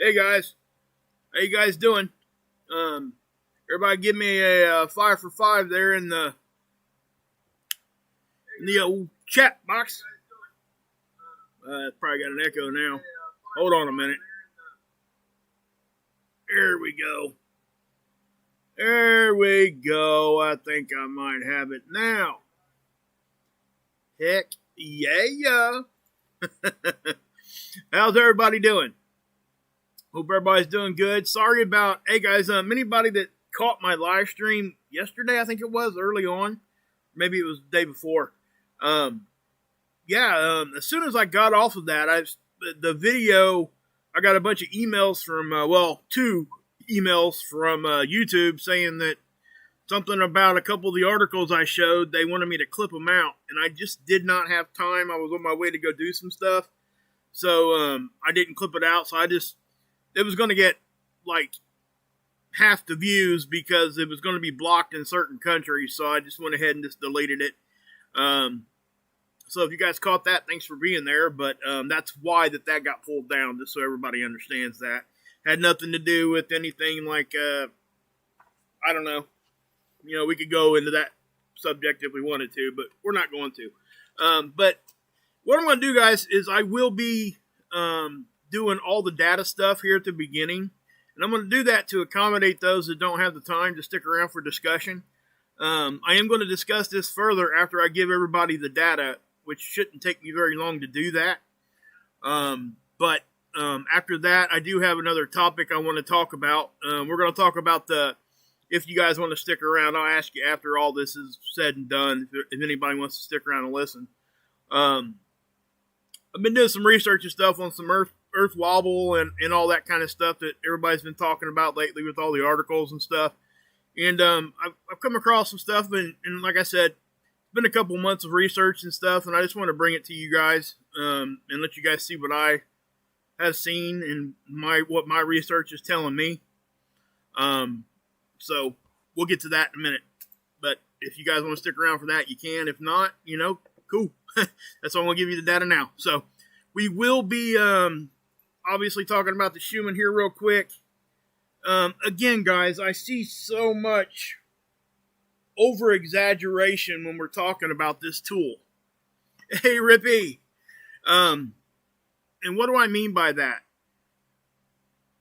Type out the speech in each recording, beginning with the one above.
Hey guys, how you guys doing? Everybody give me a 5 for 5 there in the old chat box. Probably got an echo now. Hold on a minute. There we go. There we go. I think I might have it now. Heck yeah. How's everybody doing? Hope everybody's doing good. Sorry about, hey guys, anybody that caught my live stream yesterday, I think it was, early on. Maybe it was the day before. As soon as I got off of that, the video, I got a bunch of emails from, 2 emails from YouTube saying that something about a couple of the articles I showed, they wanted me to clip them out, and I just did not have time. I was on my way to go do some stuff, so I didn't clip it out, so it was going to get like half the views because it was going to be blocked in certain countries, so I just went ahead and just deleted it. So if you guys caught that, thanks for being there, but that's why that got pulled down, just so everybody understands that. Had nothing to do with anything like, I don't know. You know, we could go into that subject if we wanted to, but we're not going to. But what I'm going to do, guys, is I will be doing all the data stuff here at the beginning. And I'm going to do that to accommodate those that don't have the time to stick around for discussion. I am going to discuss this further after I give everybody the data, which shouldn't take me very long to do that. But after that, I do have another topic I want to talk about. We're going to talk about if you guys want to stick around, I'll ask you after all this is said and done, if anybody wants to stick around and listen. I've been doing some research and stuff on some Earth wobble and all that kind of stuff that everybody's been talking about lately with all the articles and stuff. And I've come across some stuff, and like I said, it's been a couple months of research and stuff, and I just want to bring it to you guys and let you guys see what I have seen and what my research is telling me. So we'll get to that in a minute. But if you guys want to stick around for that, you can. If not, cool. That's why I'm going to give you the data now. So we will be obviously talking about the Schumann here real quick. Again, guys, I see so much over-exaggeration when we're talking about this tool. Hey, Rippy. And what do I mean by that?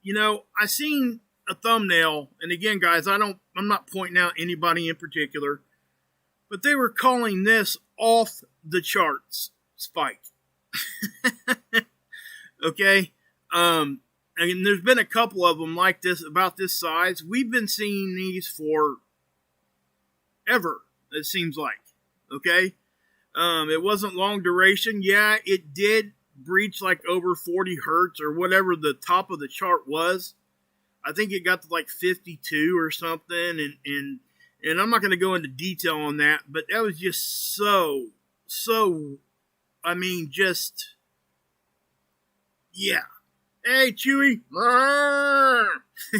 I seen a thumbnail, and again, guys, I'm not pointing out anybody in particular, but they were calling this off the charts spike. Okay? And there's been a couple of them like this, about this size. We've been seeing these for ever, it seems like. Okay? It wasn't long duration. Yeah, it did breach like over 40 hertz or whatever the top of the chart was. I think it got to like 52 or something, and I'm not going to go into detail on that, but that was just so, I mean, just, yeah. Hey, Chewy.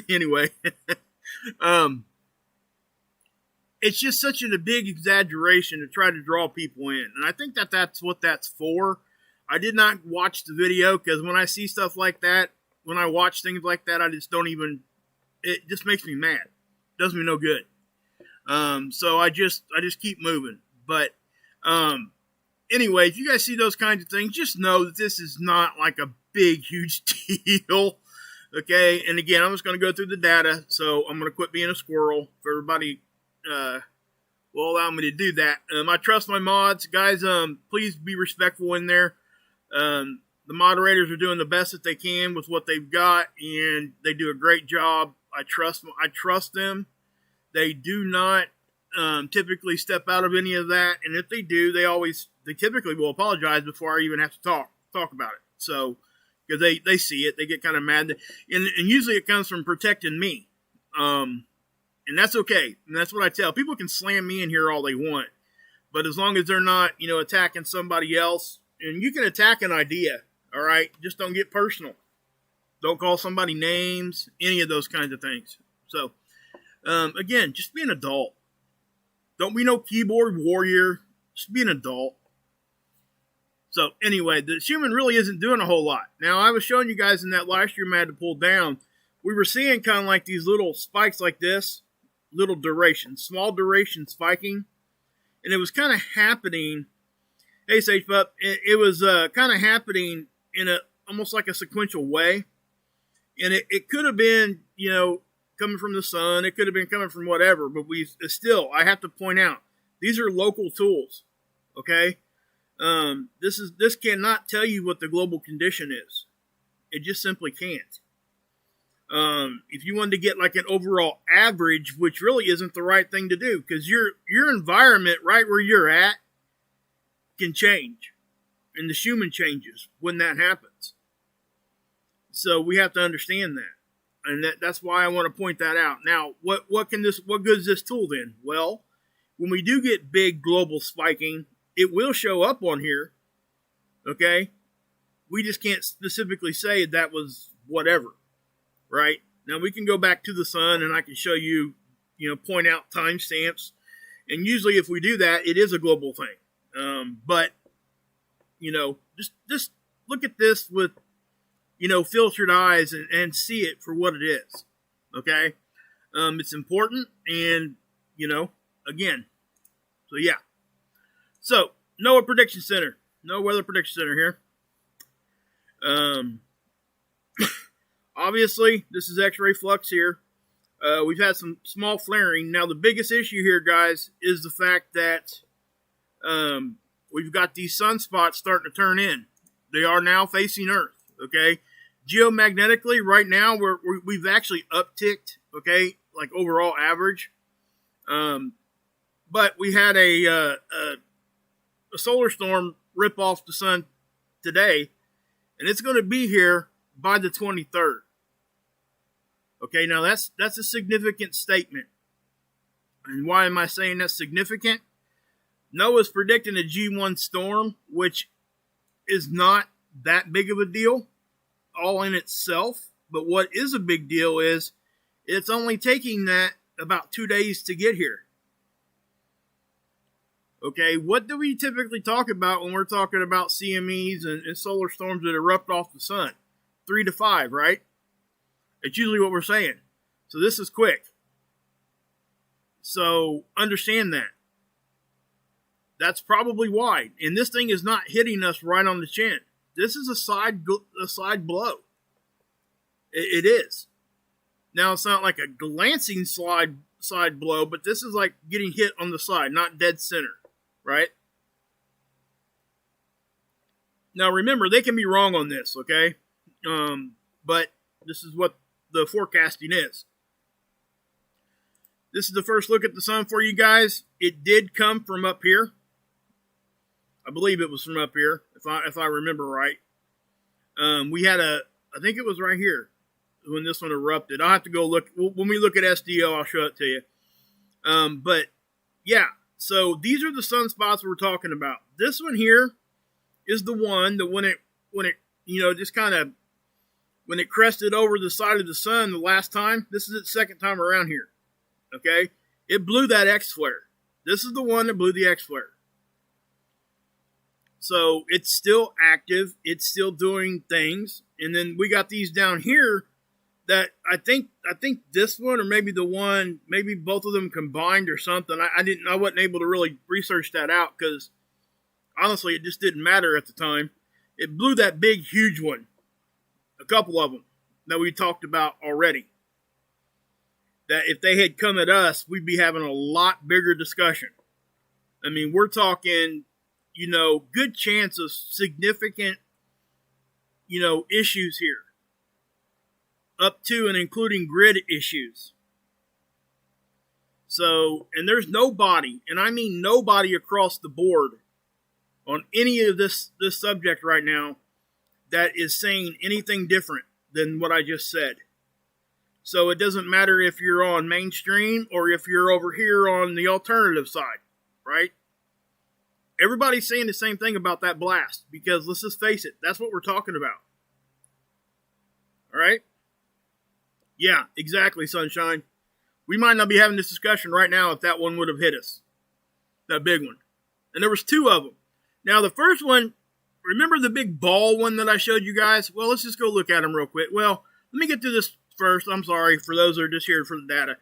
Anyway, it's just such a big exaggeration to try to draw people in, and I think that's what that's for. I did not watch the video because when I see stuff like that, when I watch things like that, I just don't even, it just makes me mad. Does me no good. So I just keep moving. But anyway, if you guys see those kinds of things, just know that this is not like a big, huge deal. Okay, and again, I'm just going to go through the data, so I'm going to quit being a squirrel. If everybody will allow me to do that. I trust my mods. Guys, please be respectful in there. The moderators are doing the best that they can with what they've got, and they do a great job. I trust them. They do not typically step out of any of that, and if they do, they typically will apologize before I even have to talk about it. So, because they see it, they get kind of mad, and usually it comes from protecting me, and that's okay. And that's what I tell people. Can slam me in here all they want, but as long as they're not, attacking somebody else, and you can attack an idea. All right, just don't get personal. Don't call somebody names, any of those kinds of things. So, again, just be an adult. Don't be no keyboard warrior. Just be an adult. So anyway, the Schumann really isn't doing a whole lot. Now, I was showing you guys in that live stream I had to pull down. We were seeing kind of like these little spikes like this, little duration, small duration spiking. And it was kind of happening, hey Sage Pup, it was kind of happening in a almost like a sequential way. And it could have been, coming from the sun. It could have been coming from whatever. But I have to point out, these are local tools, okay? This cannot tell you what the global condition is. It just simply can't. If you wanted to get like an overall average, which really isn't the right thing to do, because your environment right where you're at can change, and the Schumann changes when that happens. So we have to understand that, and that's why I want to point that out. Now, what good is this tool then? Well, when we do get big global spiking, it will show up on here. Okay, we just can't specifically say that was whatever. Right? Now we can go back to the sun and I can show you, point out timestamps. And usually if we do that, it is a global thing. But, just look at this with, filtered eyes and see it for what it is. Okay? It's important and, again. So yeah. So, Noaa Prediction Center. No Weather Prediction Center here. Obviously, this is X-ray flux here. We've had some small flaring. Now, the biggest issue here, guys, is the fact that we've got these sunspots starting to turn in. They are now facing Earth, okay? Geomagnetically, right now, we've actually upticked, okay, like overall average. But we had a solar storm rip off the sun today, and it's going to be here by the 23rd. Okay, now that's a significant statement. And why am I saying that's significant? Noaa's predicting a G1 storm, which is not that big of a deal all in itself. But what is a big deal is it's only taking that about 2 days to get here. Okay, what do we typically talk about when we're talking about CMEs and solar storms that erupt off the sun? 3 to 5, right? It's usually what we're saying. So this is quick. So understand that. That's probably why. And this thing is not hitting us right on the chin. This is a side blow. It is. Now it's not like a glancing side blow, but this is like getting hit on the side, not dead center, right? Now remember, they can be wrong on this, okay? But this is what the forecasting is. This is the first look at the sun for you guys. It did come from up here. I believe it was from up here, if I remember right. We had I think it was right here when this one erupted. I'll have to go look. When we look at SDO, I'll show it to you. But yeah, so these are the sunspots we're talking about. This one here is the one that when it just kind of, when it crested over the side of the sun the last time, this is its second time around here. Okay? It blew that X flare. This is the one that blew the X flare. So it's still active. It's still doing things. And then we got these down here that I think this one or maybe the one, maybe both of them combined or something. I wasn't able to really research that out because honestly it just didn't matter at the time. It blew that big, huge one. A couple of them that we talked about already. That if they had come at us, we'd be having a lot bigger discussion. I mean, we're talking, good chance of significant, issues here. Up to and including grid issues. So, and there's nobody, and I mean nobody across the board on any of this subject right now that is saying anything different than what I just said. So it doesn't matter if you're on mainstream or if you're over here on the alternative side, right? Everybody's saying the same thing about that blast because let's just face it, that's what we're talking about. All right? Yeah, exactly, Sunshine. We might not be having this discussion right now if that one would have hit us. That big one. And there was two of them. Now, the first one, remember the big ball one that I showed you guys? Well, let's just go look at them real quick. Well, let me get to this first. I'm sorry for those that are just here for the data.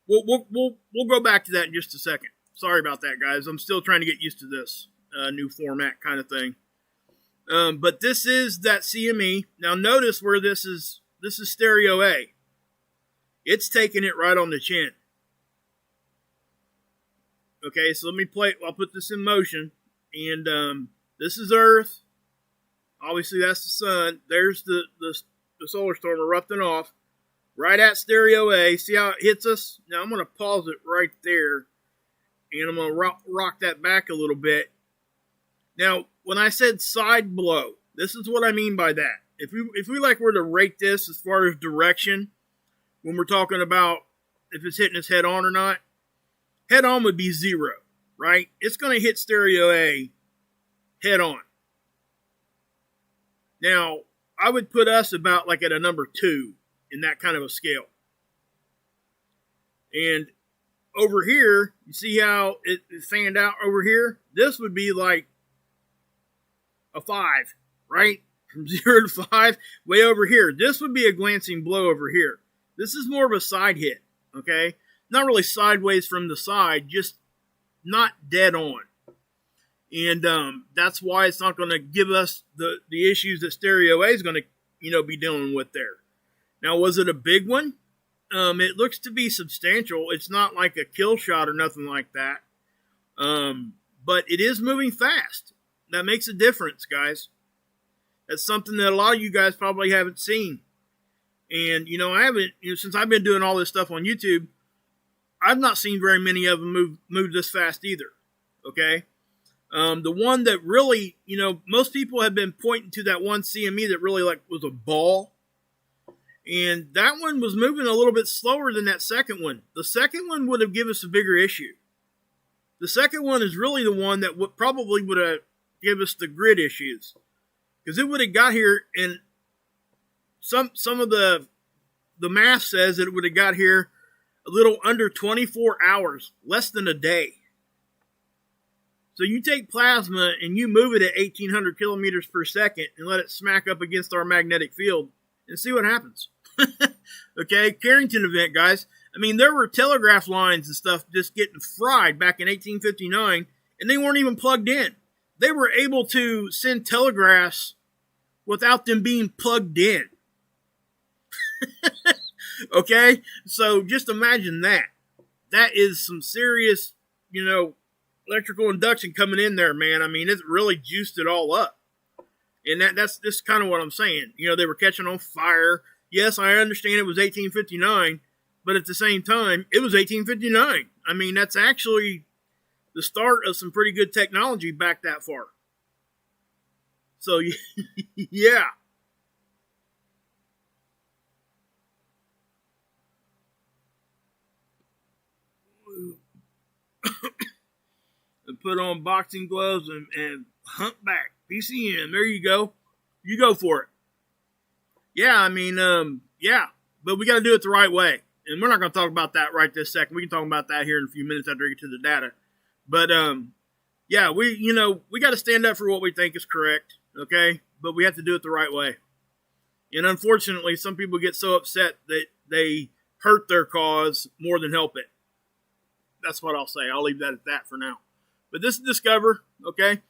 We'll go back to that in just a second. Sorry about that, guys. I'm still trying to get used to this new format kind of thing. But this is that CME. Now notice where this is stereo A. It's taking it right on the chin. Okay, so let me play. I'll put this in motion. And this is Earth. Obviously, that's the sun. There's the solar storm erupting off. Right at stereo A. See how it hits us? Now, I'm going to pause it right there. And I'm going to rock that back a little bit. Now, when I said side blow, this is what I mean by that. If we were to rate this as far as direction, when we're talking about if it's hitting us head on or not, head on would be 0, right? It's going to hit stereo A head on. Now, I would put us about like at a number 2 in that kind of a scale. And over here, you see how it fanned out over here? This would be like a 5, right? From 0 to 5, way over here. This would be a glancing blow over here. This is more of a side hit, okay? Not really sideways from the side, just not dead on. And that's why it's not going to give us the issues that stereo A is going to, be dealing with there. Now, was it a big one? It looks to be substantial. It's not like a kill shot or nothing like that. But it is moving fast. That makes a difference, guys. That's something that a lot of you guys probably haven't seen. And, I haven't, since I've been doing all this stuff on YouTube, I've not seen very many of them move this fast either. Okay? The one that really, most people have been pointing to that one CME that really was a ball. And that one was moving a little bit slower than that second one. The second one would have given us a bigger issue. The second one is really the one that probably would have given us the grid issues. Because it would have got here, and some of the math says that it would have got here a little under 24 hours, less than a day. So you take plasma and you move it at 1,800 kilometers per second and let it smack up against our magnetic field and see what happens. Okay, Carrington event, guys. I mean, there were telegraph lines and stuff just getting fried back in 1859, and they weren't even plugged in. They were able to send telegraphs without them being plugged in. Okay, so just imagine that. That is some serious, electrical induction coming in there, man. I mean, it really juiced it all up. And that's just kind of what I'm saying. They were catching on fire. Yes, I understand it was 1859, but at the same time, it was 1859. I mean, that's actually the start of some pretty good technology back that far. So, yeah. Put on boxing gloves and hunt back. PCM, there you go. You go for it. Yeah, I mean, yeah, but we got to do it the right way. And we're not going to talk about that right this second. We can talk about that here in a few minutes after we get to the data. But, yeah, we got to stand up for what we think is correct, okay? But we have to do it the right way. And unfortunately, some people get so upset that they hurt their cause more than help it. That's what I'll say. I'll leave that at that for now. But this is Discover, okay?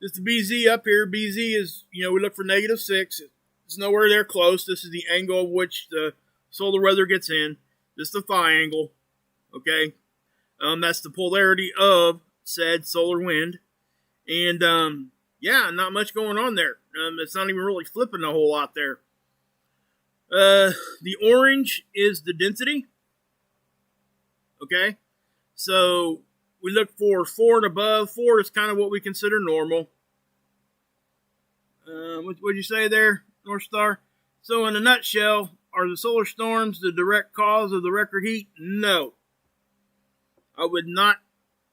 This is the BZ up here. BZ is, we look for -6. It's nowhere there close. This is the angle of which the solar weather gets in. This is the phi angle, okay? That's the polarity of said solar wind. And, yeah, not much going on there. It's not even really flipping a whole lot there. The orange is the density, okay? So we look for 4 and above. 4 is kind of what we consider normal. What would you say there, North Star? So in a nutshell, are the solar storms the direct cause of the record heat? No. I would not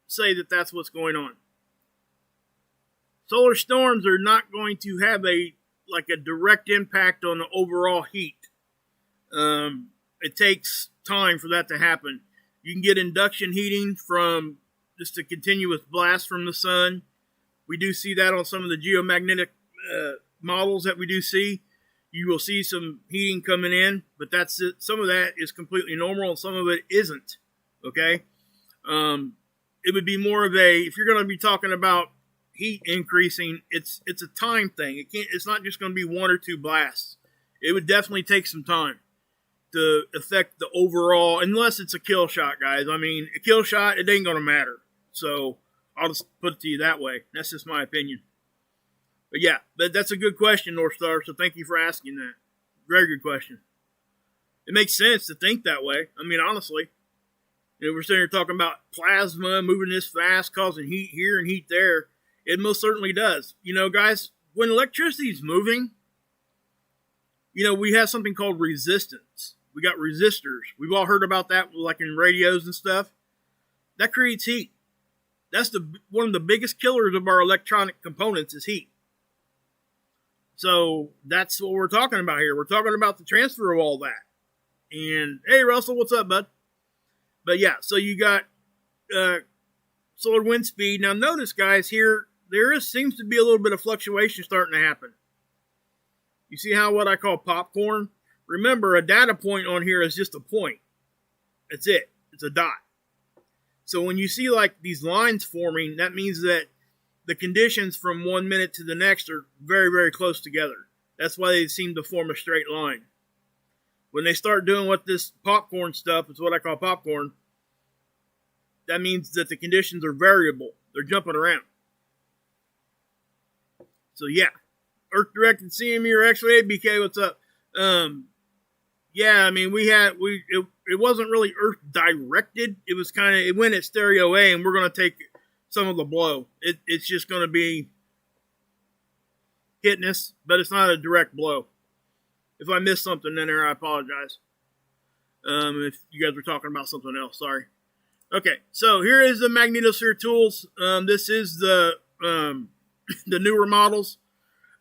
say that that's what's going on. Solar storms are not going to have a direct impact on the overall heat. It takes time for that to happen. You can get induction heating from just a continuous blast from the sun. We do see that on some of the geomagnetic models that we do see, you will see some heating coming in, but that's it. Some of that is completely normal, and some of it isn't. Okay, it would be more of a, if you're going to be talking about heat increasing, it's a time thing. It's not just going to be 1 or 2 blasts. It would definitely take some time to affect the overall, unless it's a kill shot, guys. I mean, a kill shot, it ain't going to matter. So I'll just put it to you that way. That's just my opinion. But yeah, that's a good question, North Star, so thank you for asking that. Very good question. It makes sense to think that way. I mean, honestly. You know, we're sitting here talking about plasma moving this fast, causing heat here and heat there. It most certainly does. You know, guys, when electricity is moving, you know, we have something called resistance. We got resistors. We've all heard about that, like in radios and stuff. That creates heat. That's one of the biggest killers of our electronic components is heat. So that's what we're talking about here. We're talking about the transfer of all that. And hey, Russell, what's up, bud? But yeah, so you got solar wind speed. Now notice, guys, here seems to be a little bit of fluctuation starting to happen. You see how what I call popcorn? Remember, a data point on here is just a point. That's it. It's a dot. So when you see like these lines forming, that means that the conditions from 1 minute to the next are very, very close together. That's why they seem to form a straight line. When they start doing what this popcorn stuff, it's what I call popcorn, that means that the conditions are variable. They're jumping around. So yeah, Earth-directed CME or X-ray, BK, what's up? Yeah, I mean, it wasn't really Earth-directed. It was kind of, it went at stereo A, and we're going to take some of the blow. It's just going to be hitting us, but it's not a direct blow. If I missed something in there, I apologize. If you guys were talking about something else, sorry. Okay, so here is the Magnetosphere tools. This is the newer models.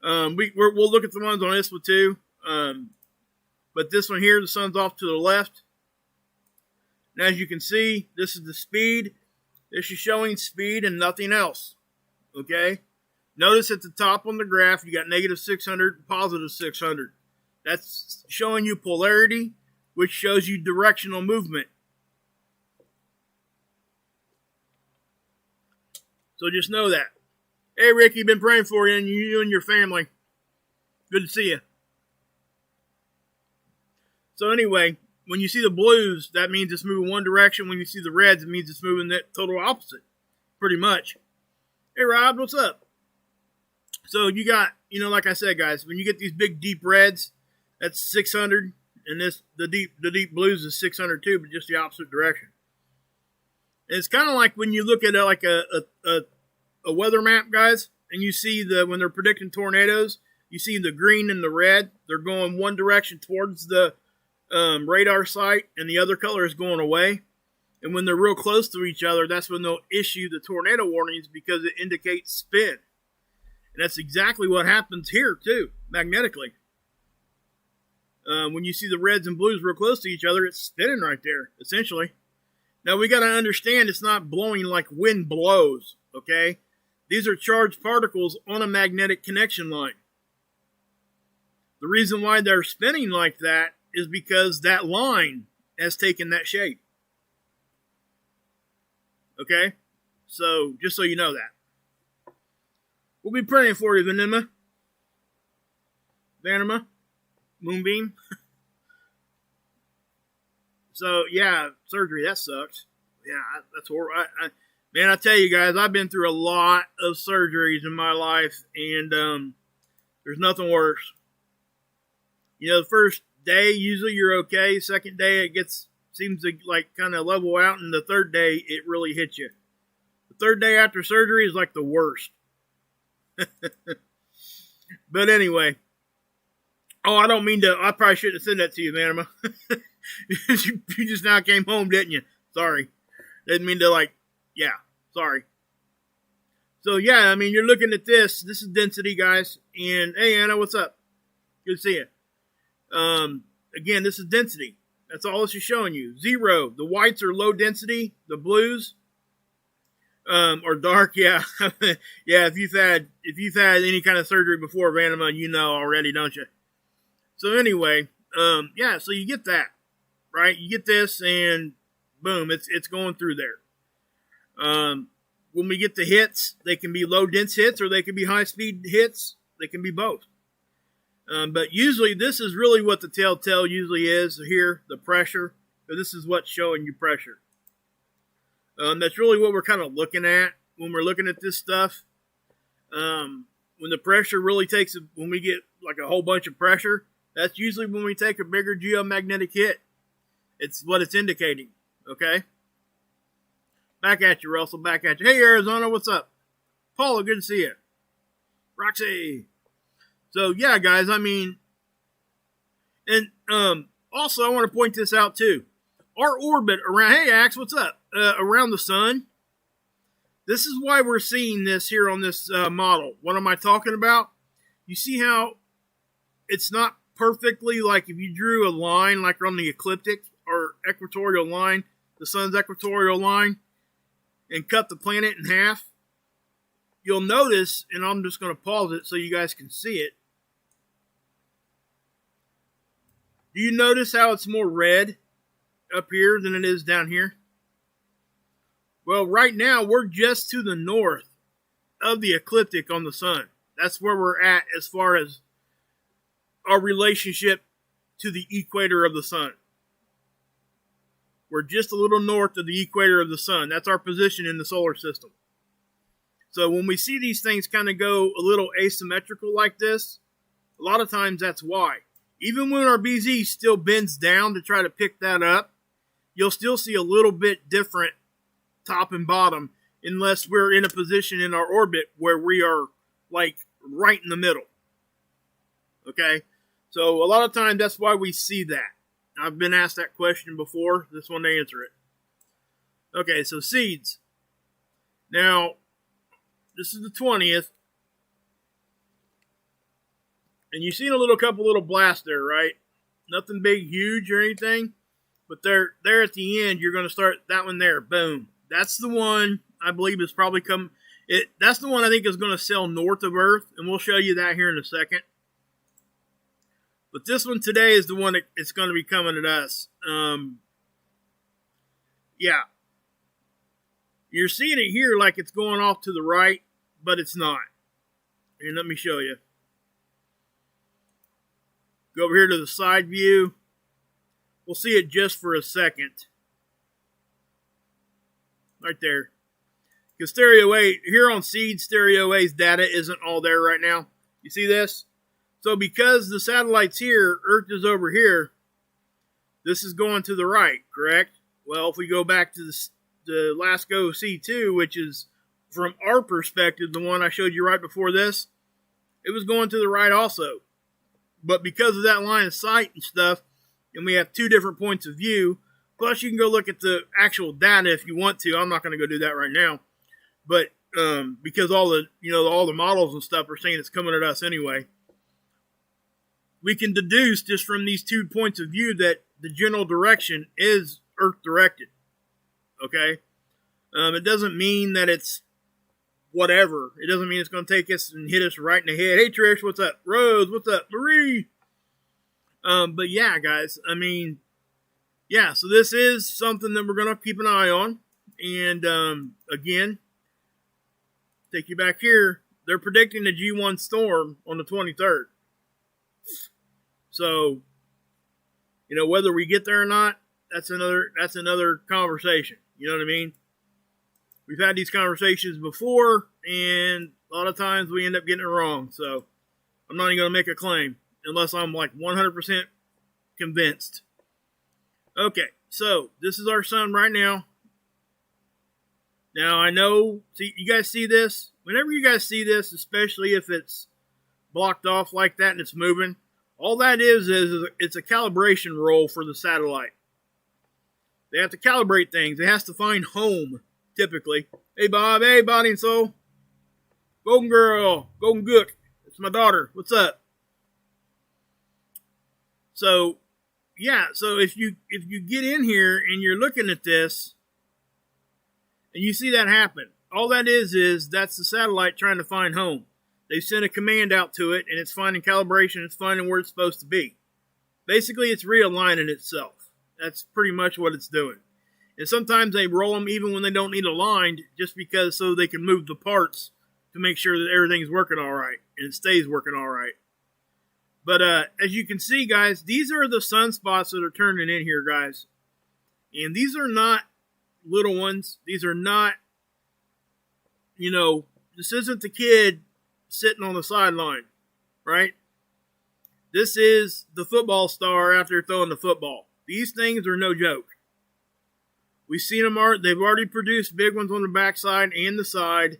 We'll look at the ones on this one too. But this one here, the sun's off to the left. And as you can see, this is the speed. This is showing speed and nothing else. Okay? Notice at the top on the graph, you got negative 600 and positive 600. That's showing you polarity, which shows you directional movement. So just know that. Hey, Ricky, been praying for you and your family. Good to see you. So anyway, when you see the blues, that means it's moving one direction. When you see the reds, it means it's moving that total opposite, pretty much. Hey, Rob, what's up? So you got, like I said, guys, when you get these big deep reds, that's 600, and the deep blues is 600 too, but just the opposite direction. And it's kind of like when you look at like a weather map, guys, and you see when they're predicting tornadoes, you see the green and the red. They're going one direction towards the radar site, and the other color is going away. And when they're real close to each other, that's when they'll issue the tornado warnings because it indicates spin. And that's exactly what happens here too, magnetically. When you see the reds and blues real close to each other, it's spinning right there, essentially. Now, we got to understand it's not blowing like wind blows, okay? These are charged particles on a magnetic connection line. The reason why they're spinning like that is because that line has taken that shape. Okay? So, just so you know that. We'll be praying for you, Vanima. Moonbeam. So, yeah, surgery, that sucks. Yeah, that's horrible. Man, I tell you guys, I've been through a lot of surgeries in my life, and there's nothing worse. The first day, usually you're okay. Second day, it seems to like kind of level out, and the third day, it really hits you. The third day after surgery is like the worst. But anyway. Oh, I don't mean to. I probably shouldn't have said that to you, man. You just now came home, didn't you? Sorry. Didn't mean to, yeah, sorry. So, yeah, I mean, you're looking at this. This is density, guys. And, hey, Anna, what's up? Good to see you. Again, this is density. That's all this is showing you. 0. The whites are low density. The blues Or dark, yeah. Yeah, if you've had any kind of surgery before, Vanema, you know already, don't you? So anyway, yeah, so you get that, right? You get this, and boom, it's going through there. When we get the hits, they can be low dense hits or they can be high speed hits. They can be both. But usually this is really what the telltale usually is here, the pressure. So this is what's showing you pressure. That's really what we're kind of looking at when we're looking at this stuff. When the pressure really takes, when we get like a whole bunch of pressure, that's usually when we take a bigger geomagnetic hit. It's what it's indicating, okay? Back at you, Russell, back at you. Hey, Arizona, what's up? Paula, good to see you. Roxy. So, yeah, guys, I mean, and also I want to point this out, too. Our orbit around, hey, Axe, what's up? Around the sun. This is why we're seeing this here on this model. What am I talking about? You see how it's not perfectly like if you drew a line like on the ecliptic or equatorial line, the sun's equatorial line, and cut the planet in half? You'll notice, and I'm just going to pause it so you guys can see it. Do you notice how it's more red up here than it is down here? Well, right now, we're just to the north of the ecliptic on the sun. That's where we're at as far as our relationship to the equator of the sun. We're just a little north of the equator of the sun. That's our position in the solar system. So when we see these things kind of go a little asymmetrical like this, a lot of times that's why. Even when our BZ still bends down to try to pick that up, you'll still see a little bit different top and bottom unless we're in a position in our orbit where we are like right in the middle. Okay? So a lot of times that's why we see that. I've been asked that question before. This one to answer it. Okay, so seeds. Now, this is the 20th. And you've seen a couple little blasts there, right? Nothing big, huge or anything. But there at the end, you're going to start that one there. Boom. That's the one I believe is probably come. That's the one I think is going to sail north of Earth. And we'll show you that here in a second. But this one today is the one that it's going to be coming at us. Yeah. You're seeing it here like it's going off to the right, but it's not. And let me show you. Go over here to the side view. We'll see it just for a second. Right there. Because Stereo A, here on Seed, Stereo A's data isn't all there right now. You see this? So because the satellite's here, Earth is over here, this is going to the right, correct? Well, if we go back to the LASCO C2, which is, from our perspective, the one I showed you right before this, it was going to the right also. But because of that line of sight and stuff, and we have two different points of view, plus you can go look at the actual data if you want to. I'm not going to go do that right now. But because all the models and stuff are saying it's coming at us anyway, we can deduce just from these 2 points of view that the general direction is Earth directed. Okay? It doesn't mean that it's whatever. It doesn't mean it's going to take us and hit us right in the head. Hey, Trish, what's up? Rose, what's up? Marie. But yeah, guys, I mean, yeah, so this is something that we're going to keep an eye on. And again, take you back here. They're predicting a G1 storm on the 23rd. So, whether we get there or not, that's another conversation. You know what I mean? We've had these conversations before, and a lot of times we end up getting it wrong. So, I'm not even going to make a claim unless I'm like 100% convinced. Okay, so this is our sun right now. Now, I know, see, you guys see this? Whenever you guys see this, especially if it's blocked off like that and it's moving, all that is it's a calibration roll for the satellite. They have to calibrate things. It has to find home, typically. Hey, Bob. Hey, Body and Soul. Golden Girl. Golden Gook. It's my daughter. What's up? So, yeah. So, if you get in here and you're looking at this, and you see that happen, all that is that's the satellite trying to find home. They sent a command out to it, and it's finding calibration, it's finding where it's supposed to be. Basically, it's realigning itself. That's pretty much what it's doing. And sometimes they roll them even when they don't need aligned, just because so they can move the parts to make sure that everything's working all right, and it stays working all right. But as you can see, guys, these are the sunspots that are turning in here, guys. And these are not little ones. These are not, this isn't the kid sitting on the sideline, right? This is the football star after throwing the football. These things are no joke. We've seen them, they've already produced big ones on the backside and the side.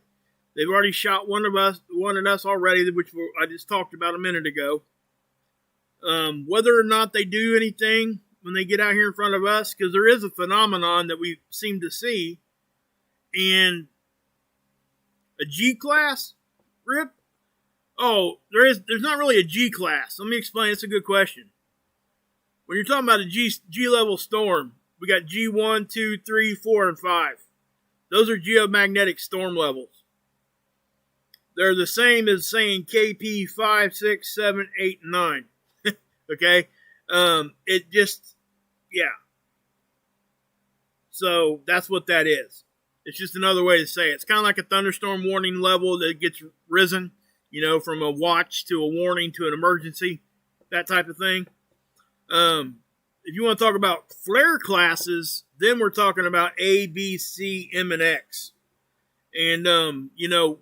They've already shot one at us already, which I just talked about a minute ago. Whether or not they do anything when they get out here in front of us, because there is a phenomenon that we seem to see, and a G-class, Rip? Oh, there's not really a G-class. Let me explain. It's a good question. When you're talking about a G-level storm, we got G1, 2, 3, 4, and 5. Those are geomagnetic storm levels. They're the same as saying KP 5, 6, 7, 8, and 9. Okay? It just, yeah. So that's what that is. It's just another way to say it. It's kind of like a thunderstorm warning level that gets risen, from a watch to a warning to an emergency, that type of thing. If you want to talk about flare classes, then we're talking about A, B, C, M, and X. And,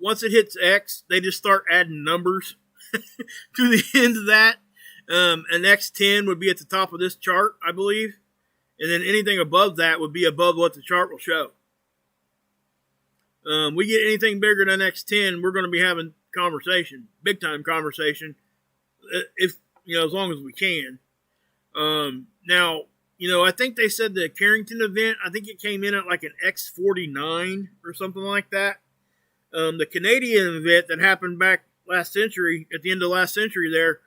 once it hits X, they just start adding numbers to the end of that. An X10 would be at the top of this chart, I believe. And then anything above that would be above what the chart will show. We get anything bigger than X10, we're going to be having conversation, big time conversation, if, as long as we can. Now, I think they said the Carrington event, I think it came in at like an X49 or something like that. The Canadian event that happened back last century, at the end of last century there,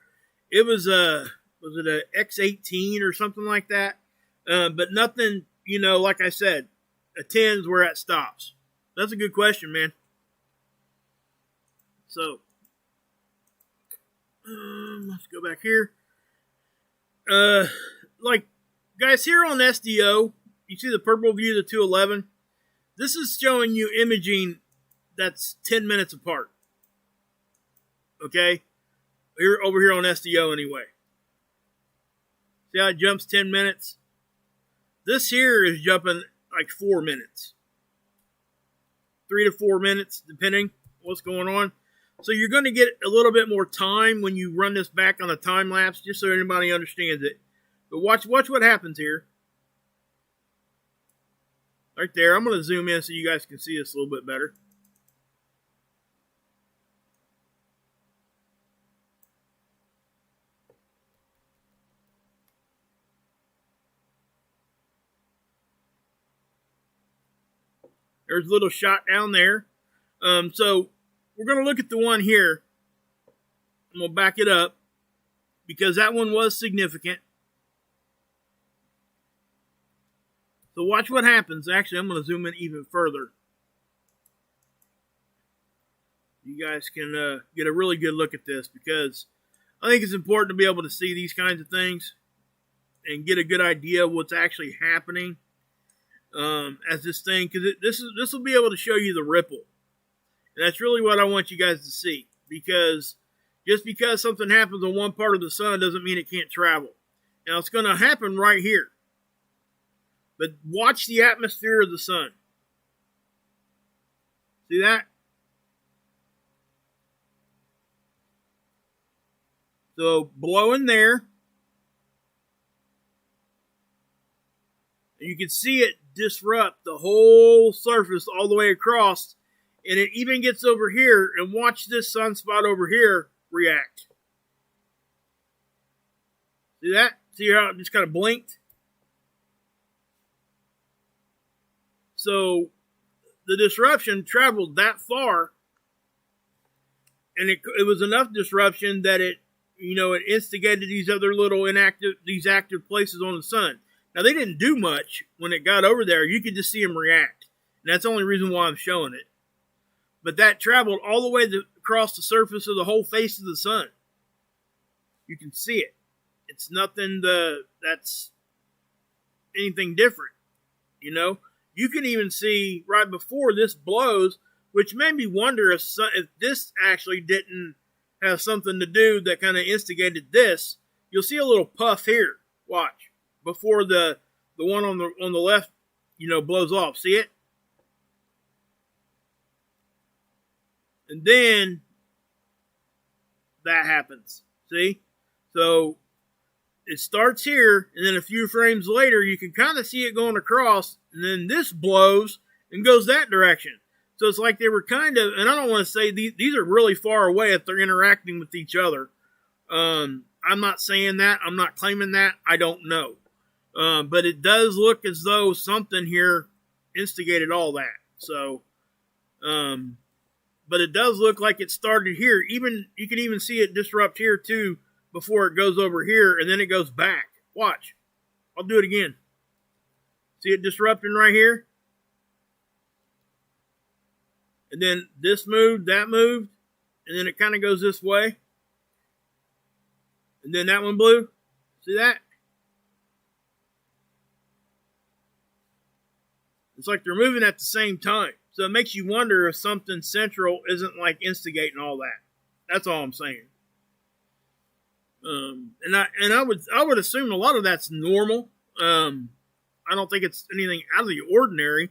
it was it a X18 or something like that? But nothing, like I said, a 10's where it stops. That's a good question, man. So, let's go back here. Guys, here on SDO, you see the purple view of the 211? This is showing you imaging that's 10 minutes apart. Okay? Over here on SDO anyway. See how it jumps 10 minutes? This here is jumping like 4 minutes. 3 to 4 minutes, depending what's going on. So you're going to get a little bit more time when you run this back on a time lapse, just so anybody understands it. But watch what happens here. Right there. I'm going to zoom in so you guys can see this a little bit better. There's a little shot down there. So we're going to look at the one here. I'm going to back it up because that one was significant. So watch what happens. Actually, I'm going to zoom in even further. You guys can get a really good look at this because I think it's important to be able to see these kinds of things and get a good idea of what's actually happening as this thing, because this will be able to show you the ripple. And that's really what I want you guys to see, because just because something happens on one part of the sun doesn't mean it can't travel. Now, it's going to happen right here. But watch the atmosphere of the sun. See that? So, blowing there. And you can see it disrupt the whole surface all the way across. And it even gets over here. And watch this sunspot over here react. See that? See how it just kind of blinked? So, the disruption traveled that far, and it was enough disruption that it instigated these other little active places on the sun. Now, they didn't do much when it got over there. You could just see them react, and that's the only reason why I'm showing it. but that traveled all the way across the surface of the whole face of the sun. You can see it. It's nothing that's anything different, you know. You can even see right before this blows, which made me wonder if this actually didn't have something to do that kind of instigated this. You'll see a little puff here. Watch. Before the one on the left, blows off. See it? And then that happens. See? So it starts here, and then a few frames later, you can kind of see it going across, and then this blows and goes that direction. So it's like they were kind of, and I don't want to say these are really far away if they're interacting with each other. I'm not saying that. I'm not claiming that. I don't know. But it does look as though something here instigated all that. So, but it does look like it started here. Even you can even see it disrupt here too before it goes over here, and then it goes back. Watch. I'll do it again. See it disrupting right here? And then this moved, that moved, and then it kind of goes this way. And then that one blew. See that? It's like they're moving at the same time. So it makes you wonder if something central isn't like instigating all that. That's all I'm saying. And I would assume a lot of that's normal. I don't think it's anything out of the ordinary.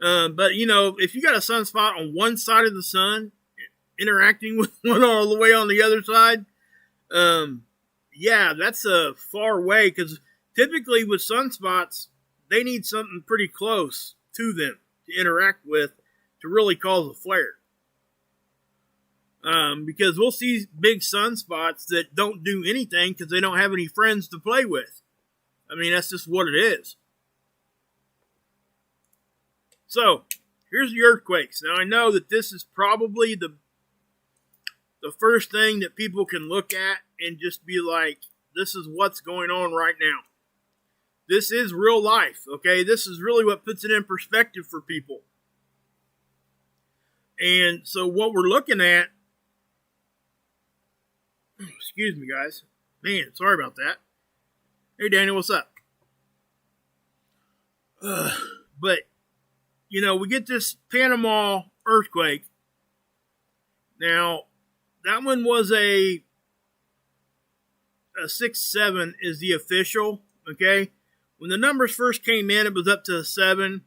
But if you got a sunspot on one side of the sun interacting with one all the way on the other side, yeah, that's a far way, because typically with sunspots, they need something pretty close to them to interact with to really cause a flare. Because we'll see big sunspots that don't do anything because they don't have any friends to play with. I mean, that's just what it is. So, here's the earthquakes. Now, I know that this is probably the first thing that people can look at and just be like, this is what's going on right now. This is real life, okay? This is really what puts it in perspective for people. And so what we're looking at, excuse me, guys. Man, sorry about that. Hey, Daniel, what's up? But, we get this Panama earthquake. Now, that one was a 6.7 is the official, okay? When the numbers first came in, it was up to a 7.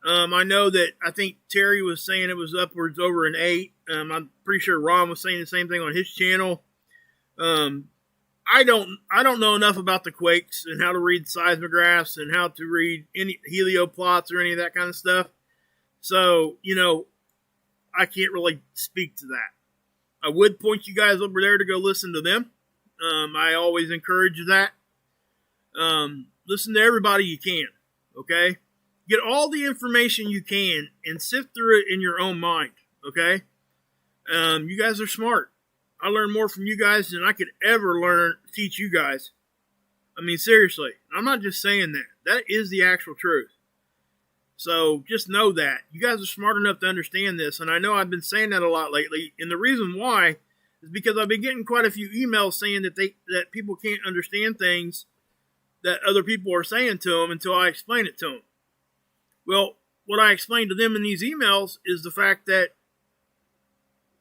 I know that I think Terry was saying it was upwards over an 8. I'm pretty sure Ron was saying the same thing on his channel. I don't know enough about the quakes and how to read seismographs and how to read any helioplots or any of that kind of stuff. So, I can't really speak to that. I would point you guys over there to go listen to them. I always encourage that. Listen to everybody you can, okay? Get all the information you can and sift through it in your own mind, okay? You guys are smart. I learn more from you guys than I could ever teach you guys. I mean, seriously. I'm not just saying that. That is the actual truth. So just know that. You guys are smart enough to understand this, and I know I've been saying that a lot lately, and the reason why is because I've been getting quite a few emails saying that people can't understand things that other people are saying to them until I explain it to them. Well, what I explained to them in these emails is the fact that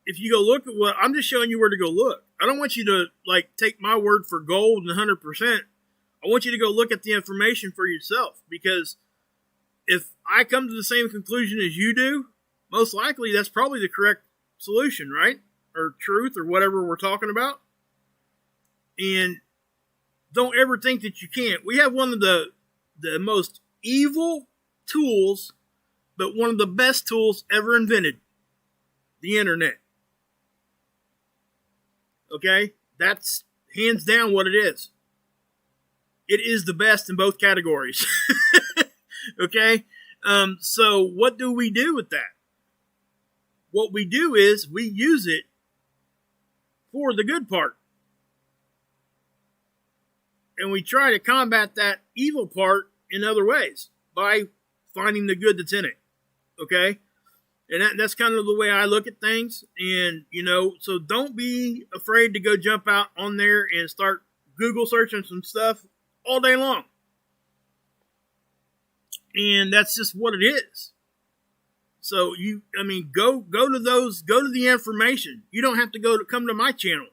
if you go look at what, I'm just showing you where to go look. I don't want you to take my word for gold and 100%. I want you to go look at the information for yourself, because if I come to the same conclusion as you do, most likely that's probably the correct solution, right? Or truth, or whatever we're talking about. And don't ever think that you can't. We have one of the most evil tools, but one of the best tools ever invented. The internet. Okay? That's hands down what it is. It is the best in both categories. Okay? So what do we do with that? What we do is we use it for the good part. And we try to combat that evil part in other ways by finding the good that's in it. Okay? And that's kind of the way I look at things. And, so don't be afraid to go jump out on there and start Google searching some stuff all day long. And that's just what it is. So go to the information. You don't have to come to my channel.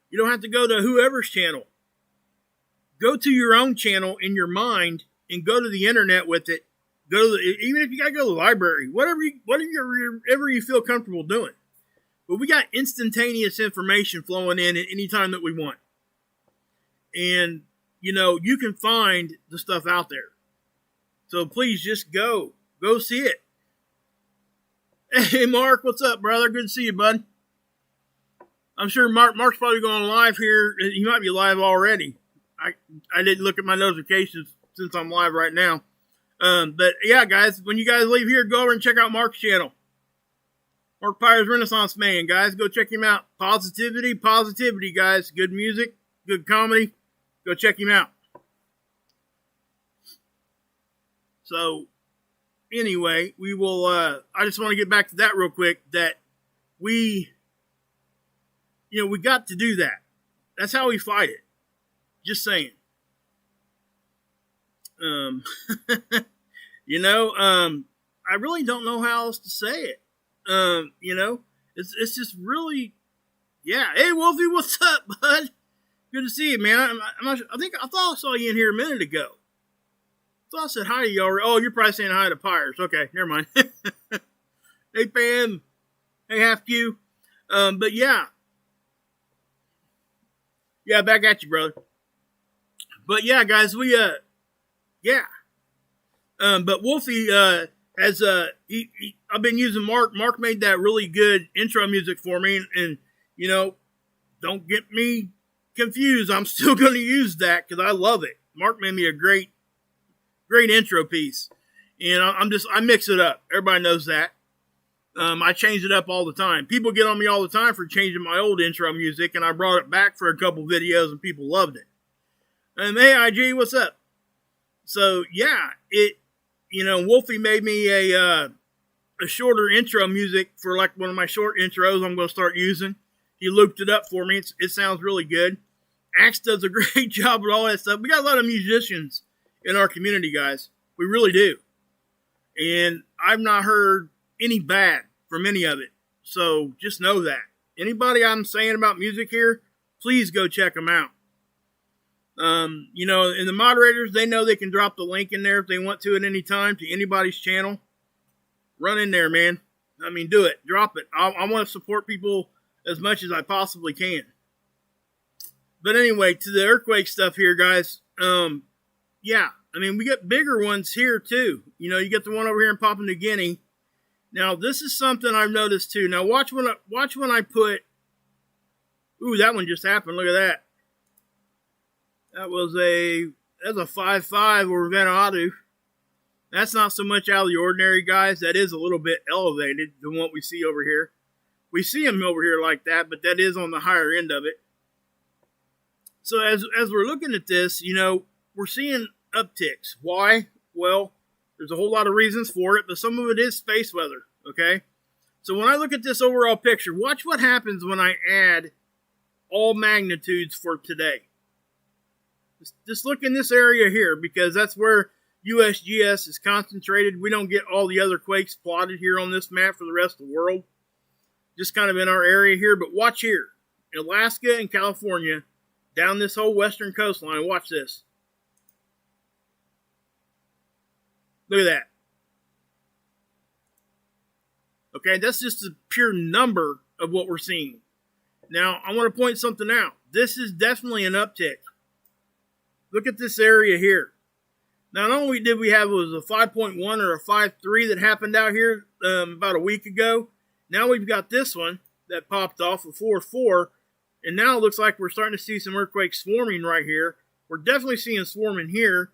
You don't have to go to whoever's channel. Go to your own channel in your mind and go to the internet with it. Even if you gotta go to the library, whatever you feel comfortable doing. But we got instantaneous information flowing in at any time that we want. And, you can find the stuff out there. So please just go see it. Hey, Mark, what's up, brother? Good to see you, bud. I'm sure Mark's probably going live here. He might be live already. I didn't look at my notifications since I'm live right now. But yeah, guys, when you guys leave here, go over and check out Mark's channel. Mark Pires Renaissance Man, guys. Go check him out. Positivity, guys. Good music, good comedy. Go check him out. So, anyway, we will, I just want to get back to that real quick, that we got to do that. That's how we fight it. Just saying. I really don't know how else to say it. It's just really, yeah. Hey, Wolfie, what's up, bud? Good to see you, man. I thought I saw you in here a minute ago. I thought I said hi to you already. Oh, you're probably saying hi to Pires. Okay, never mind. Hey, Pam. Hey, Half Q. But yeah. Yeah, back at you, brother. But yeah, guys, yeah. But Wolfie, has, I've been using Mark. Mark made that really good intro music for me. And don't get me confused. I'm still going to use that because I love it. Mark made me a great intro piece. And I mix it up. Everybody knows that. I change it up all the time. People get on me all the time for changing my old intro music, and I brought it back for a couple videos, and people loved it. Hey, IG, what's up? So, yeah, Wolfie made me a shorter intro music for like one of my short intros I'm going to start using. He looped it up for me. It sounds really good. Axe does a great job with all that stuff. We got a lot of musicians in our community, guys. We really do. And I've not heard any bad from any of it. So just know that. Anybody I'm saying about music here, please go check them out. And the moderators, they know they can drop the link in there if they want to at any time to anybody's channel. Run in there, man. Do it. Drop it. I want to support people as much as I possibly can. But anyway, to the earthquake stuff here, guys. Yeah. We get bigger ones here, too. You get the one over here in Papua New Guinea. Now, this is something I've noticed, too. Now, watch when I put... Ooh, that one just happened. Look at that. That's a 5.5 over Vanuatu. That's not so much out of the ordinary, guys. That is a little bit elevated than what we see over here. We see them over here like that, but that is on the higher end of it. So as we're looking at this, we're seeing upticks. Why? Well, there's a whole lot of reasons for it, but some of it is space weather, okay? So when I look at this overall picture, watch what happens when I add all magnitudes for today. Just look in this area here, because that's where USGS is concentrated. We don't get all the other quakes plotted here on this map for the rest of the world. Just kind of in our area here, but watch here. In Alaska and California, down this whole western coastline, watch this. Look at that. Okay, that's just a pure number of what we're seeing. Now, I want to point something out. This is definitely an uptick. Look at this area here. Not only did we have, it was a 5.1 or a 5.3 that happened out here about a week ago. Now we've got this one that popped off, a 4.4. And now it looks like we're starting to see some earthquakes swarming right here. We're definitely seeing swarming here.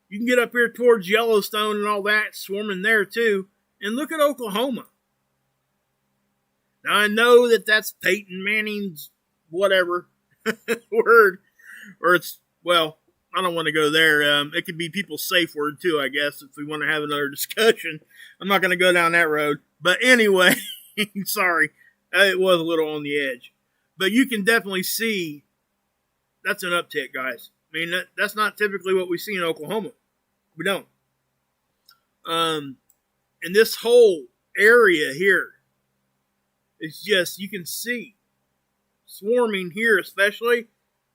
You can get up here towards Yellowstone and all that, swarming there too. And look at Oklahoma. Now I know that that's Peyton Manning's whatever word. Or it's, well, I don't want to go there. It could be people's safe word too, I guess, if we want to have another discussion. I'm not going to go down that road. But anyway, sorry, it was a little on the edge. But you can definitely see that's an uptick, guys. I mean, that's not typically what we see in Oklahoma. We don't. And this whole area here is just, you can see swarming here, especially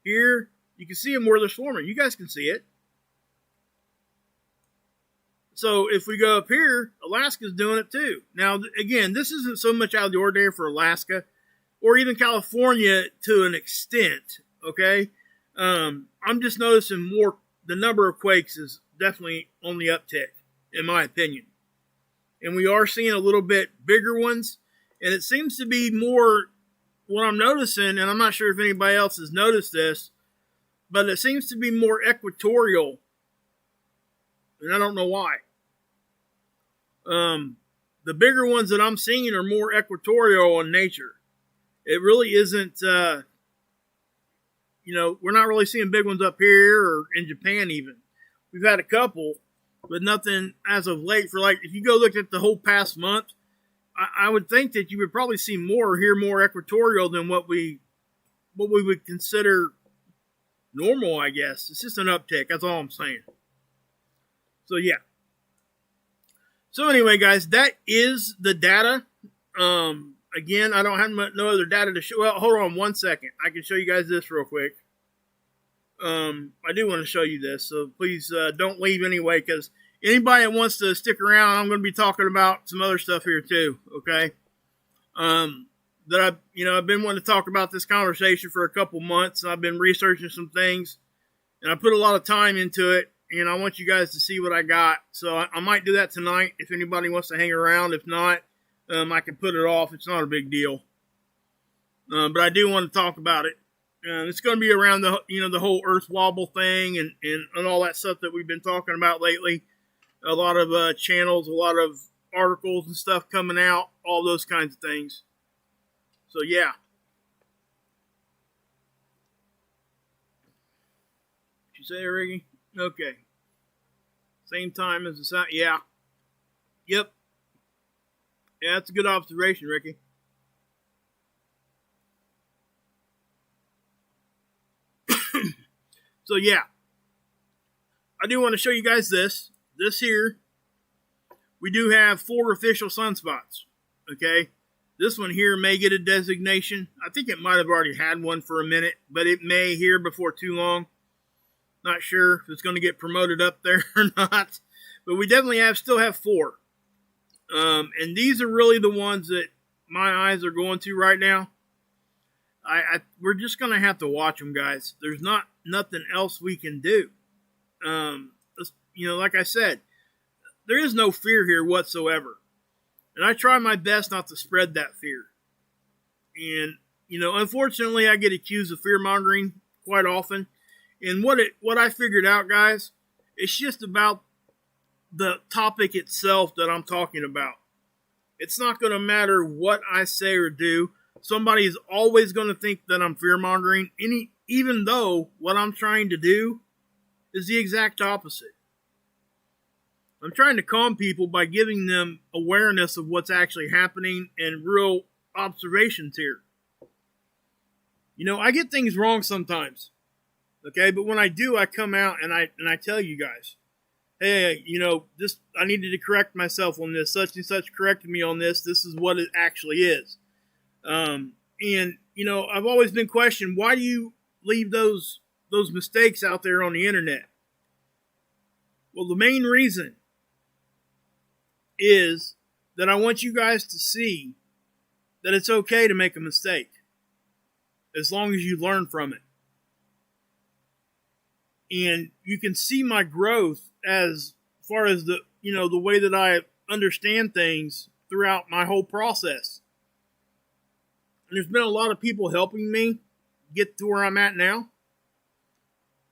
here. You can see them where they're swarming. You guys can see it. So if we go up here, Alaska's doing it too. Now, again, this isn't so much out of the ordinary for Alaska or even California to an extent, okay? I'm just noticing more, the number of quakes is definitely on the uptick, in my opinion. And we are seeing a little bit bigger ones, and it seems to be more, what I'm noticing, and I'm not sure if anybody else has noticed this, but it seems to be more equatorial, and I don't know why. The bigger ones that I'm seeing are more equatorial in nature. It really isn't, we're not really seeing big ones up here or in Japan even. We've had a couple, but nothing as of late. For like, if you go look at the whole past month, I would think that you would probably see more or hear more equatorial than what we would consider normal, I guess. It's just an uptick. That's all I'm saying. So, yeah. So, anyway, guys, that is the data. Again, I don't have no other data to show. Well, hold on one second. I can show you guys this real quick. I do want to show you this, so please don't leave anyway, because anybody that wants to stick around, I'm going to be talking about some other stuff here too, okay? I've been wanting to talk about this conversation for a couple months. I've been researching some things, and I put a lot of time into it, and I want you guys to see what I got. So I might do that tonight if anybody wants to hang around. If not, I can put it off. It's not a big deal. But I do want to talk about it. It's going to be around the whole Earth wobble thing and all that stuff that we've been talking about lately. A lot of channels, a lot of articles and stuff coming out, all those kinds of things. So, yeah. Did you say it, Ricky? Okay. Same time as the sun. Yeah. Yep. Yeah, that's a good observation, Ricky. So, yeah. I do want to show you guys this. This here. We do have 4 official sunspots. Okay. This one here may get a designation. I think it might have already had one for a minute, but it may here before too long. Not sure if it's going to get promoted up there or not. But we definitely still have 4. And these are really the ones that my eyes are going to right now. We're just going to have to watch them, guys. There's nothing else we can do. Like I said, there is no fear here whatsoever. And I try my best not to spread that fear. And, unfortunately, I get accused of fear-mongering quite often. And what I figured out, guys, it's just about the topic itself that I'm talking about. It's not going to matter what I say or do. Somebody's always going to think that I'm fear-mongering, even though what I'm trying to do is the exact opposite. I'm trying to calm people by giving them awareness of what's actually happening and real observations here. I get things wrong sometimes. Okay, but when I do, I come out and I tell you guys, hey, I needed to correct myself on this. Such and such corrected me on this. This is what it actually is. I've always been questioned, why do you leave those mistakes out there on the internet? Well, the main reason is that I want you guys to see that it's okay to make a mistake as long as you learn from it. And you can see my growth as far as the way that I understand things throughout my whole process. And there's been a lot of people helping me get to where I'm at now.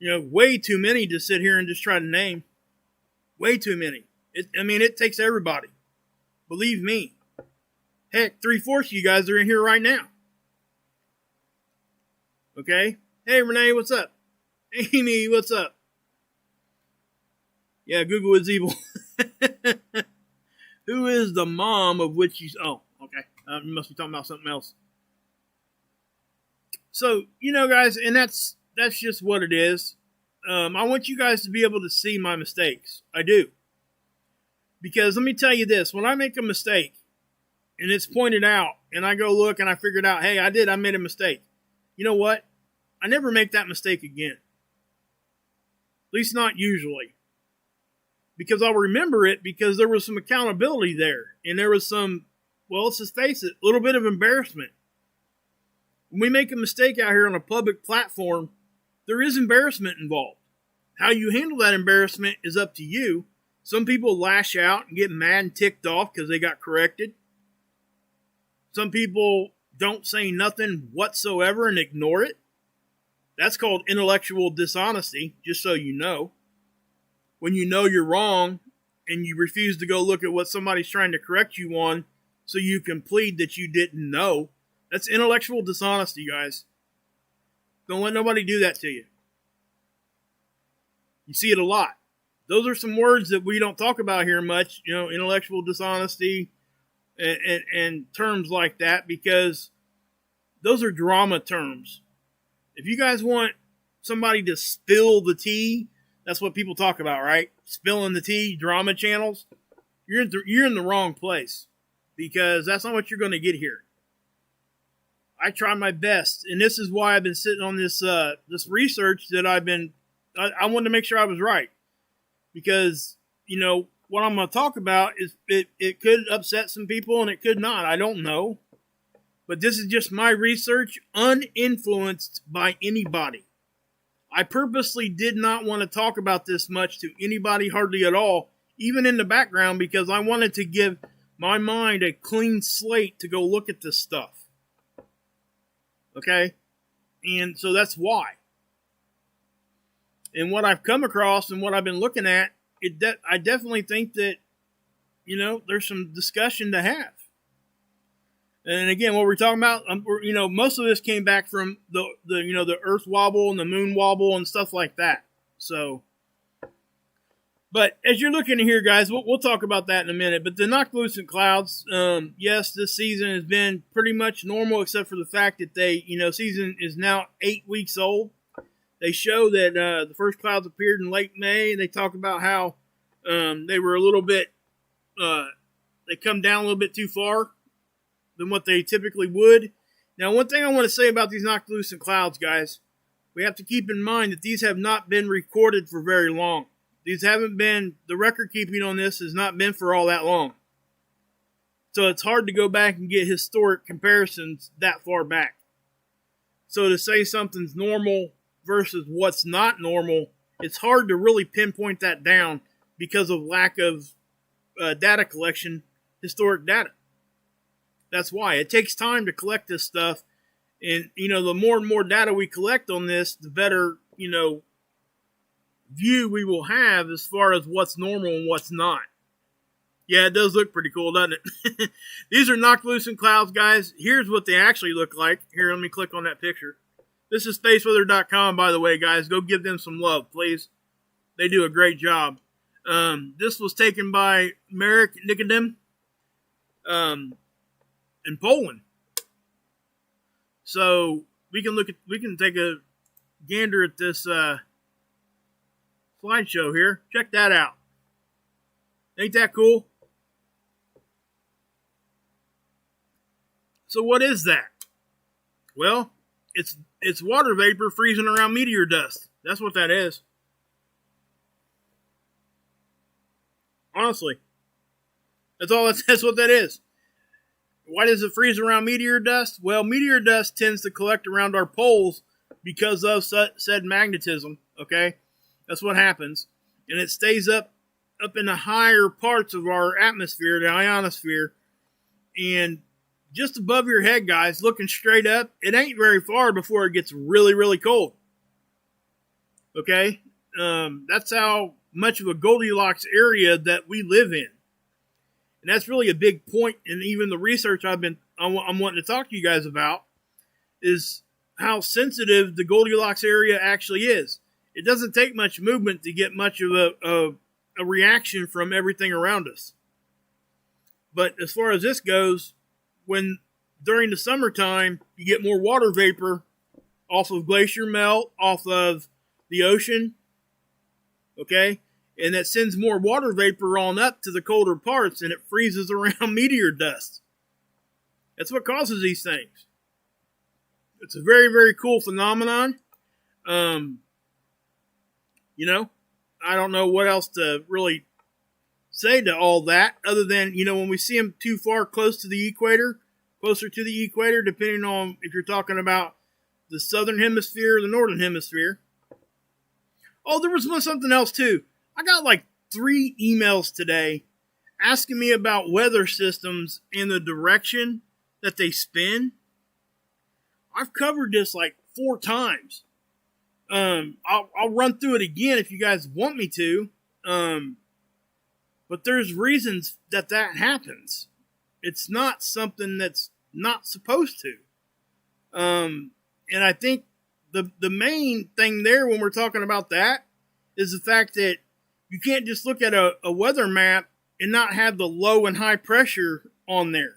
Way too many to sit here and just try to name. Way too many. It takes everybody. Believe me. Heck, 3/4 of you guys are in here right now. Okay? Hey, Renee, what's up? Amy, what's up? Yeah, Google is evil. Who is the mom of which you... Oh, okay. You must be talking about something else. So, guys, and that's just what it is. I want you guys to be able to see my mistakes. I do. Because let me tell you this. When I make a mistake, and it's pointed out, and I go look and I figured out, hey, I made a mistake. You know what? I never make that mistake again. At least not usually. Because I'll remember it because there was some accountability there. And there was some, well, let's just face it, a little bit of embarrassment. When we make a mistake out here on a public platform, there is embarrassment involved. How you handle that embarrassment is up to you. Some people lash out and get mad and ticked off because they got corrected. Some people don't say nothing whatsoever and ignore it. That's called intellectual dishonesty, just so you know. When you know you're wrong and you refuse to go look at what somebody's trying to correct you on so you can plead that you didn't know, that's intellectual dishonesty, guys. Don't let nobody do that to you. You see it a lot. Those are some words that we don't talk about here much, intellectual dishonesty and terms like that, because those are drama terms. If you guys want somebody to spill the tea, that's what people talk about, right? Spilling the tea, drama channels. You're in the wrong place, because that's not what you're going to get here. I try my best, and this is why I've been sitting on this research that I wanted to make sure I was right. Because, what I'm going to talk about is it could upset some people and it could not. I don't know. But this is just my research, uninfluenced by anybody. I purposely did not want to talk about this much to anybody, hardly at all, even in the background, because I wanted to give my mind a clean slate to go look at this stuff. Okay? And so that's why. And what I've come across and what I've been looking at, I definitely think that, there's some discussion to have. And again, what we're talking about, most of this came back from the Earth wobble and the Moon wobble and stuff like that. So, but as you're looking here, guys, we'll talk about that in a minute. But the Noctilucent clouds, yes, this season has been pretty much normal, except for the fact that season is now 8 weeks old. They show that the first clouds appeared in late May. They talk about how they were a little bit, they come down a little bit too far than what they typically would. Now, one thing I want to say about these Noctilucent clouds, guys, we have to keep in mind that these have not been recorded for very long. The record keeping on this has not been for all that long. So it's hard to go back and get historic comparisons that far back. So to say something's normal versus what's not normal, it's hard to really pinpoint that down because of lack of data collection, historic data. That's why. It takes time to collect this stuff. And, the more and more data we collect on this, the better, view we will have as far as what's normal and what's not. Yeah, it does look pretty cool, doesn't it? These are Noctilucent clouds, guys. Here's what they actually look like. Here, let me click on that picture. This is spaceweather.com, by the way, guys. Go give them some love, please. They do a great job. This was taken by Mark Nikodem in Poland. So we can take a gander at this slideshow here. Check that out. Ain't that cool? So what is that? Well, it's water vapor freezing around meteor dust. That's what that is. Honestly. That's what that is. Why does it freeze around meteor dust? Well, meteor dust tends to collect around our poles because of said magnetism, okay? That's what happens. And it stays up in the higher parts of our atmosphere, the ionosphere. And just above your head, guys, looking straight up, it ain't very far before it gets really, really cold. Okay? That's how much of a Goldilocks area that we live in. And that's really a big point in even the research I'm wanting to talk to you guys about, is how sensitive the Goldilocks area actually is. It doesn't take much movement to get much of a reaction from everything around us. But as far as this goes, when during the summertime, you get more water vapor off of glacier melt, off of the ocean, okay? And that sends more water vapor on up to the colder parts, and it freezes around meteor dust. That's what causes these things. It's a very, very cool phenomenon. You know, I don't know what else to really say to all that, other than, you know, when we see them too far closer to the equator, depending on if you're talking about the southern hemisphere or the northern hemisphere. Oh, there was something else too. I got like 3 emails today asking me about weather systems and the direction that they spin. I've covered this like 4 times. I'll run through it again if you guys want me to. But there's reasons that happens. It's not something that's not supposed to. And I think the main thing there when we're talking about that is the fact that you can't just look at a weather map and not have the low and high pressure on there.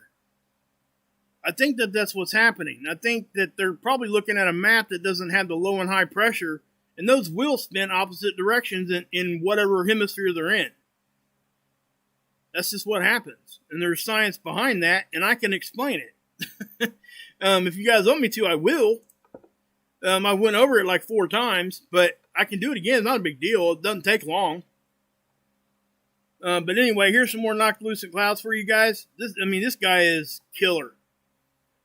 I think that's what's happening. I think that they're probably looking at a map that doesn't have the low and high pressure, and those will spin opposite directions in whatever hemisphere they're in. That's just what happens. And there's science behind that, and I can explain it. If you guys want me to, I will. I went over it like 4 times, but I can do it again. It's not a big deal. It doesn't take long. But anyway, here's some more Noctilucent clouds for you guys. This guy is killer.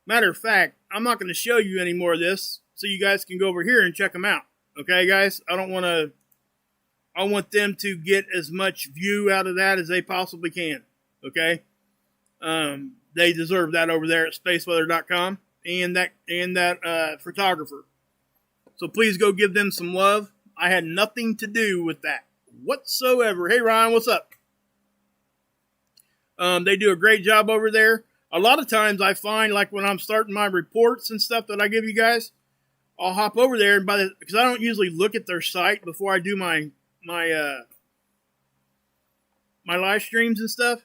Matter of fact, I'm not going to show you any more of this, so you guys can go over here and check them out. Okay, guys? I want them to get as much view out of that as they possibly can. Okay? They deserve that over there at spaceweather.com and that photographer. So please go give them some love. I had nothing to do with that whatsoever. Hey, Ryan, what's up? They do a great job over there. A lot of times I find, like when I'm starting my reports and stuff that I give you guys, I'll hop over there and because I don't usually look at their site before I do my live streams and stuff.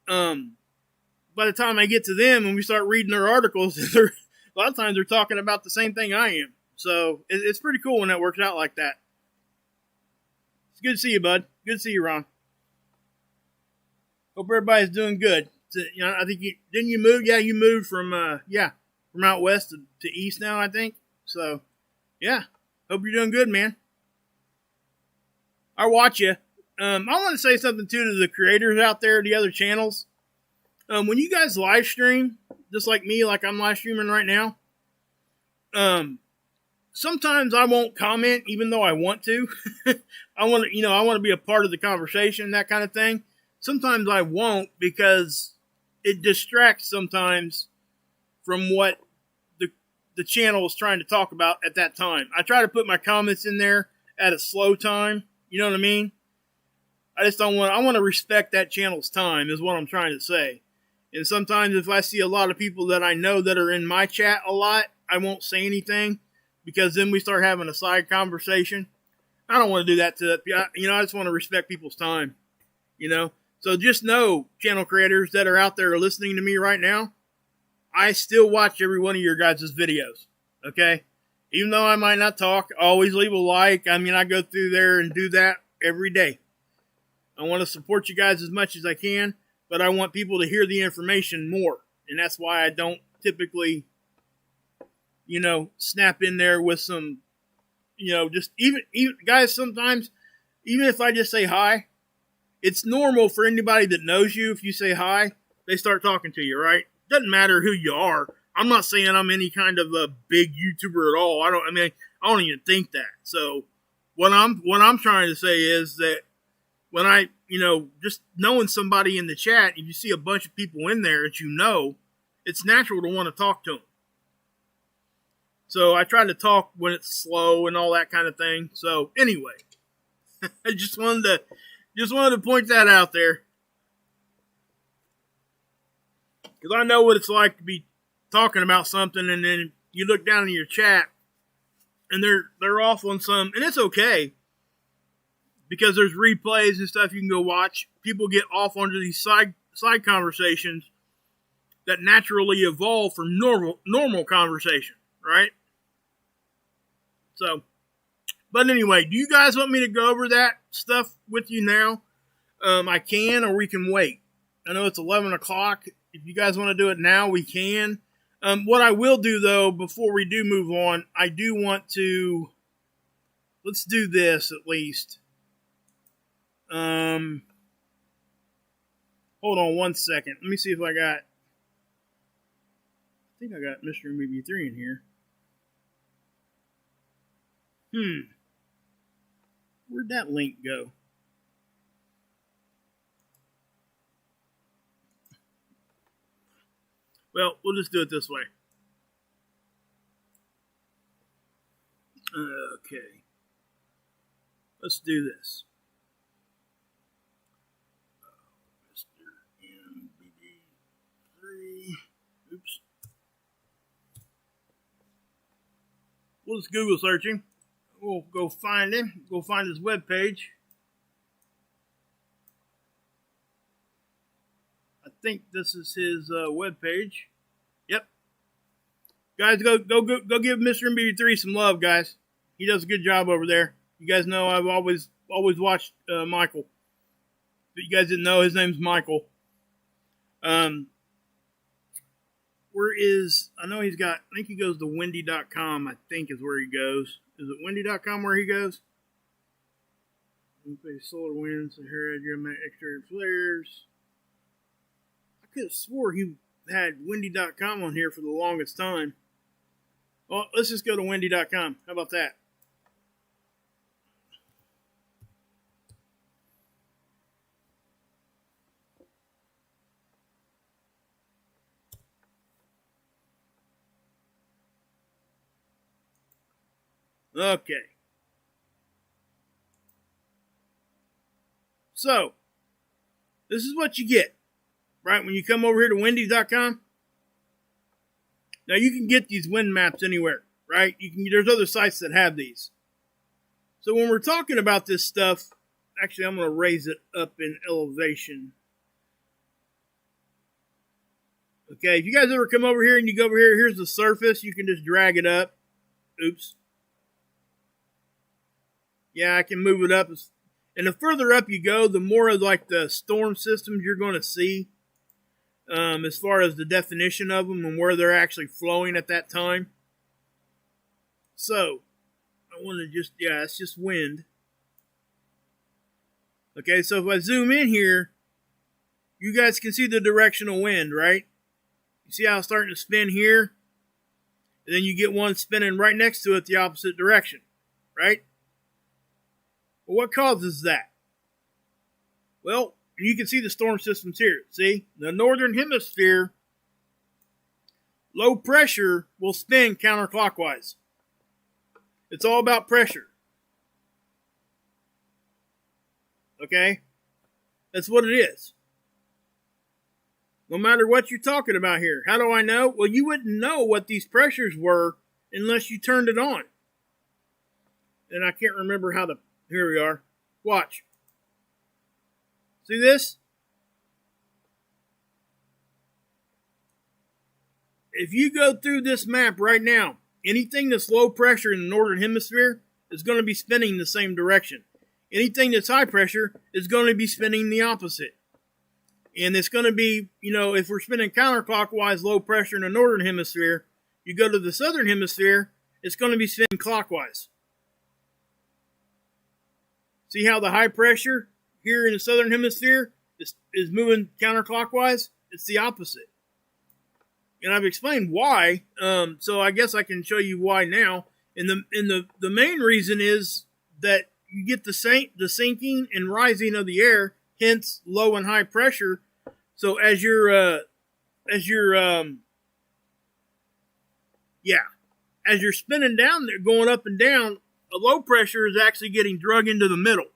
By the time I get to them and we start reading their articles, a lot of times they're talking about the same thing I am. So it's pretty cool when that works out like that. It's good to see you, bud. Good to see you, Ron. Hope everybody's doing good. I think didn't you move? Yeah, you moved from out west to east now, I think. So, yeah. Hope you're doing good, man. I watch you. I want to say something, too, to the creators out there, the other channels. When you guys live stream, just like me, like I'm live streaming right now, sometimes I won't comment, even though I want to. I want to be a part of the conversation, that kind of thing. Sometimes I won't because it distracts sometimes from what the channel is trying to talk about at that time. I try to put my comments in there at a slow time. You know what I mean? I want to respect that channel's time is what I'm trying to say. And sometimes if I see a lot of people that I know that are in my chat a lot, I won't say anything because then we start having a side conversation. I don't want to do that I just want to respect people's time, So just know, channel creators that are out there listening to me right now, I still watch every one of your guys' videos, okay? Even though I might not talk, always leave a like. I go through there and do that every day. I want to support you guys as much as I can, but I want people to hear the information more. And that's why I don't typically, snap in there with some, just even guys, sometimes, even if I just say hi, it's normal for anybody that knows you. If you say hi, they start talking to you, right? Doesn't matter who you are. I'm not saying I'm any kind of a big YouTuber at all. I don't even think that. So what I'm trying to say is that when I, just knowing somebody in the chat, if you see a bunch of people in there that it's natural to want to talk to them. So I try to talk when it's slow and all that kind of thing. So anyway, I just wanted to point that out there. Because I know what it's like to be talking about something and then you look down in your chat and they're off on some, and it's okay. Because there's replays and stuff you can go watch. People get off onto these side conversations that naturally evolve from normal conversation, right? So, but anyway, do you guys want me to go over that stuff with you now? I can, or we can wait. I know it's 11 o'clock. If you guys want to do it now, we can. What I will do, though, before we do move on, I do want to... Let's do this, at least. Hold on one second. Let me see if I got... I think I got Mr. MBB3 in here. Where'd that link go? Well, we'll just do it this way. Okay. Let's do this. Mr. MBB3. Oops. We'll just Google search him. We'll go find him. Go find his webpage. I think this is his webpage. Yep. Guys, go give Mr. MBB3 some love, guys. He does a good job over there. You guys know I've always watched Michael. But you guys didn't know, his name's Michael. Where is... I know he's got... I think he goes to windy.com, I think is where he goes. Is it windy.com where he goes? Solar winds, Sahara, exterior flares. I could have swore he had windy.com on here for the longest time. Well, let's just go to windy.com. How about that? Okay. So, this is what you get, right? When you come over here to windy.com. Now, you can get these wind maps anywhere, right? There's other sites that have these. So, when we're talking about this stuff, actually, I'm going to raise it up in elevation. Okay, if you guys ever come over here and you go over here, here's the surface. You can just drag it up. Oops. Yeah, I can move it up. And the further up you go, the more of like the storm systems you're going to see. As far as the definition of them and where they're actually flowing at that time. So, I want to just, yeah, it's just wind. Okay, so if I zoom in here, you guys can see the directional wind, right? You see how it's starting to spin here? And then you get one spinning right next to it the opposite direction, right? Well, what causes that? Well, you can see the storm systems here. See? The northern hemisphere, low pressure will spin counterclockwise. It's all about pressure. Okay? That's what it is. No matter what you're talking about here. How do I know? Well, you wouldn't know what these pressures were unless you turned it on. And I can't remember how to... Here we are. Watch. See this? If you go through this map right now, anything that's low pressure in the northern hemisphere is going to be spinning the same direction. Anything that's high pressure is going to be spinning the opposite. And it's going to be, you know, if we're spinning counterclockwise low pressure in the northern hemisphere, you go to the southern hemisphere, it's going to be spinning clockwise. See how the high pressure here in the southern hemisphere is moving counterclockwise? It's the opposite. And I've explained why, so I guess I can show you why now. And the main reason is that you get the sinking and rising of the air, hence low and high pressure. So as you're spinning down there, going up and down, a low pressure is actually getting drug into the middle.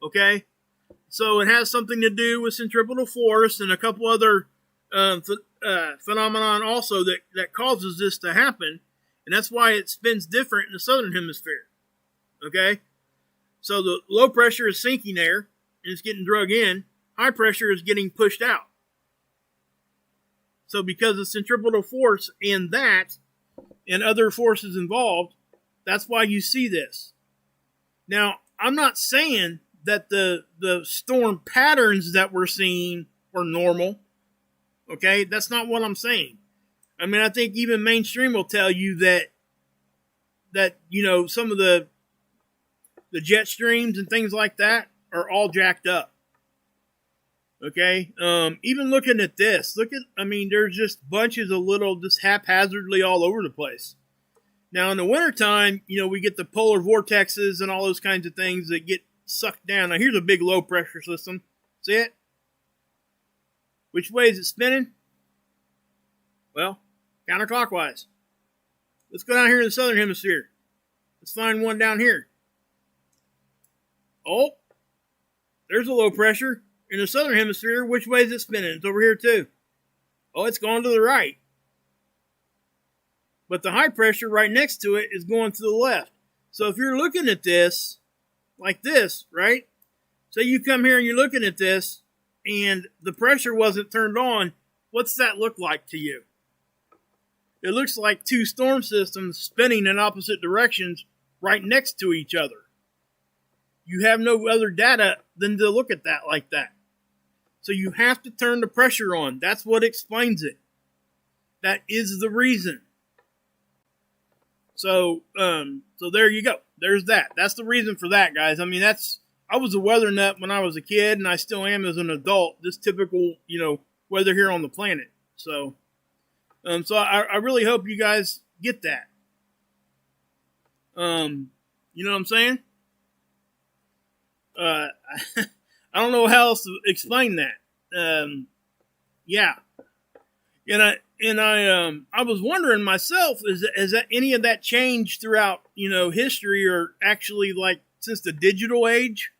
Okay? So it has something to do with centripetal force and a couple other phenomenon also that causes this to happen. And that's why it spins different in the southern hemisphere. Okay? So the low pressure is sinking air and it's getting drug in. high pressure is getting pushed out. So because of centripetal force and that, and other forces involved, that's why you see this. Now, I'm not saying that the storm patterns that we're seeing are normal. Okay? That's not what I'm saying. I mean, I think even mainstream will tell you that you know, some of the jet streams and things like that are all jacked up. Okay? Even looking at this, I mean, there's just bunches of little, just haphazardly all over the place. Now, in the wintertime, you know, we get the polar vortexes and all those kinds of things that get sucked down. Now, here's a big low pressure system. See it? Which way is it spinning? Well, counterclockwise. Let's go down here in the southern hemisphere. Let's find one down here. Oh, there's a low pressure in the southern hemisphere. Which way is it spinning? It's over here too. Oh, it's going to the right. But the high pressure right next to it is going to the left. So if you're looking at this, like this, right? Say you come here and you're looking at this, and the pressure wasn't turned on, what's that look like to you? It looks like two storm systems spinning in opposite directions right next to each other. You have no other data than to look at that like that. So you have to turn the pressure on. That's what explains it. That is the reason. So there you go. There's that. That's the reason for that, guys. I mean, I was a weather nut when I was a kid, and I still am as an adult. Just typical, you know, weather here on the planet. So I really hope you guys get that. You know what I'm saying? I don't know how else to explain that. Yeah. And I was wondering myself, has that any of that changed throughout, you know, history, or actually like since the digital age?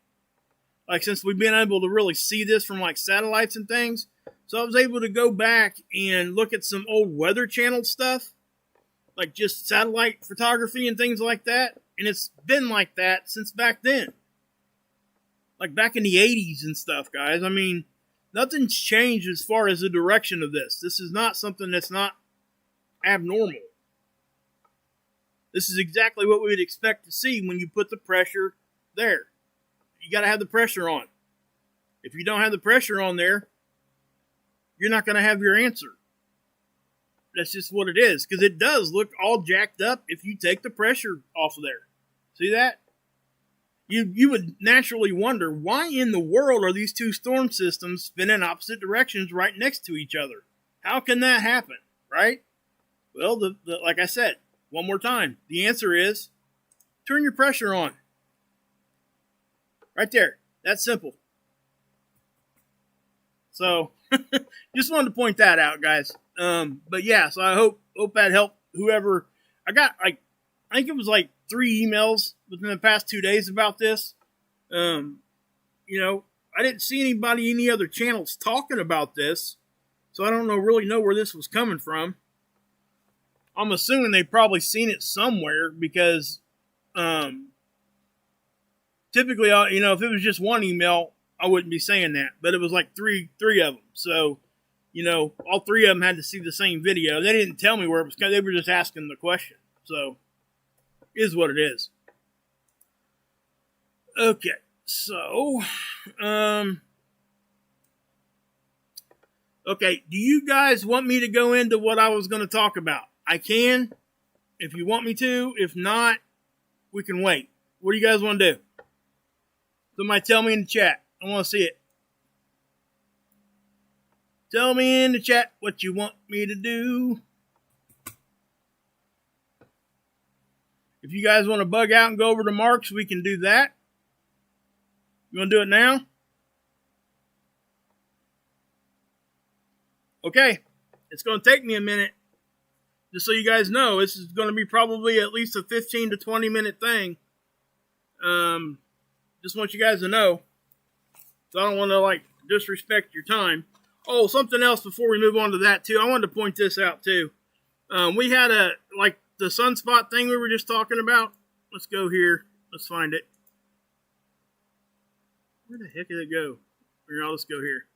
Like since we've been able to really see this from like satellites and things. So I was able to go back and look at some old Weather Channel stuff, like just satellite photography and things like that. And it's been like that since back then. Like back in the 80s and stuff, guys. I mean, nothing's changed as far as the direction of this. This is not something that's not abnormal. This is exactly what we would expect to see when you put the pressure there. You got to have the pressure on. If you don't have the pressure on there, you're not going to have your answer. That's just what it is. Because it does look all jacked up if you take the pressure off of there. See that? You would naturally wonder, why in the world are these two storm systems spinning opposite directions right next to each other? How can that happen, right? Well, like I said, one more time, the answer is turn your pressure on. Right there. That's simple. So, just wanted to point that out, guys. But yeah, so I hope that helped whoever. I got, I think it was like 3 emails within the past 2 days about this. You know, I didn't see any other channels talking about this, so I don't really know where this was coming from. I'm assuming they've probably seen it somewhere because, typically, you know, if it was just one email, I wouldn't be saying that, but it was like three of them. So, you know, all 3 of them had to see the same video. They didn't tell me where it was. They were just asking the question. So, is what it is. Okay, so, okay, do you guys want me to go into what I was going to talk about? I can, if you want me to. If not, we can wait. What do you guys want to do? Somebody tell me in the chat. I want to see it. Tell me in the chat what you want me to do. If you guys want to bug out and go over to Mark's, we can do that. You want to do it now? Okay. It's going to take me a minute. Just so you guys know, this is going to be probably at least a 15 to 20 minute thing. Just want you guys to know. So I don't want to, like, disrespect your time. Oh, something else before we move on to that, too. I wanted to point this out, too. We had the sunspot thing we were just talking about. Let's go here. Let's find it. Where the heck did it go? Here, let's go here.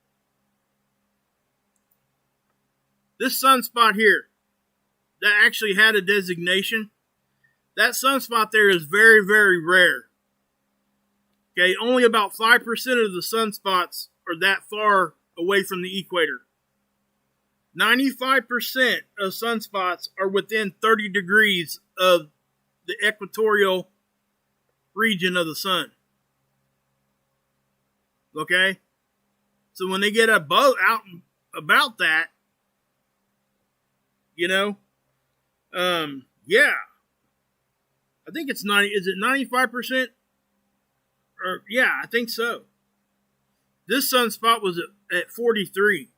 This sunspot here, that actually had a designation. That sunspot there is very, very rare. Okay, only about 5% of the sunspots are that far away from the equator. 95% of sunspots are within 30 degrees of the equatorial region of the sun. Okay? So when they get above, out about that, you know, yeah. I think it's 90, is it 95%? Or, yeah, I think so. This sunspot was at 43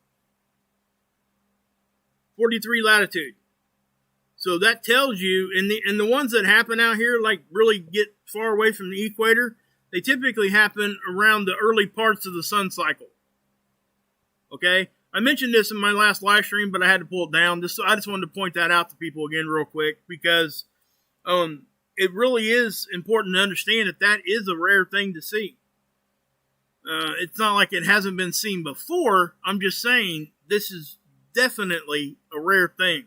latitude. So that tells you, and the ones that happen out here, like really get far away from the equator, they typically happen around the early parts of the sun cycle. Okay? I mentioned this in my last live stream, but I had to pull it down. I just wanted to point that out to people again real quick, because it really is important to understand that is a rare thing to see. It's not like it hasn't been seen before. I'm just saying this is definitely a rare thing.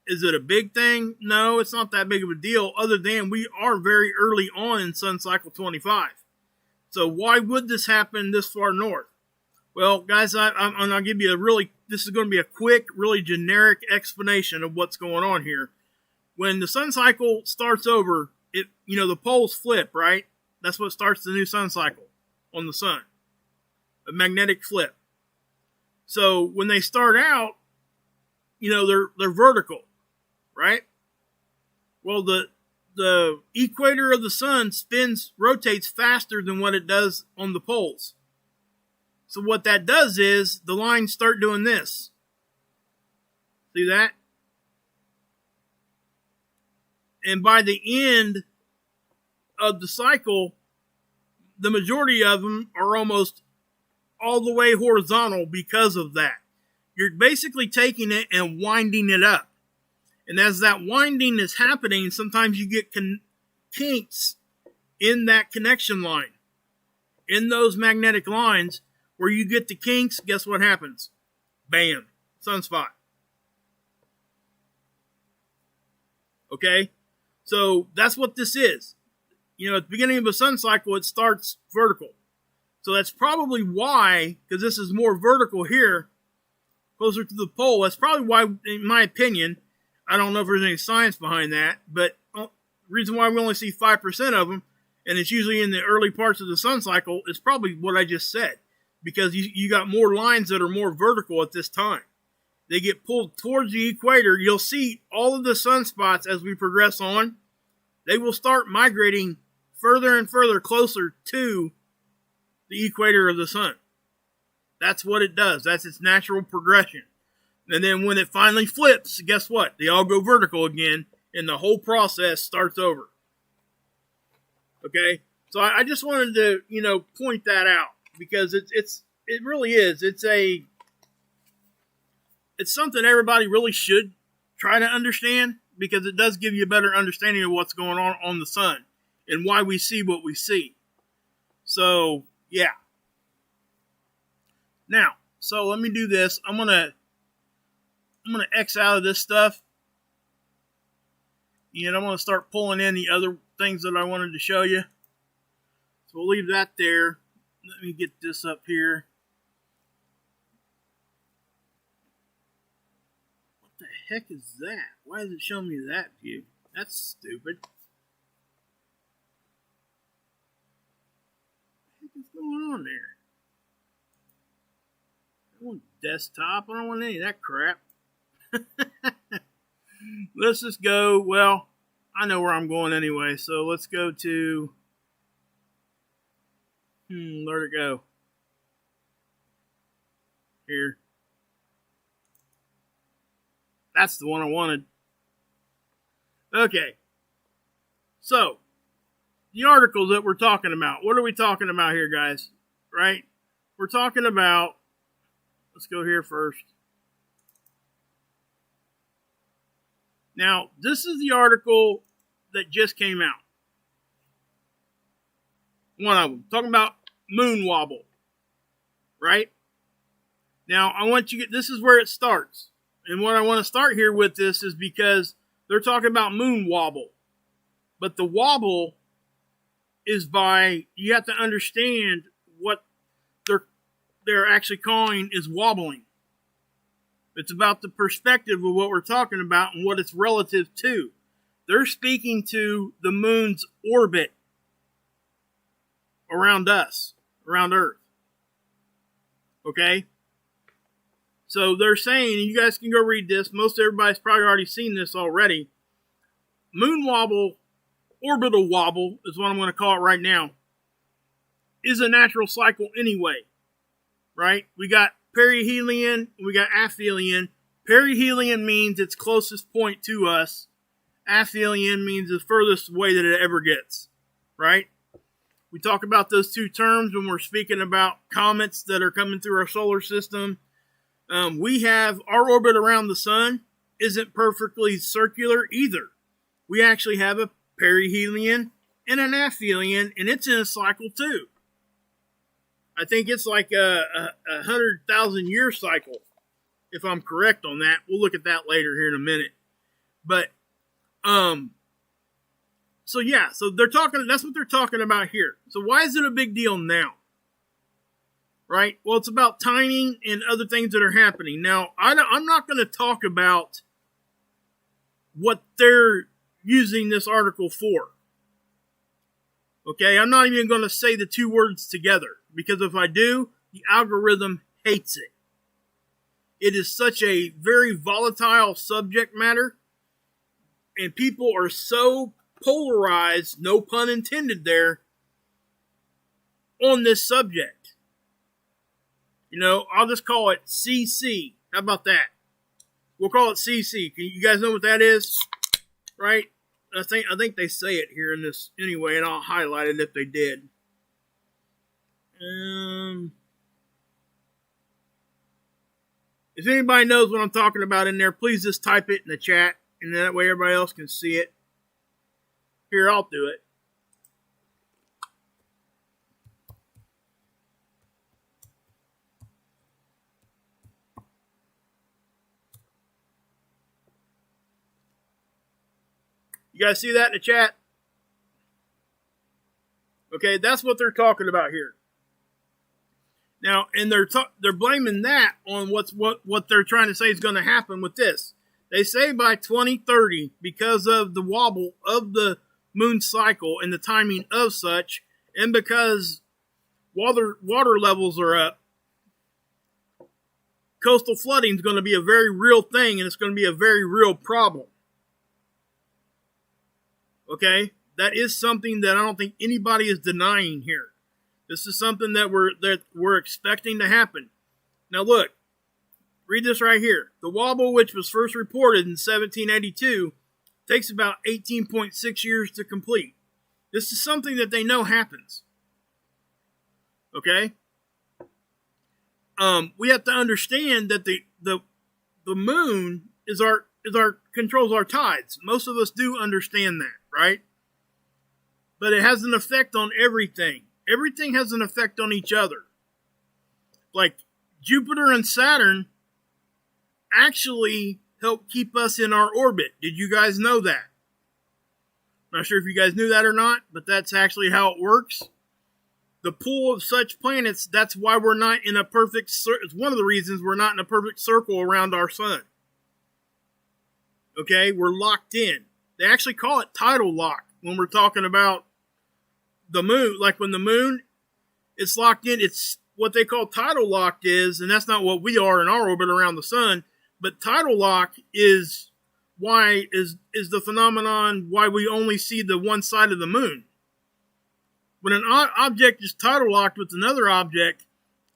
Is it a big thing? No, it's not that big of a deal, other than we are very early on in sun cycle 25. So why would this happen this far north? Well, guys, I'll give you this is going to be a quick, really generic explanation of what's going on here. When the sun cycle starts over, the poles flip, right? That's what starts the new sun cycle on the sun. A magnetic flip. So when they start out, they're vertical, right? Well, the equator of the sun rotates faster than what it does on the poles. So what that does is the lines start doing this. See that? And by the end of the cycle, the majority of them are almost all the way horizontal because of that. You're basically taking it and winding it up. And as that winding is happening, sometimes you get kinks in that connection line. In those magnetic lines, where you get the kinks, guess what happens? Bam. Sunspot. Okay? So that's what this is. At the beginning of a sun cycle, it starts vertical. So that's probably why, because this is more vertical here, closer to the pole, that's probably why, in my opinion, I don't know if there's any science behind that, but the reason why we only see 5% of them, and it's usually in the early parts of the sun cycle, is probably what I just said. Because you got more lines that are more vertical at this time. They get pulled towards the equator. You'll see all of the sunspots as we progress on. They will start migrating further and further closer to the equator of the sun. That's what it does. That's its natural progression. And then when it finally flips, guess what? They all go vertical again, and the whole process starts over. Okay? So I just wanted to, point that out. Because it really is. It's something everybody really should try to understand, because it does give you a better understanding of what's going on the sun and why we see what we see. So, yeah. Now, so let me do this. I'm gonna X out of this stuff. And I'm gonna start pulling in the other things that I wanted to show you. So we'll leave that there. Let me get this up here. What the heck is that? Why is it showing me that view? That's stupid. What the heck is going on there? I want desktop. I don't want any of that crap. Let's just go. Well, I know where I'm going anyway, so let's go to... where'd it go? Here. That's the one I wanted. Okay. So, the articles that we're talking about. What are we talking about here, guys? Right? We're talking about... Let's go here first. Now, this is the article that just came out. One of them. Talking about moon wobble, right? Now, I want you to get, this is where it starts. And what I want to start here with this is because they're talking about moon wobble. But the wobble is by, you have to understand what they're actually calling is wobbling. It's about the perspective of what we're talking about and what it's relative to. They're speaking to the moon's orbit around us, around Earth. Okay? So they're saying, and you guys can go read this, most everybody's probably already seen this already. Moon wobble, orbital wobble is what I'm going to call it right now, is a natural cycle anyway. Right? We got perihelion, we got aphelion. Perihelion means its closest point to us. Aphelion means the furthest away that it ever gets. Right? We talk about those two terms when we're speaking about comets that are coming through our solar system. We have our orbit around the sun isn't perfectly circular either. We actually have a perihelion and an aphelion, and it's in a cycle too. I think it's like a 100,000 year cycle, if I'm correct on that. We'll look at that later here in a minute. But, so yeah, so they're talking, that's what they're talking about here. So why is it a big deal now? Right? Well, it's about timing and other things that are happening. Now, I'm not going to talk about what they're using this article for. Okay? I'm not even going to say the two words together, because if I do, the algorithm hates it. It is such a very volatile subject matter, and people are so polarized, no pun intended there, on this subject. You know, I'll just call it CC. How about that? We'll call it CC. You guys know what that is? Right? I think they say it here in this anyway, and I'll highlight it if they did. If anybody knows what I'm talking about in there, please just type it in the chat, and that way everybody else can see it. Here, I'll do it. You guys see that in the chat? Okay, that's what they're talking about here. Now, and they're blaming that on what they're trying to say is going to happen with this. They say by 2030, because of the wobble of the moon cycle and the timing of such, and because water levels are up, coastal flooding is going to be a very real thing, and it's going to be a very real problem. Okay? That is something that I don't think anybody is denying here. This is something that we're expecting to happen. Now look, read this right here. The wobble, which was first reported in 1782, takes about 18.6 years to complete. This is something that they know happens. Okay? We have to understand that the moon is our controls our tides. Most of us do understand that, right? But it has an effect on everything. Everything has an effect on each other. Like Jupiter and Saturn actually help keep us in our orbit. Did you guys know that? Not sure if you guys knew that or not, but that's actually how it works. The pull of such planets, that's why we're not in a perfect circle. It's one of the reasons we're not in a perfect circle around our sun. Okay, we're locked in. They actually call it tidal lock when we're talking about the moon. Like when the moon is locked in, it's what they call tidal locked is, and that's not what we are in our orbit around the sun, but tidal lock is the phenomenon why we only see the one side of the moon. When an object is tidal locked with another object,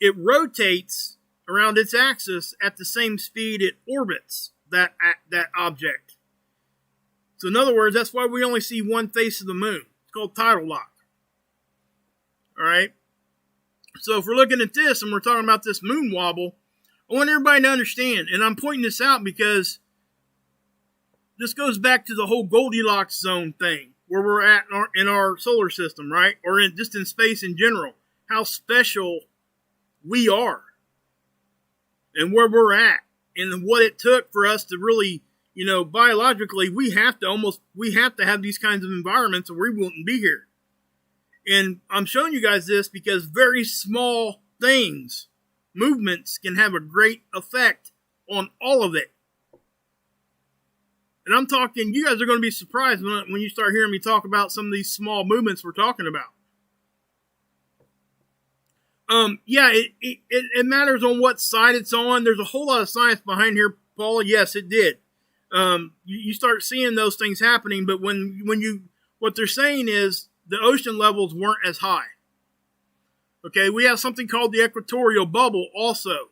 it rotates around its axis at the same speed it orbits that object. So in other words, that's why we only see one face of the moon. It's called tidal lock. All right? So if we're looking at this and we're talking about this moon wobble, I want everybody to understand, and I'm pointing this out because this goes back to the whole Goldilocks zone thing, where we're at in our solar system, right? Or just in space in general. how special we are and where we're at and what it took for us to really, biologically, we have to have these kinds of environments or we wouldn't be here. And I'm showing you guys this because very small things, movements, can have a great effect on all of it. And I'm talking, you guys are going to be surprised when you start hearing me talk about some of these small movements we're talking about. It matters on what side it's on. There's a whole lot of science behind here, Paula. Yes, it did. You start seeing those things happening, but what they're saying is the ocean levels weren't as high. Okay, we have something called the equatorial bubble also.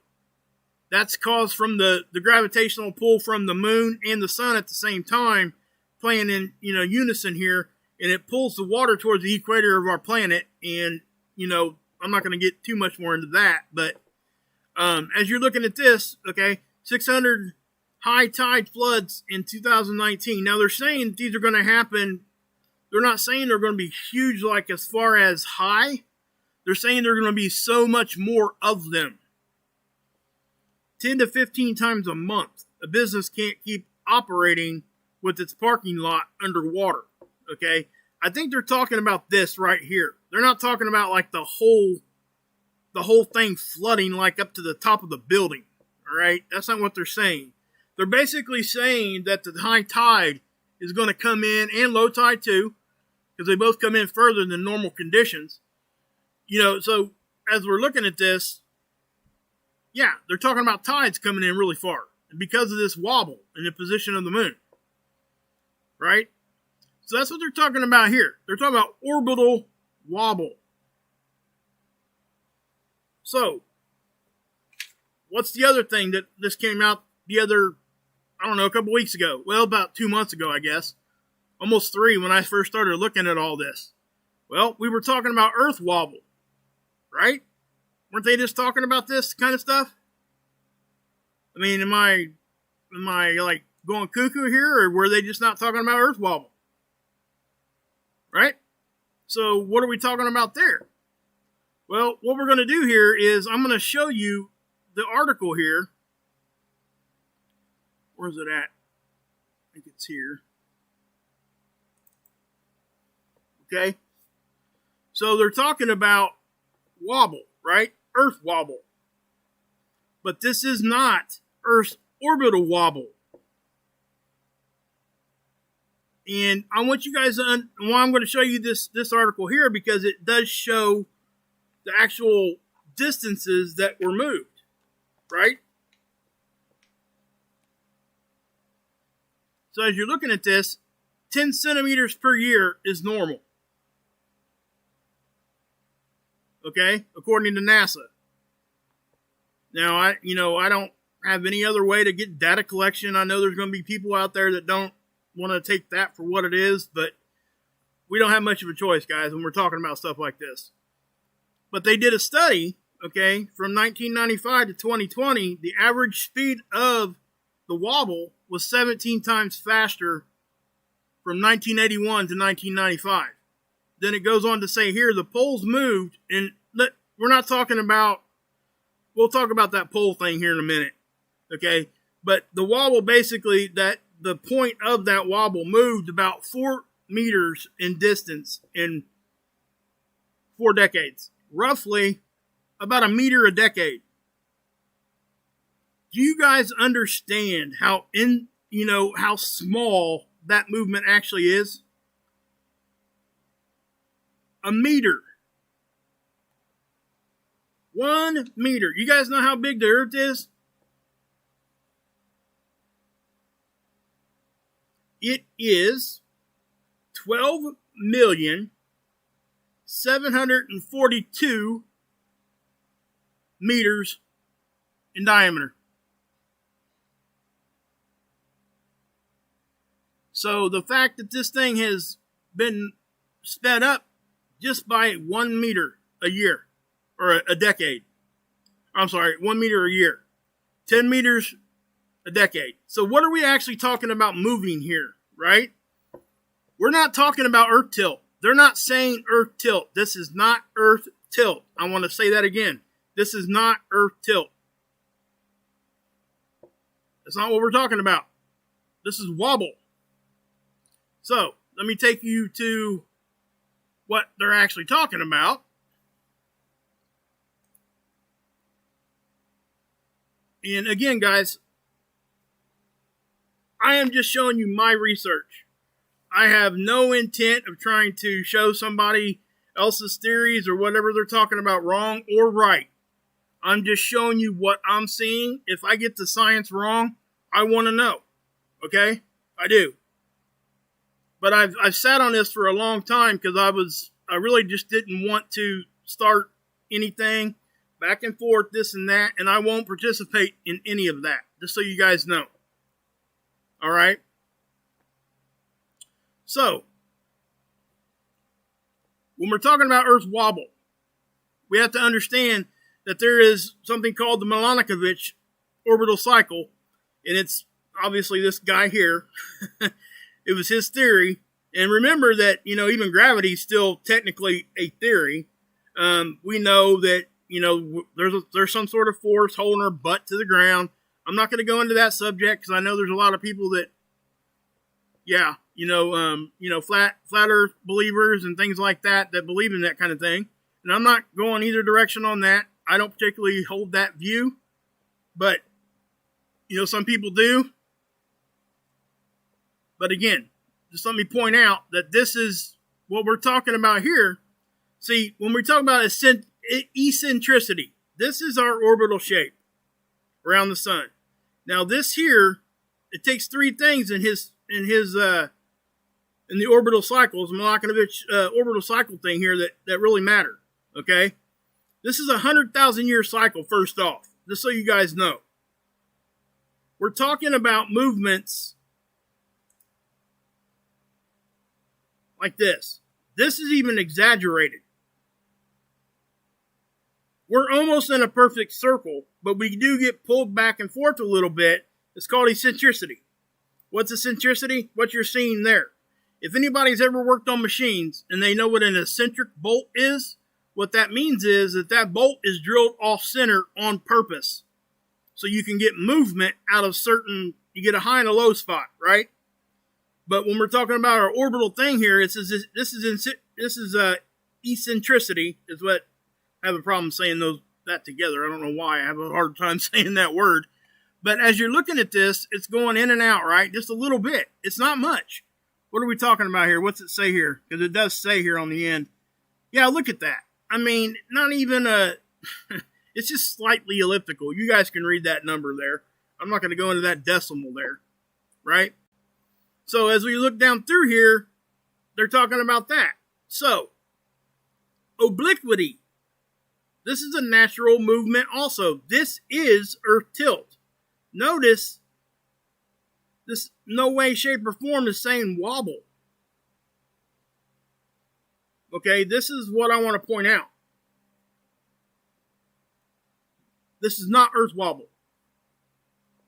That's caused from the gravitational pull from the moon and the sun at the same time, playing in unison here, and it pulls the water towards the equator of our planet. And I'm not going to get too much more into that, but as you're looking at this, okay, 600 high tide floods in 2019. Now they're saying these are going to happen. They're not saying they're going to be huge, like as far as high. They're saying they're going to be so much more of them. 10 to 15 times a month. A business can't keep operating with its parking lot underwater. Okay? I think they're talking about this right here. They're not talking about like the whole thing flooding like up to the top of the building. All right? That's not what they're saying. They're basically saying that the high tide is going to come in, and low tide too, because they both come in further than normal conditions. So as we're looking at this, yeah, they're talking about tides coming in really far because of this wobble in the position of the moon. Right? So that's what they're talking about here. They're talking about orbital wobble. So, what's the other thing that this came out a couple weeks ago? Well, about 2 months ago, I guess. Almost 3 when I first started looking at all this. Well, we were talking about Earth wobble. Right? Weren't they just talking about this kind of stuff? I mean, am I like going cuckoo here, or were they just not talking about Earth wobble? Right? So what are we talking about there? Well, what we're going to do here is I'm going to show you the article here. Where's it at? I think it's here. Okay? So they're talking about wobble, right? Earth wobble. But this is not Earth's orbital wobble. And I want you guys to, I'm going to show you this article here because it does show the actual distances that were moved, right? So as you're looking at this, 10 centimeters per year is normal. Okay, according to NASA. Now, I don't have any other way to get data collection. I know there's going to be people out there that don't want to take that for what it is, but we don't have much of a choice, guys, when we're talking about stuff like this. But they did a study, okay, from 1995 to 2020, the average speed of the wobble was 17 times faster from 1981 to 1995. Then it goes on to say here, the poles moved, and we're not talking about, we'll talk about that pole thing here in a minute, okay? But the wobble, basically, that the point of that wobble moved about 4 meters in distance in 4 decades. Roughly about a meter a decade. Do you guys understand how small that movement actually is? A meter. 1 meter. You guys know how big the Earth is? It is 12,742 meters in diameter. So the fact that this thing has been sped up just by 1 meter a year, or a decade. I'm sorry, 1 meter a year. 10 meters a decade. So what are we actually talking about moving here, right? We're not talking about Earth tilt. They're not saying Earth tilt. This is not Earth tilt. I want to say that again. This is not Earth tilt. That's not what we're talking about. This is wobble. So, let me take you to what they're actually talking about. And again, guys, I am just showing you my research. I have no intent of trying to show somebody else's theories or whatever they're talking about wrong or right. I'm just showing you what I'm seeing. If I get the science wrong, I want to know. Okay? I do. But I've sat on this for a long time because I really just didn't want to start anything back and forth, this and that, and I won't participate in any of that, just so you guys know. All right? So, when we're talking about Earth's wobble, we have to understand that there is something called the Milankovitch orbital cycle, and it's obviously this guy here. It was his theory. And remember that, even gravity is still technically a theory. We know that, there's some sort of force holding our butt to the ground. I'm not going to go into that subject because I know there's a lot of people that, flat Earth believers and things like that believe in that kind of thing. And I'm not going either direction on that. I don't particularly hold that view, but some people do. But again, just let me point out that this is what we're talking about here. See, when we talk about eccentricity, this is our orbital shape around the sun. Now this here, it takes three things in the orbital cycles, Milankovitch orbital cycle thing here that really matter. Okay, this is a 100,000 year cycle. First off, just so you guys know, we're talking about movements like this. This is even exaggerated. We're almost in a perfect circle, but we do get pulled back and forth a little bit. It's called eccentricity. What's eccentricity? What you're seeing there. If anybody's ever worked on machines and they know what an eccentric bolt is, what that means is that bolt is drilled off center on purpose. So you can get movement out of you get a high and a low spot, right? But when we're talking about our orbital thing here, this is eccentricity is what I have a problem saying that together. I don't know why. I have a hard time saying that word. But as you're looking at this, it's going in and out, right? Just a little bit. It's not much. What are we talking about here? What's it say here? Because it does say here on the end. Yeah, look at that. I mean, not even it's just slightly elliptical. You guys can read that number there. I'm not going to go into that decimal there, right? So as we look down through here, they're talking about that. So, obliquity. This is a natural movement also. This is Earth tilt. Notice, this no way, shape, or form is saying wobble. Okay, this is what I want to point out. This is not Earth wobble.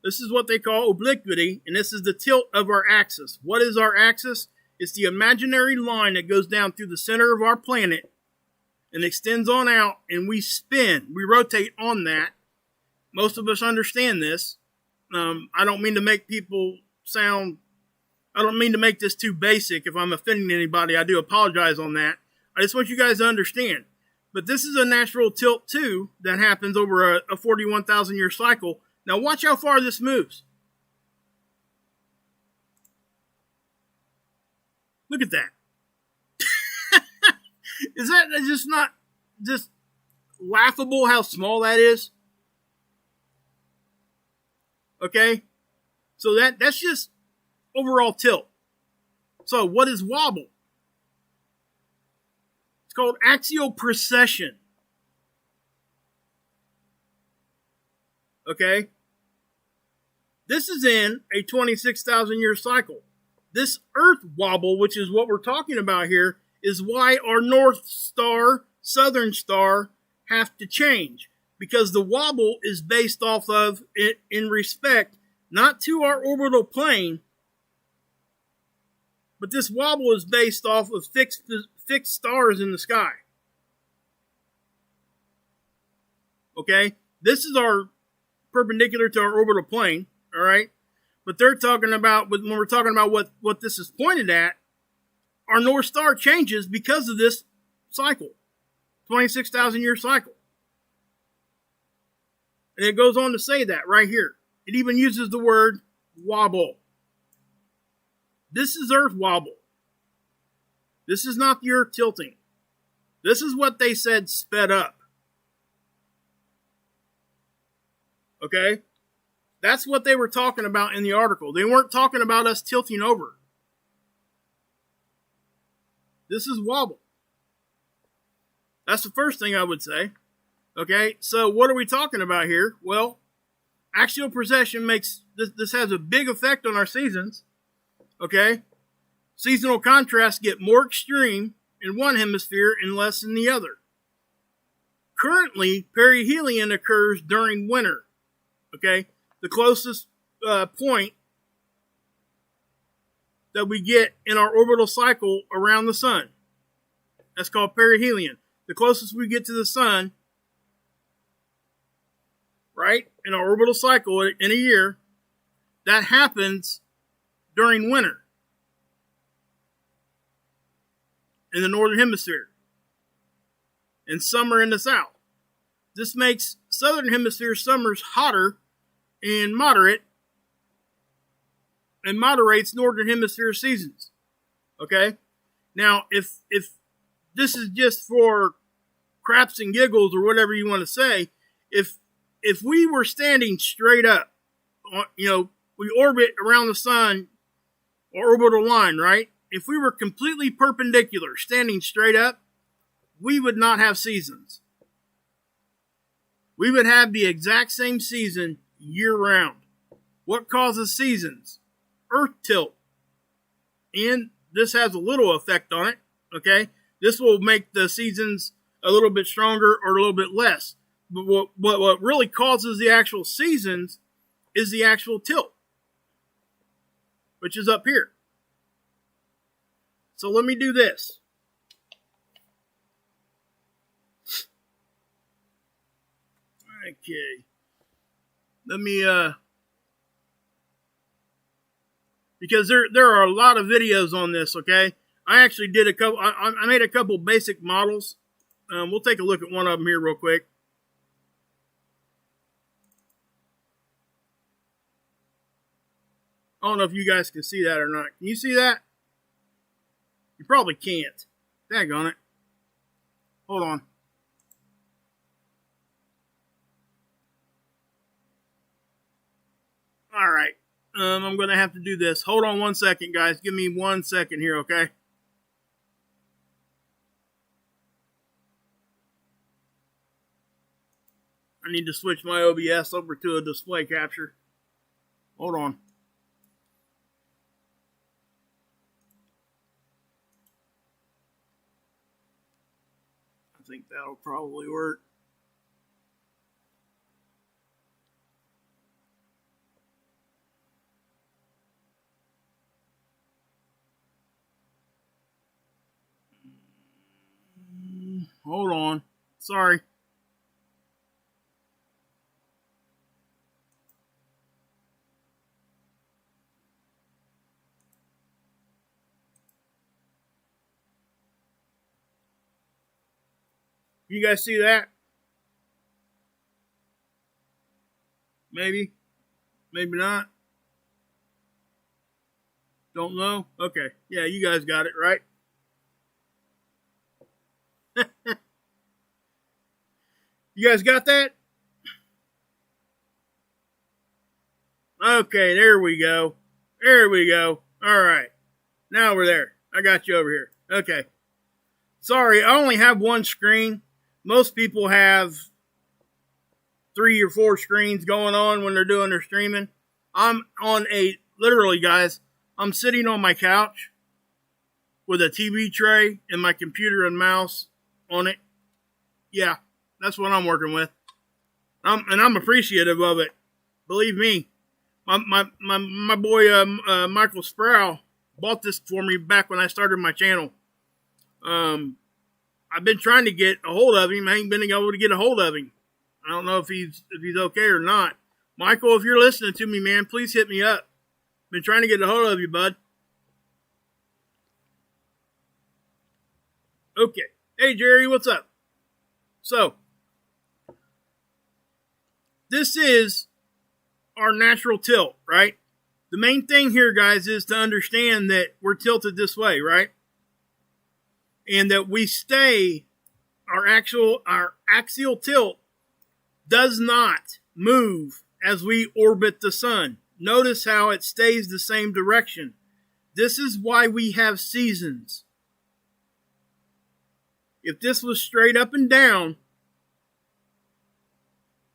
This is what they call obliquity, and this is the tilt of our axis. What is our axis? It's the imaginary line that goes down through the center of our planet and extends on out, and we spin. We rotate on that. Most of us understand this. I don't mean to make people sound... I don't mean to make this too basic. If I'm offending anybody, I do apologize on that. I just want you guys to understand. But this is a natural tilt, too, that happens over a 41,000 year cycle. Now watch how far this moves. Look at that. Is that just not just laughable how small that is? Okay? So that's just overall tilt. So what is wobble? It's called axial procession. Okay? This is in a 26,000 year cycle. This Earth wobble, which is what we're talking about here, is why our North Star, Southern Star have to change. Because the wobble is based off of it in respect, not to our orbital plane, but this wobble is based off of fixed stars in the sky. Okay, this is our perpendicular to our orbital plane. All right, but they're talking about, when we're talking about what this is pointed at, our North Star changes because of this cycle, 26,000 year cycle. And it goes on to say that right here. It even uses the word wobble. This is Earth wobble. This is not the Earth tilting. This is what they said sped up. Okay? That's what they were talking about in the article. They weren't talking about us tilting over. This is wobble. That's the first thing I would say. Okay, so what are we talking about here? Well, axial precession makes, this has a big effect on our seasons. Okay? Seasonal contrasts get more extreme in one hemisphere and less in the other. Currently, perihelion occurs during winter. Okay? The closest point that we get in our orbital cycle around the sun. That's called perihelion. The closest we get to the sun, right, in our orbital cycle in a year, that happens during winter in the northern hemisphere and summer in the south. This makes southern hemisphere summers hotter and moderate, and moderates northern hemisphere seasons. Okay? Now, if this is just for craps and giggles or whatever you want to say, if we were standing straight up, you know, we orbit around the sun or orbital line, right? If we were completely perpendicular, standing straight up, we would not have seasons. We would have the exact same season year round. What causes seasons? Earth tilt. And this has a little effect on it, okay? This will make the seasons a little bit stronger or a little bit less. But what really causes the actual seasons is the actual tilt, which is up here. So let me do this. Okay. Let me, because there are a lot of videos on this, okay? I actually did a couple, I made a couple basic models. We'll take a look at one of them here real quick. I don't know if you guys can see that or not. Can you see that? You probably can't. Daggone it. Hold on. All right. I'm going to have to do this. Hold on 1 second, guys. Give me 1 second here, okay? I need to switch my OBS over to a display capture. Hold on. I think that'll probably work. Hold on. Sorry. You guys see that? Maybe. Maybe not. Don't know? Okay. Yeah, you guys got it, right? You guys got that? Okay, there we go. There we go. All right. Now we're there. I got you over here. Okay. Sorry, I only have one screen. Most people have 3 or 4 screens going on when they're doing their streaming. I'm on literally, guys, I'm sitting on my couch with a TV tray and my computer and mouse on it. Yeah, that's what I'm working with. And I'm appreciative of it. Believe me. My boy Michael Sproul bought this for me back when I started my channel. I've been trying to get a hold of him. I ain't been able to get a hold of him. I don't know if he's okay or not. Michael, if you're listening to me, man, please hit me up. Been trying to get a hold of you, bud. Okay. Hey, Jerry, what's up? So, this is our natural tilt, right? The main thing here, guys, is to understand that we're tilted this way, right? And that we stay, our axial tilt does not move as we orbit the sun. Notice how it stays the same direction. This is why we have seasons. If this was straight up and down,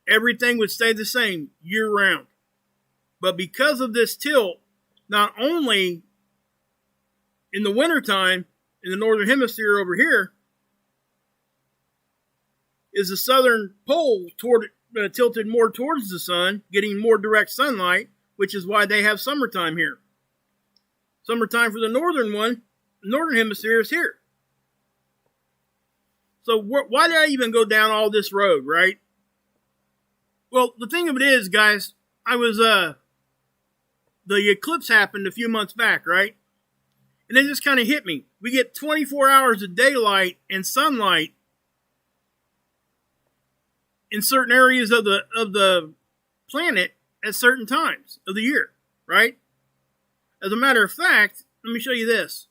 everything would stay the same year round. But because of this tilt, not only in the wintertime, in the northern hemisphere over here, is the southern pole tilted more towards the sun, getting more direct sunlight, which is why they have summertime here. Summertime for the northern hemisphere is here. So why did I even go down all this road, right? Well, the thing of it is, guys, the eclipse happened a few months back, right? And it just kind of hit me. We get 24 hours of daylight and sunlight in certain areas of the planet at certain times of the year, right? As a matter of fact, let me show you this.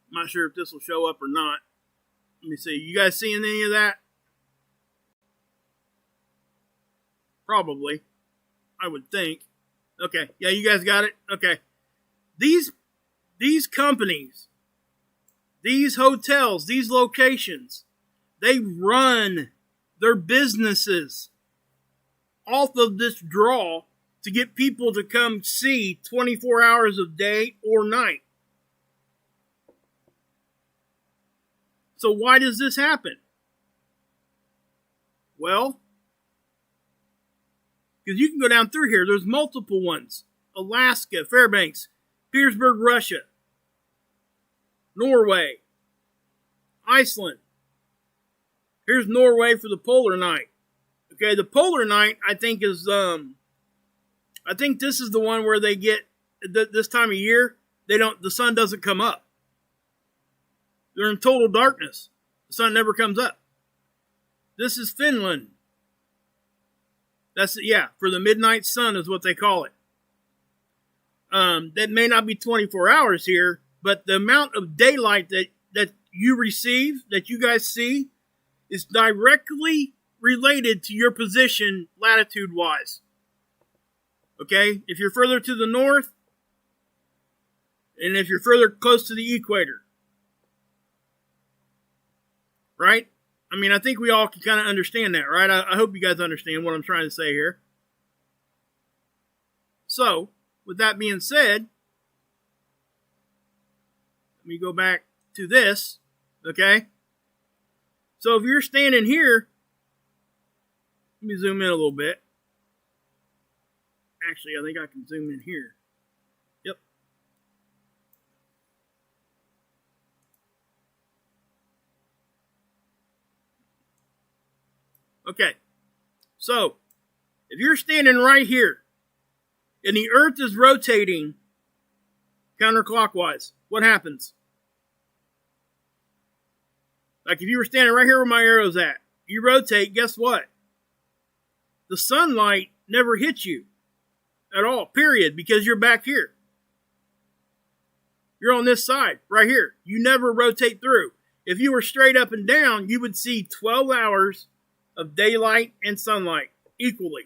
I'm not sure if this will show up or not. Let me see. You guys seeing any of that? Probably. I would think. Okay. Yeah, you guys got it? Okay. These companies, these hotels, these locations, they run their businesses off of this draw to get people to come see 24 hours of day or night. So why does this happen? Well, because you can go down through here. There's multiple ones. Alaska, Fairbanks, Petersburg, Russia, Norway, Iceland. Here's Norway for the polar night. Okay, the polar night, I think is, I think this is the one where they get, this time of year, the sun doesn't come up. They're in total darkness. The sun never comes up. This is Finland. For the midnight sun is what they call it. That may not be 24 hours here, but the amount of daylight that you receive, that you guys see, is directly related to your position latitude-wise. Okay? If you're further to the north, and if you're further close to the equator. Right? I mean, I think we all can kind of understand that, right? I hope you guys understand what I'm trying to say here. So, with that being said, let me go back to this, okay? So if you're standing here, let me zoom in a little bit. Actually, I think I can zoom in here. Yep. Okay, so if you're standing right here and the Earth is rotating counterclockwise, what happens? Like if you were standing right here where my arrow's at, you rotate, guess what? The sunlight never hits you at all, period, because you're back here. You're on this side, right here. You never rotate through. If you were straight up and down, you would see 12 hours of daylight and sunlight equally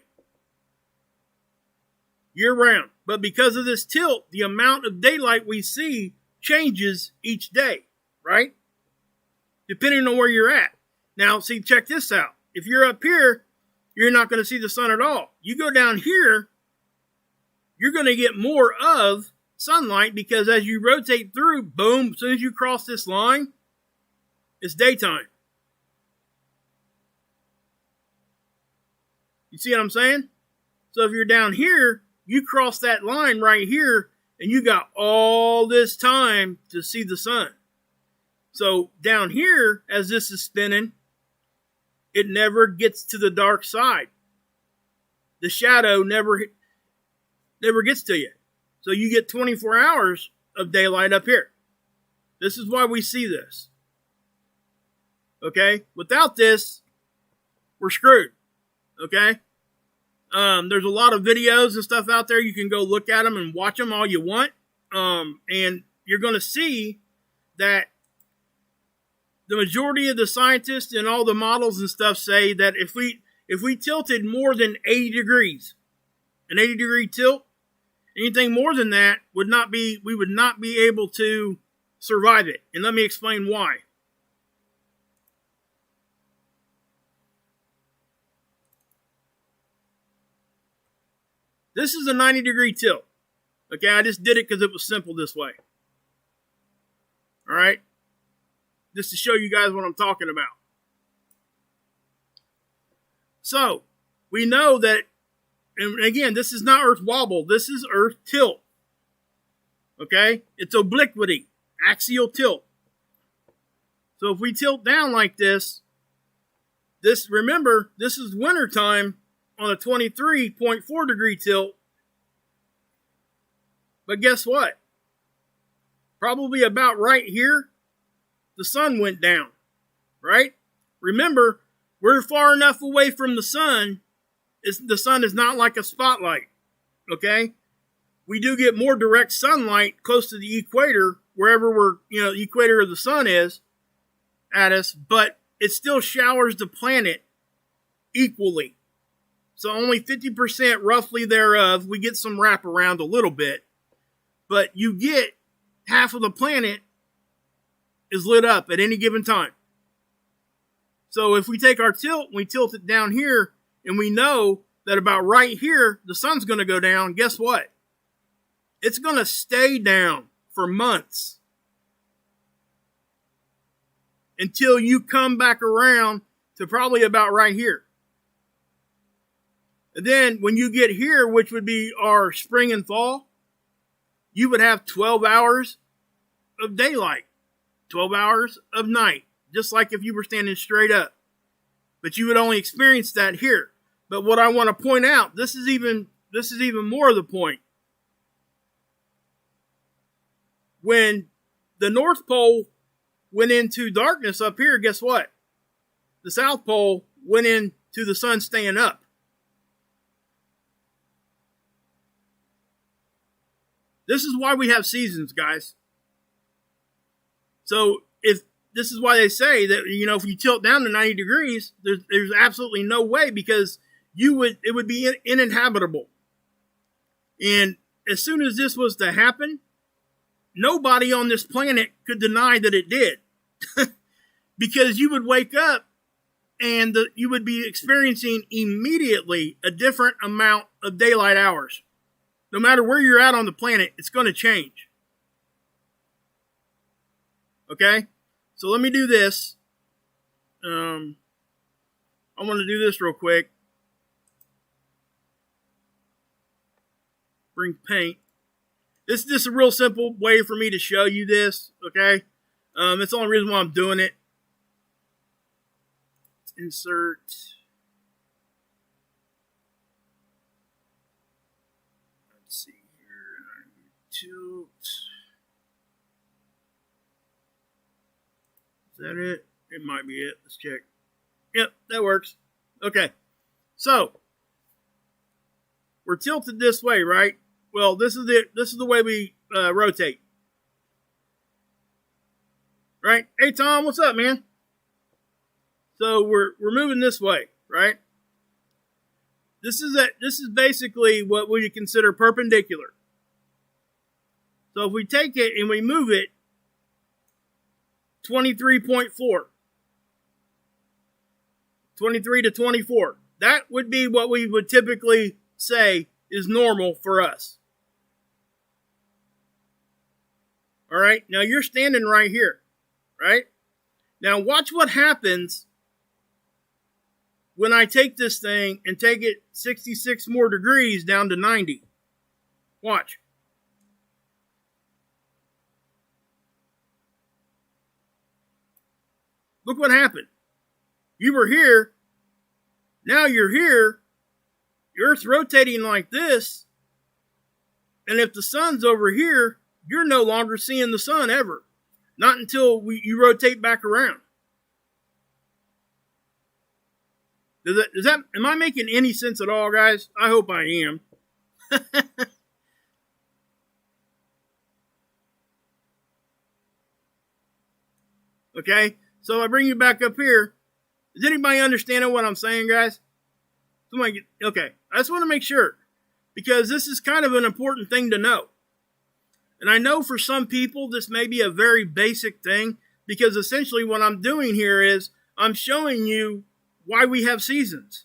year round. But because of this tilt, the amount of daylight we see changes each day, right? Depending on where you're at. Now, see, check this out. If you're up here, you're not going to see the sun at all. You go down here, you're going to get more of sunlight because as you rotate through, boom, as soon as you cross this line, it's daytime. You see what I'm saying? So if you're down here, you cross that line right here, And you got all this time to see the sun. So down here, as this is spinning, it never gets to the dark side. The shadow never gets to you. So you get 24 hours of daylight up here. This is why we see this. Okay? Without this, we're screwed. Okay? There's a lot of videos and stuff out there. You can go look at them and watch them all you want. And you're going to see that the majority of the scientists and all the models and stuff say that if we tilted more than 80 degrees, an 80-degree tilt, anything more than that we would not be able to survive it. And let me explain why. This is a 90-degree tilt. Okay, I just did it because it was simple this way. All right? Just to show you guys what I'm talking about. So, we know that, and again, this is not Earth wobble. This is Earth tilt. Okay? It's obliquity, axial tilt. So if we tilt down like this, remember, this is wintertime on a 23.4 degree tilt. But guess what? Probably about right here, the sun went down, right? Remember, we're far enough away from the sun. The sun is not like a spotlight, okay? We do get more direct sunlight close to the equator, wherever the equator of the sun is at us, but it still showers the planet equally. So only 50% roughly thereof, we get some wraparound a little bit, but you get half of the planet is lit up at any given time. So if we take our tilt and we tilt it down here, and we know that about right here, the sun's going to go down, guess what? It's going to stay down for months until you come back around to probably about right here. And then when you get here, which would be our spring and fall, you would have 12 hours of daylight, 12 hours of night, just like if you were standing straight up. But you would only experience that here. But what I want to point out, this is even more of the point. When the North Pole went into darkness up here, guess what? The South Pole went into the sun staying up. This is why we have seasons, guys. So this is why they say that, if you tilt down to 90 degrees, there's absolutely no way, because it would be uninhabitable. And as soon as this was to happen, nobody on this planet could deny that it did. Because you would wake up and you would be experiencing immediately a different amount of daylight hours. No matter where you're at on the planet, it's going to change. Okay? So let me do this. I want to do this real quick. Bring paint. This is just a real simple way for me to show you this. Okay? It's the only reason why I'm doing it. Let's insert. Let's see here. Tilt. Is that it? It might be it. Let's check. Yep, that works. Okay. So, we're tilted this way, right? Well, this is the way we rotate. Right? Hey Tom, what's up, man? So we're moving this way, right? This is basically what we consider perpendicular. So if we take it and we move it 23.4, 23 to 24, that would be what we would typically say is normal for us. All right, now you're standing right here, right? Now watch what happens when I take this thing and take it 66 more degrees down to 90. Watch. Look what happened. You were here. Now you're here. The Earth's rotating like this. And if the sun's over here, you're no longer seeing the sun ever. Not until you rotate back around. Am I making any sense at all, guys? I hope I am. Okay, so I bring you back up here. Is anybody understanding what I'm saying, guys? Okay, I just want to make sure, because this is kind of an important thing to know. And I know for some people this may be a very basic thing, because essentially what I'm doing here is I'm showing you why we have seasons.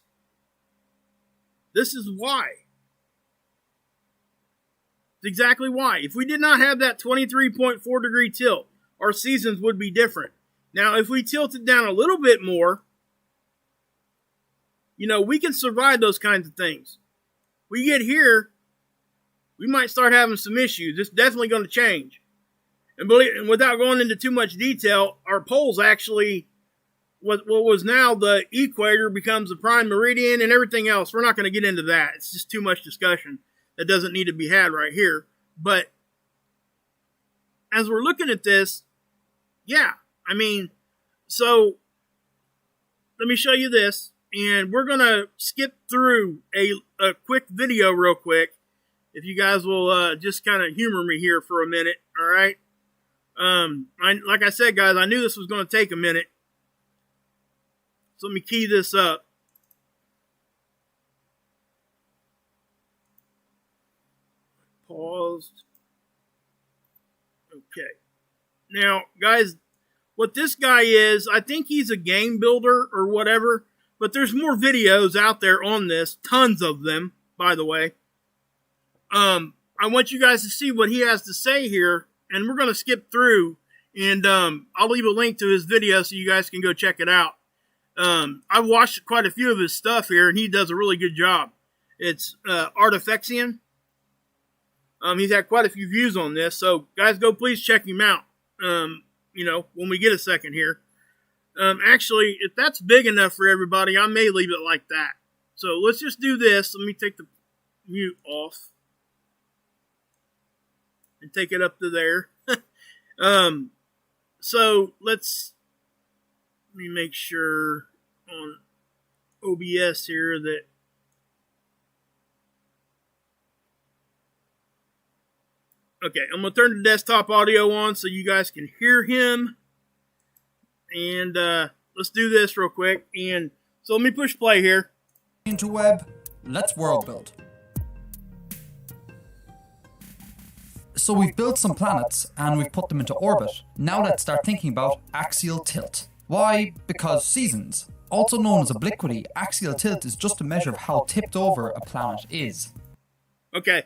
This is why. It's exactly why. If we did not have that 23.4 degree tilt, our seasons would be different. Now, if we tilt it down a little bit more, we can survive those kinds of things. We get here, we might start having some issues. It's definitely going to change. And without going into too much detail, our poles actually, what was now the equator becomes the prime meridian and everything else. We're not going to get into that. It's just too much discussion that doesn't need to be had right here. But as we're looking at this, yeah, so let me show you this, and we're going to skip through a quick video real quick, if you guys will just kind of humor me here for a minute, all right? Like I said, guys, I knew this was going to take a minute, so let me key this up. Paused. Okay. Now, guys, what this guy is, I think he's a game builder or whatever, but there's more videos out there on this, tons of them, by the way. I want you guys to see what he has to say here, and we're going to skip through, and I'll leave a link to his video so you guys can go check it out. I've watched quite a few of his stuff here, and he does a really good job. It's Artifaxian. He's had quite a few views on this, so guys, go please check him out. When we get a second here. Actually, if that's big enough for everybody, I may leave it like that. So let's just do this. Let me take the mute off and take it up to there. So let me make sure on OBS here that okay, I'm going to turn the desktop audio on so you guys can hear him. And let's do this real quick. And so let me push play here. Interweb, let's world build. So we've built some planets and we've put them into orbit. Now let's start thinking about axial tilt. Why? Because seasons. Also known as obliquity, axial tilt is just a measure of how tipped over a planet is. Okay.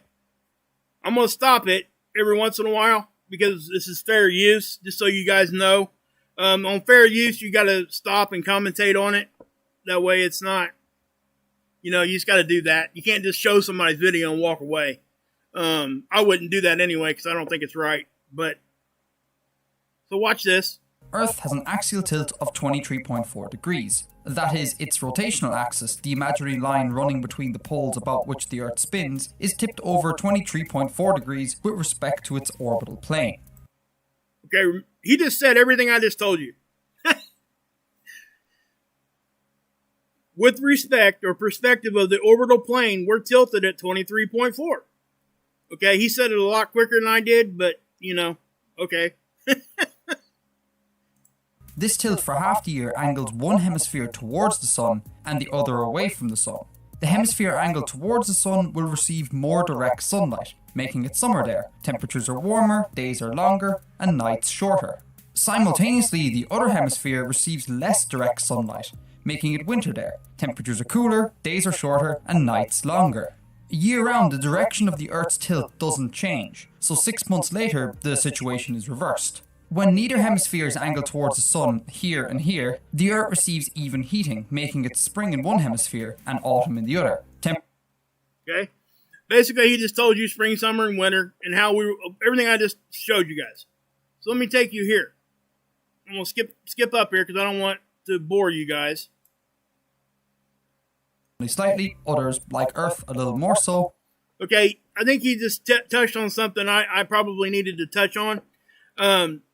I'm going to stop it every once in a while because this is fair use, just so you guys know. On fair use, you got to stop and commentate on it. That way it's not, you just got to do that. You can't just show somebody's video and walk away. I wouldn't do that anyway because I don't think it's right. But, so watch this. Earth has an axial tilt of 23.4 degrees. That is, its rotational axis, the imaginary line running between the poles about which the Earth spins, is tipped over 23.4 degrees with respect to its orbital plane. Okay, he just said everything I just told you. With respect or perspective of the orbital plane, we're tilted at 23.4. Okay, he said it a lot quicker than I did, but, okay. This tilt for half the year angles one hemisphere towards the sun and the other away from the sun. The hemisphere angled towards the sun will receive more direct sunlight, making it summer there. Temperatures are warmer, days are longer, and nights shorter. Simultaneously, the other hemisphere receives less direct sunlight, making it winter there. Temperatures are cooler, days are shorter, and nights longer. Year-round, the direction of the Earth's tilt doesn't change, so 6 months later, the situation is reversed. When neither hemispheres angle towards the sun here and here, the Earth receives even heating, making it spring in one hemisphere and autumn in the other. Okay? Basically, he just told you spring, summer, and winter, and how everything I just showed you guys. So let me take you here. I'm going to skip up here because I don't want to bore you guys. Slightly, others, like Earth, a little more so. Okay, I think he just touched on something I probably needed to touch on.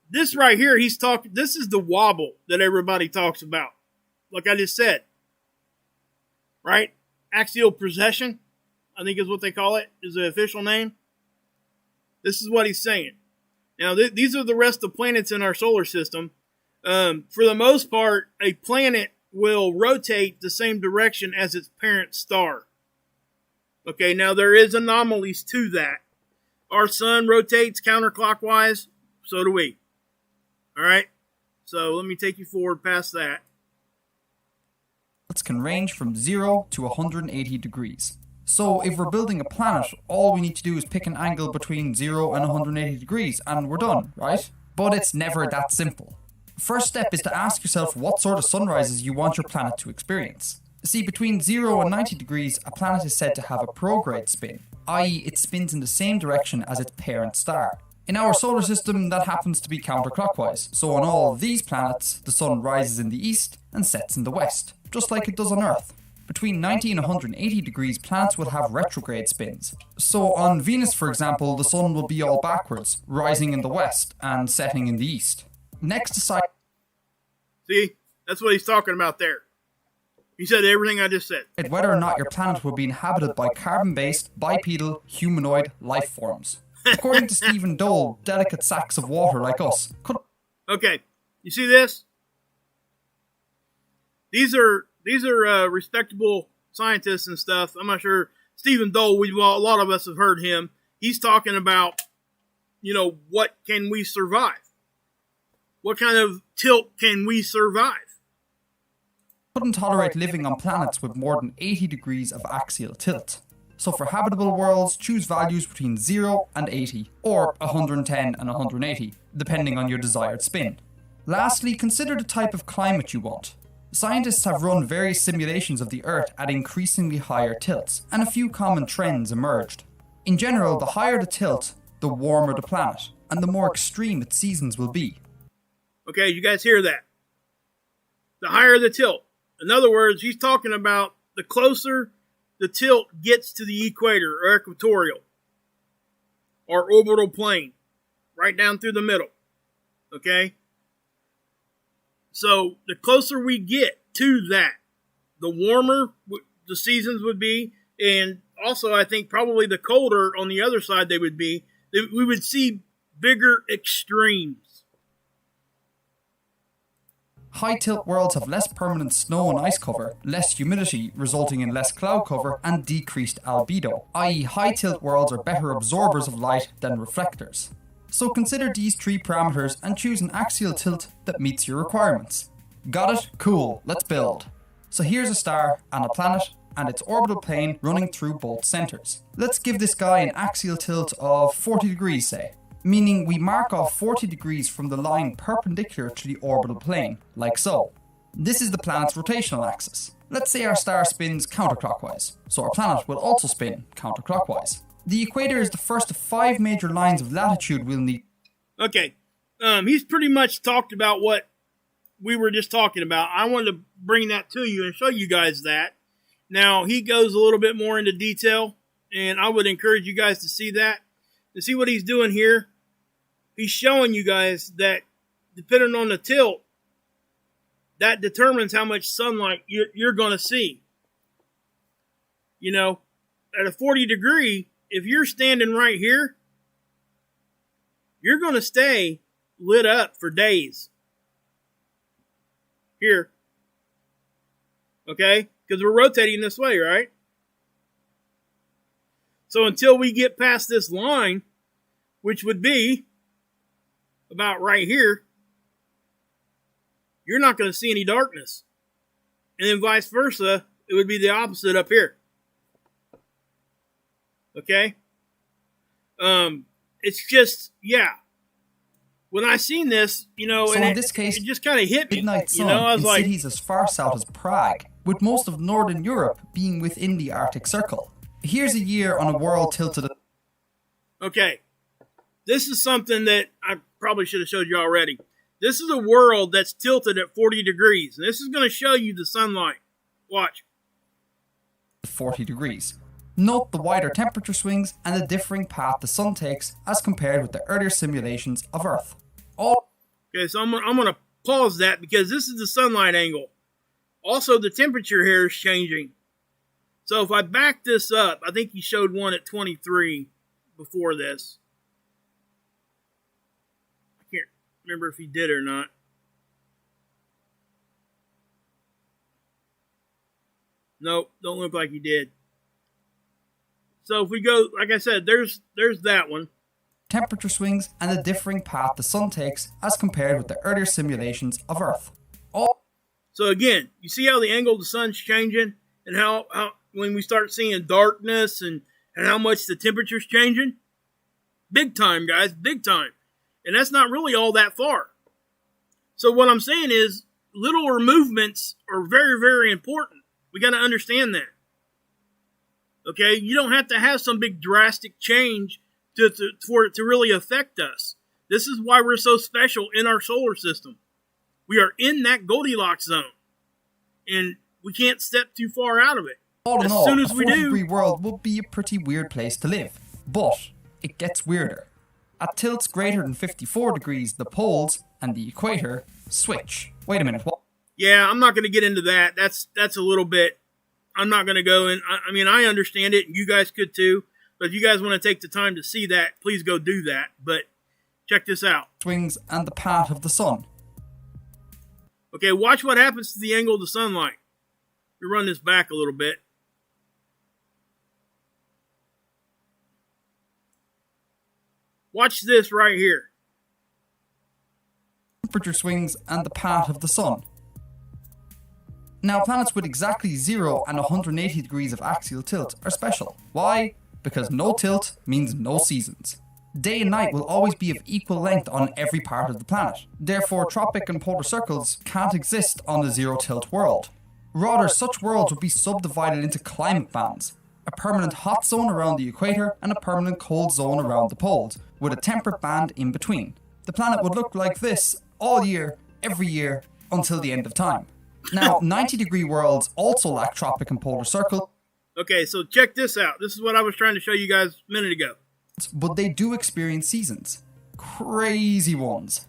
This right here, this is the wobble that everybody talks about. Like I just said. Right? Axial procession, I think is what they call it, is the official name. This is what he's saying. Now, these are the rest of the planets in our solar system. For the most part, a planet will rotate the same direction as its parent star. Okay, now there is anomalies to that. Our sun rotates counterclockwise, so do we. All right, so let me take you forward past that. Can range from 0 to 180 degrees. So if we're building a planet, all we need to do is pick an angle between 0 and 180 degrees and we're done, right? But it's never that simple. First step is to ask yourself what sort of sunrises you want your planet to experience. See, between 0 and 90 degrees, a planet is said to have a prograde spin, i.e. it spins in the same direction as its parent star. In our solar system, that happens to be counterclockwise, so on all of these planets, the sun rises in the east and sets in the west, just like it does on Earth. Between 90 and 180 degrees, planets will have retrograde spins. So on Venus, for example, the sun will be all backwards, rising in the west and setting in the east. Next to See, that's what he's talking about there. He said everything I just said. Whether or not your planet will be inhabited by carbon-based, bipedal, humanoid life forms. According to Stephen Dole, delicate sacks of water like us could... Okay, you see this? These are respectable scientists and stuff. I'm not sure. Stephen Dole, a lot of us have heard him. He's talking about, what can we survive? What kind of tilt can we survive? Couldn't tolerate living on planets with more than 80 degrees of axial tilt. So for habitable worlds, choose values between 0 and 80, or 110 and 180, depending on your desired spin. Lastly, consider the type of climate you want. Scientists have run various simulations of the Earth at increasingly higher tilts, and a few common trends emerged. In general, the higher the tilt, the warmer the planet, and the more extreme its seasons will be. Okay, you guys hear that? The higher the tilt. In other words, he's talking about the closer the tilt gets to the equator or equatorial or orbital plane, right down through the middle. Okay? So the closer we get to that, the warmer the seasons would be, and also I think probably the colder on the other side they would be. We would see bigger extremes. High tilt worlds have less permanent snow and ice cover, less humidity resulting in less cloud cover, and decreased albedo, i.e. high tilt worlds are better absorbers of light than reflectors. So consider these three parameters and choose an axial tilt that meets your requirements. Got it? Cool, let's build. So here's a star and a planet and its orbital plane running through both centers. Let's give this guy an axial tilt of 40 degrees, say. Meaning we mark off 40 degrees from the line perpendicular to the orbital plane, like so. This is the planet's rotational axis. Let's say our star spins counterclockwise, so our planet will also spin counterclockwise. The equator is the first of 5 major lines of latitude we'll need. Okay, he's pretty much talked about what we were just talking about. I wanted to bring that to you and show you guys that. Now, he goes a little bit more into detail, and I would encourage you guys to see that. To see what he's doing here. He's showing you guys that depending on the tilt, that determines how much sunlight you're going to see. At a 40 degree, if you're standing right here, you're going to stay lit up for days. Here. Okay? Because we're rotating this way, right? So until we get past this line, which would be about right here, you're not going to see any darkness. And then vice versa, it would be the opposite up here. Okay? It's just, yeah. When I seen this, so and in this case, it just kind of hit me. Midnight sun I was in like, cities as far south as Prague, with most of Northern Europe being within the Arctic Circle. Here's a year on a world tilted. Okay. This is something that I probably should have showed you already. This is a world that's tilted at 40 degrees. And this is going to show you the sunlight. Watch. 40 degrees. Note the wider temperature swings and the differing path the sun takes as compared with the earlier simulations of Earth. Okay, so I'm going to pause that because this is the sunlight angle. Also, the temperature here is changing. So if I back this up, I think he showed one at 23 before this. I can't remember if he did or not. Nope, don't look like he did. So if we go, like I said, there's that one. Temperature swings and the differing path the sun takes as compared with the earlier simulations of Earth. So again, you see how the angle of the sun's changing and how when we start seeing darkness and how much the temperature's changing? Big time, guys, big time. And that's not really all that far. So what I'm saying is littler movements are very, very important. We got to understand that. Okay, you don't have to have some big drastic change for it to really affect us. This is why we're so special in our solar system. We are in that Goldilocks zone, and we can't step too far out of it. All in as all, soon as a we 40-degree do, world would be a pretty weird place to live. But it gets weirder. At tilts greater than 54 degrees, the poles and the equator switch. Wait a minute, what? yeah, I'm not going to get into that. That's a little bit. I'm not going to go in. I mean, I understand it, and you guys could too. But if you guys want to take the time to see that, please go do that. But check this out. Swings and the path of the sun. Okay, watch what happens to the angle of the sunlight. We run this back a little bit. Watch this right here. Temperature swings and the path of the sun. Now, planets with exactly 0 and 180 degrees of axial tilt are special. Why? Because no tilt means no seasons. Day and night will always be of equal length on every part of the planet. Therefore, tropic and polar circles can't exist on a zero tilt world. Rather, such worlds would be subdivided into climate bands. A permanent hot zone around the equator and a permanent cold zone around the poles, with a temperate band in between. The planet would look like this all year, every year, until the end of time. Now, 90-degree worlds also lack tropic and polar circle. Okay, so check this out. This is what I was trying to show you guys a minute ago. But they do experience seasons. Crazy ones.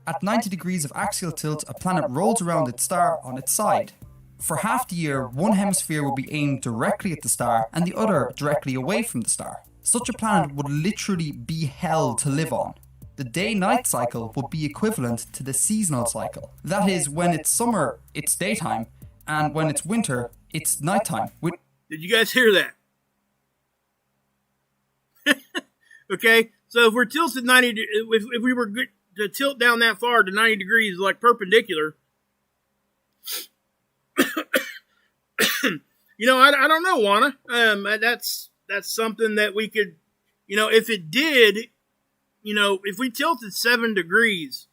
At 90 degrees of axial tilt, a planet rolls around its star on its side. For half the year, one hemisphere will be aimed directly at the star and the other directly away from the star. Such a planet would literally be hell to live on. The day-night cycle would be equivalent to the seasonal cycle. That is, when it's summer, it's daytime, and when it's winter, it's nighttime. Did you guys hear that? Okay, so if we're tilted 90, if we were to tilt down that far to 90 degrees, like perpendicular, you know, I don't know, Juana. That's something that we could, you know, if it did, you know, if we tilted 7 degrees,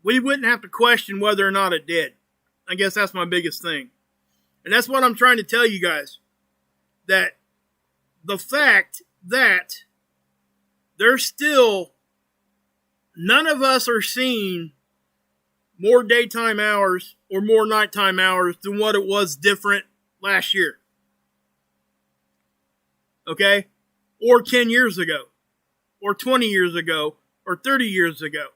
we wouldn't have to question whether or not it did. I guess that's my biggest thing. And that's what I'm trying to tell you guys. That the fact that there's still, none of us are seeing more daytime hours or more nighttime hours than what it was different last year. Okay? Or 10 years ago. Or 20 years ago. Or 30 years ago.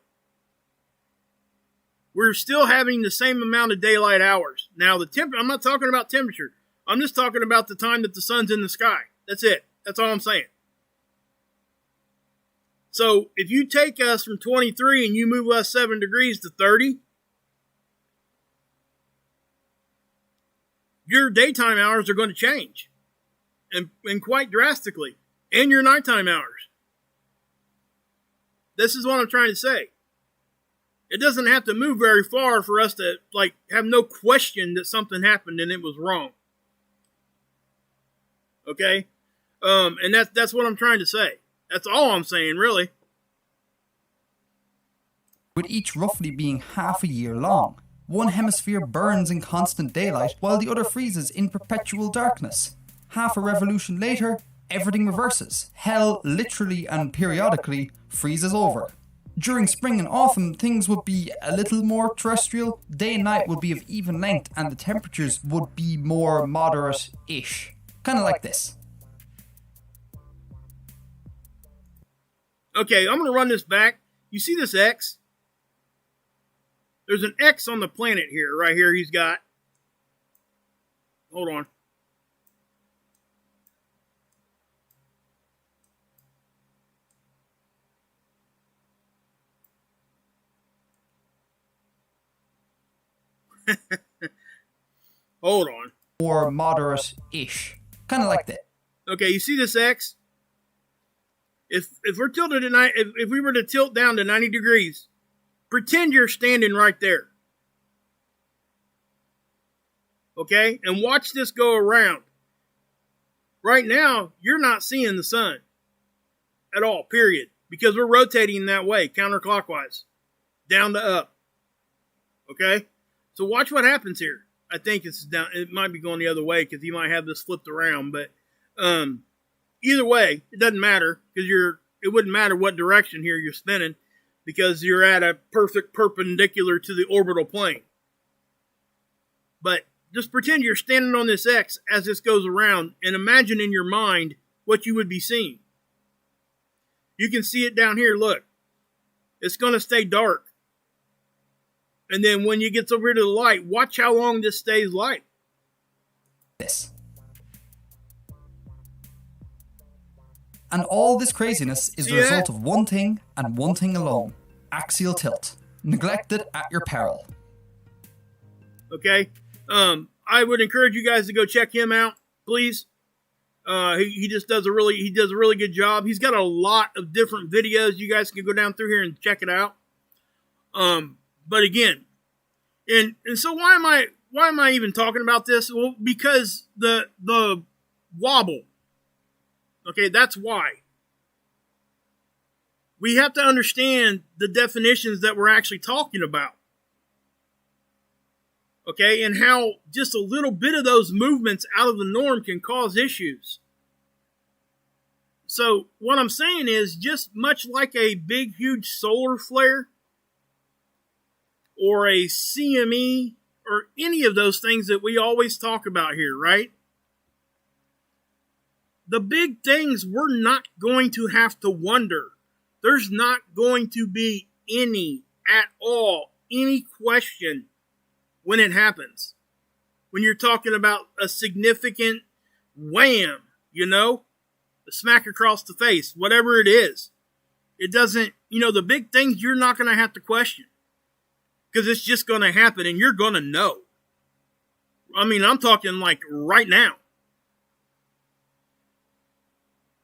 We're still having the same amount of daylight hours. Now, I'm not talking about temperature. I'm just talking about the time that the sun's in the sky. That's it. That's all I'm saying. So, if you take us from 23 and you move us 7 degrees to 30, your daytime hours are going to change. And quite drastically. And your nighttime hours. This is what I'm trying to say. It doesn't have to move very far for us to, like, have no question that something happened and it was wrong. Okay? And that's what I'm trying to say. That's all I'm saying, really. With each roughly being half a year long. One hemisphere burns in constant daylight while the other freezes in perpetual darkness. Half a revolution later, everything reverses. Hell literally and periodically freezes over. During spring and autumn, things would be a little more terrestrial. Day and night would be of even length, and the temperatures would be more moderate-ish. Kind of like this. Okay, I'm going to run this back. You see this X? There's an X on the planet here, right here he's got. Hold on. Hold on. More moderate-ish. Kind of like that. Okay, you see this X? If we're tilted to if we were to tilt down to 90 degrees, pretend you're standing right there. Okay? And watch this go around. Right now, you're not seeing the sun at all, period. Because we're rotating that way, counterclockwise. Down to up. Okay? So watch what happens here. I think it's down. It might be going the other way because you might have this flipped around. But either way, it doesn't matter because it wouldn't matter what direction here you're spinning because you're at a perfect perpendicular to the orbital plane. But just pretend you're standing on this X as this goes around and imagine in your mind what you would be seeing. You can see it down here. Look, it's going to stay dark. And then when you get over to the light, watch how long this stays light. This. And all this craziness is the result of one thing and one thing alone. Axial tilt. Neglected at your peril. Okay? I would encourage you guys to go check him out, please. He just does a really good job. He's got a lot of different videos. You guys can go down through here and check it out. But again, and so why am I even talking about this? Well, because the wobble. Okay, that's why. We have to understand the definitions that we're actually talking about. Okay, and how just a little bit of those movements out of the norm can cause issues. So what I'm saying is just much like a big, huge solar flare or a CME or any of those things that we always talk about here, right? The big things we're not going to have to wonder. There's not going to be any question when it happens. When you're talking about a significant wham, a smack across the face, whatever it is. It doesn't, the big things you're not going to have to question. Because it's just going to happen and you're going to know. I mean, I'm talking like right now.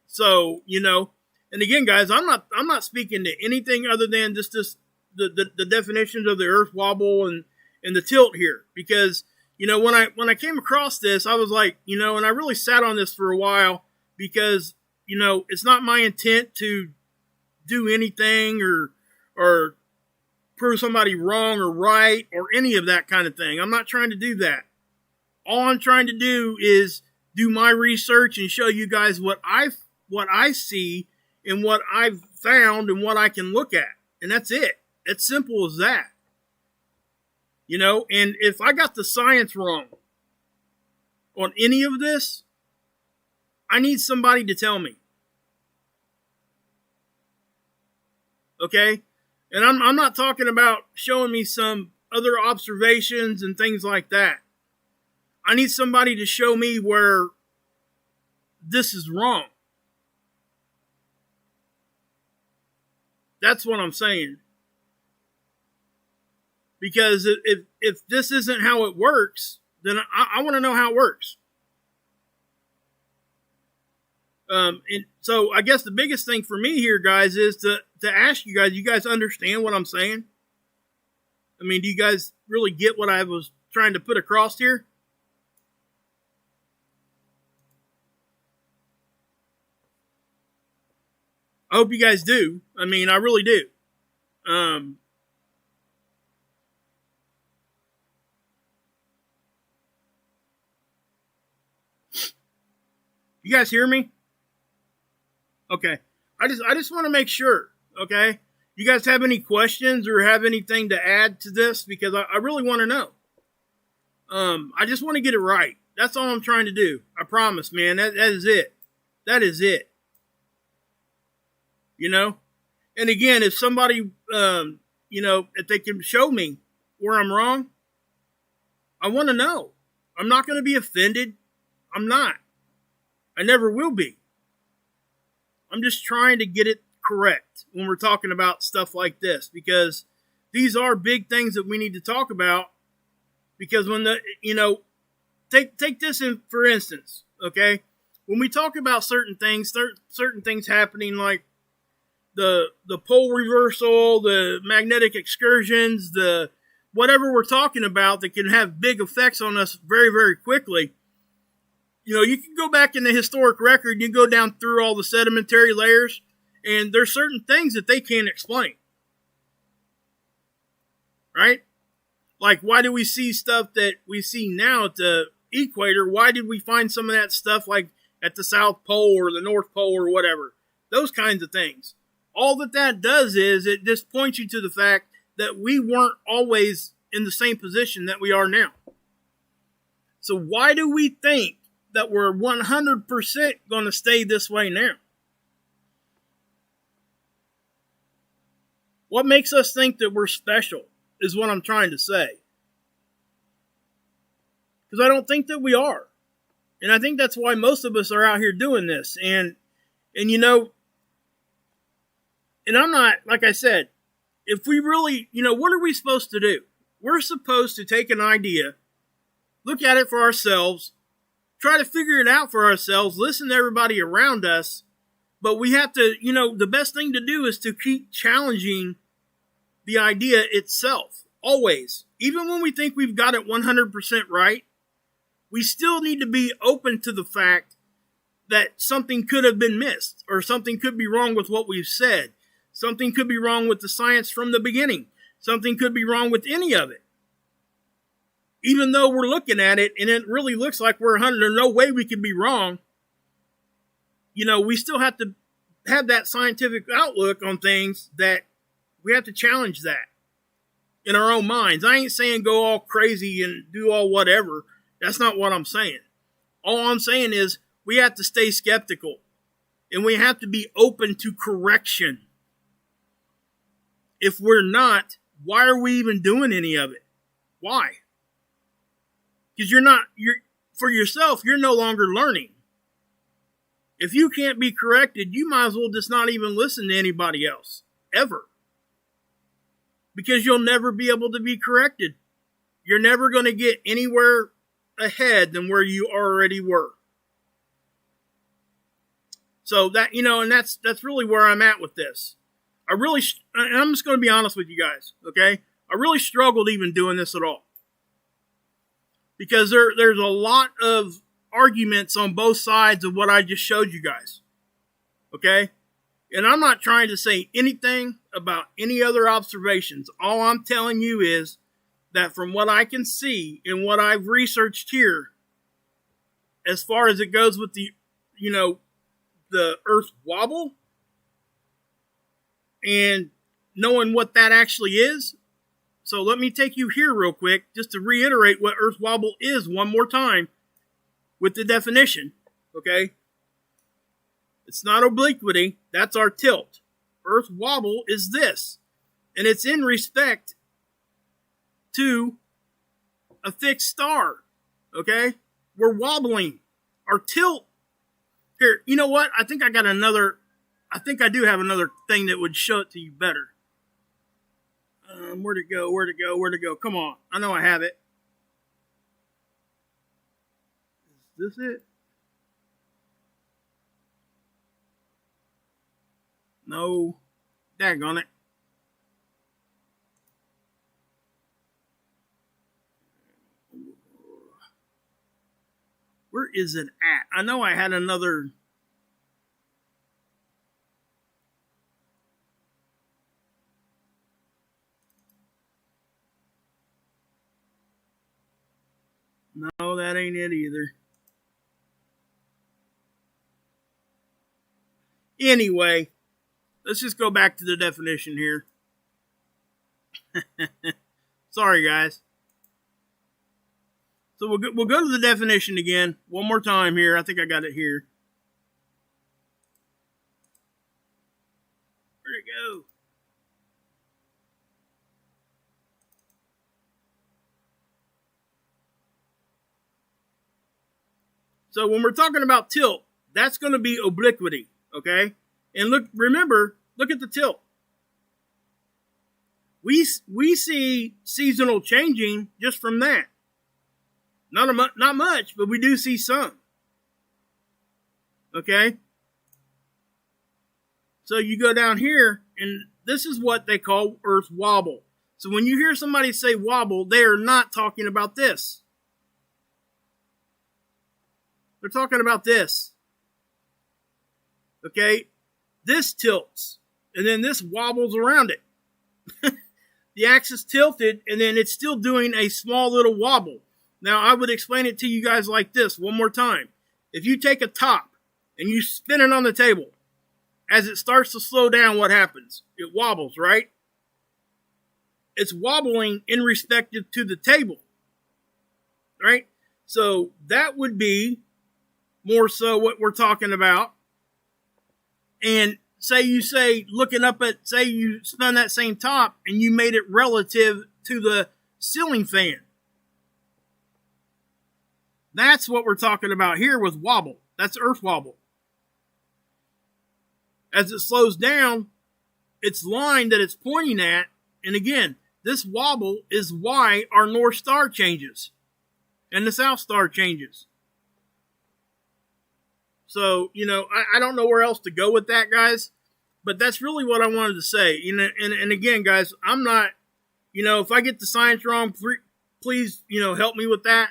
So, and again, guys, I'm not speaking to anything other than just the definitions of the Earth wobble and the tilt here. Because, when I came across this, I was like, and I really sat on this for a while because, it's not my intent to do anything or prove somebody wrong or right or any of that kind of thing. I'm not trying to do that. All I'm trying to do is do my research and show you guys what I see and what I've found and what I can look at. And that's it. It's simple as that. And if I got the science wrong on any of this, I need somebody to tell me. Okay? And I'm not talking about showing me some other observations and things like that. I need somebody to show me where this is wrong. That's what I'm saying. Because if this isn't how it works, then I want to know how it works. And so I guess the biggest thing for me here, guys, is to ask you guys understand what I'm saying? I mean, do you guys really get what I was trying to put across here? I hope you guys do. I mean, I really do. You guys hear me? Okay. I just want to make sure, okay? You guys have any questions or have anything to add to this? Because I really want to know. I just want to get it right. That's all I'm trying to do. I promise, man. That is it. That is it. You know? And again, if somebody, if they can show me where I'm wrong, I want to know. I'm not going to be offended. I'm not. I never will be. I'm just trying to get it correct when we're talking about stuff like this, because these are big things that we need to talk about. Because when take this in for instance, okay? When we talk about certain things happening, like the pole reversal, the magnetic excursions, the whatever we're talking about that can have big effects on us very, very quickly. You can go back in the historic record, you go down through all the sedimentary layers, and there's certain things that they can't explain. Right? Like, why do we see stuff that we see now at the equator? Why did we find some of that stuff like at the South Pole or the North Pole or whatever? Those kinds of things. All that does is it just points you to the fact that we weren't always in the same position that we are now. So why do we think that we're 100% going to stay this way now? What makes us think that we're special is what I'm trying to say. Because I don't think that we are. And I think that's why most of us are out here doing this. And I'm not, like I said, if we really, what are we supposed to do? We're supposed to take an idea, look at it for ourselves, try to figure it out for ourselves, listen to everybody around us. But we have to, the best thing to do is to keep challenging the idea itself. Always. Even when we think we've got it 100% right, we still need to be open to the fact that something could have been missed, or something could be wrong with what we've said. Something could be wrong with the science from the beginning. Something could be wrong with any of it. Even though we're looking at it and it really looks like we're 100, there's no way we could be wrong. We still have to have that scientific outlook on things, that we have to challenge that in our own minds. I ain't saying go all crazy and do all whatever. That's not what I'm saying. All I'm saying is we have to stay skeptical, and we have to be open to correction. If we're not, why are we even doing any of it? Why? Because for yourself, you're no longer learning. If you can't be corrected, you might as well just not even listen to anybody else, ever. Because you'll never be able to be corrected. You're never going to get anywhere ahead than where you already were. So that, and that's really where I'm at with this. I'm just going to be honest with you guys, okay? I really struggled even doing this at all. Because there's a lot of arguments on both sides of what I just showed you guys. Okay? And I'm not trying to say anything about any other observations. All I'm telling you is that from what I can see and what I've researched here, as far as it goes with the Earth wobble, and knowing what that actually is. So let me take you here real quick, just to reiterate what Earth wobble is one more time with the definition, okay? It's not obliquity, that's our tilt. Earth wobble is this, and it's in respect to a fixed star, okay? We're wobbling. Our tilt, here, you know what? I think I do have another thing that would show it to you better. Where'd it go? Come on. I know I have it. Is this it? No. Daggone it. Where is it at? I know I had another... No, that ain't it either. Anyway, let's just go back to the definition here. Sorry, guys. So we'll go to the definition again one more time here. I think I got it here. Where'd it go? So when we're talking about tilt, that's going to be obliquity, okay? And remember, look at the tilt. We see seasonal changing just from that. Not much, but we do see some. Okay? So you go down here, and this is what they call Earth wobble. So when you hear somebody say wobble, they are not talking about this. They're talking about this. Okay? This tilts, and then this wobbles around it. The axis tilted, and then it's still doing a small little wobble. Now, I would explain it to you guys like this one more time. If you take a top and you spin it on the table, as it starts to slow down, what happens? It wobbles, right? It's wobbling in respect to the table, right? So that would be more so what we're talking about. And say you looking up at, say you spun that same top and you made it relative to the ceiling fan. That's what we're talking about here with wobble. That's Earth wobble. As it slows down, its line that it's pointing at, and again, this wobble is why our North Star changes and the South Star changes. So, I don't know where else to go with that, guys, but that's really what I wanted to say. And again, guys, I'm not, if I get the science wrong, please, help me with that.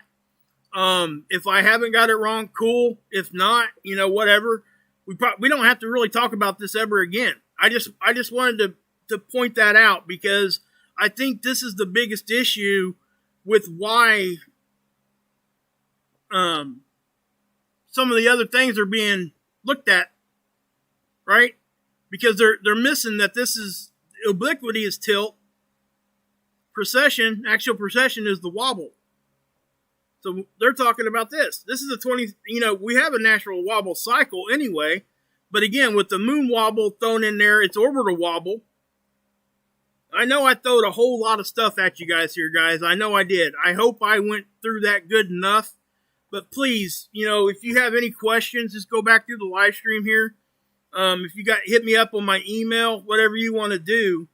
If I haven't got it wrong, cool. If not, whatever. We don't have to really talk about this ever again. I just wanted to point that out because I think this is the biggest issue with why some of the other things are being looked at, right? Because they're missing that this is obliquity is tilt, axial procession is the wobble. So they're talking about this. This is we have a natural wobble cycle anyway, but again, with the moon wobble thrown in there, it's orbital wobble. I know I throwed a whole lot of stuff at you guys here, guys. I know I did. I hope I went through that good enough. But please, if you have any questions, just go back through the live stream here. If you hit me up on my email, whatever you want to do.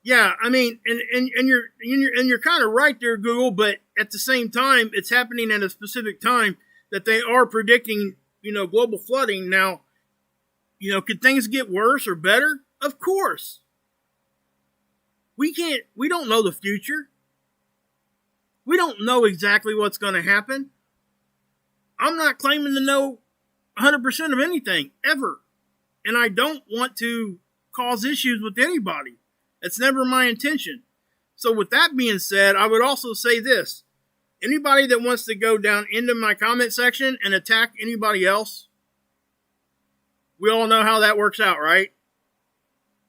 Yeah, I mean, and you're kind of right there, Google. But at the same time, it's happening at a specific time that they are predicting, global flooding. Now, could things get worse or better? Of course. We don't know the future. We don't know exactly what's going to happen. I'm not claiming to know 100% of anything, ever. And I don't want to cause issues with anybody. That's never my intention. So with that being said, I would also say this. Anybody that wants to go down into my comment section and attack anybody else, we all know how that works out, right?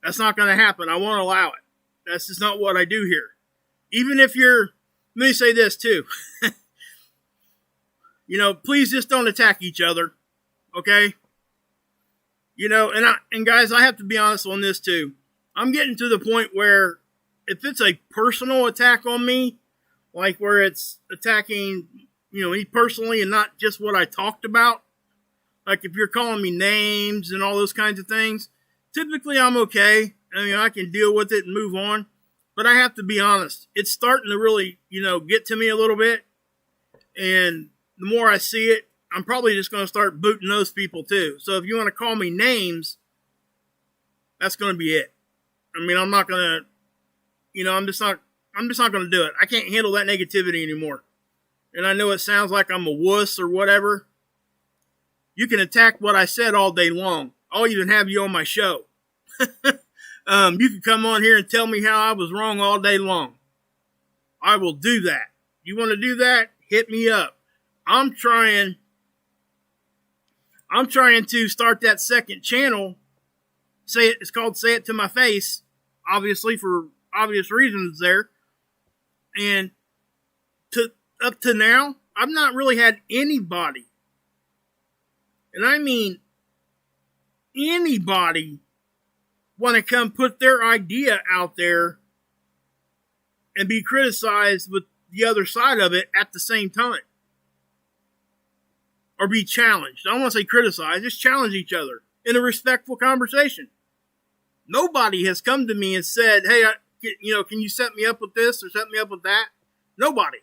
That's not going to happen. I won't allow it. That's just not what I do here. Even if let me say this too. Please just don't attack each other. Okay? And guys, I have to be honest on this too. I'm getting to the point where if it's a personal attack on me, like where it's attacking, me personally and not just what I talked about, like if you're calling me names and all those kinds of things, typically I'm okay. I mean, I can deal with it and move on. But I have to be honest. It's starting to really, get to me a little bit. And the more I see it, I'm probably just going to start booting those people too. So if you want to call me names, that's going to be it. I mean, I'm not going to, I'm just not going to do it. I can't handle that negativity anymore. And I know it sounds like I'm a wuss or whatever. You can attack what I said all day long. I'll even have you on my show. You can come on here and tell me how I was wrong all day long. I will do that. You want to do that? Hit me up. I'm trying I'm trying to start that second channel. It's called Say It to My Face, obviously for obvious reasons there. And up to now, I've not really had anybody, and I mean anybody, want to come put their idea out there and be criticized with the other side of it at the same time. Or be challenged. I don't want to say criticized, just challenge each other in a respectful conversation. Nobody has come to me and said, hey, can you set me up with this or set me up with that? Nobody.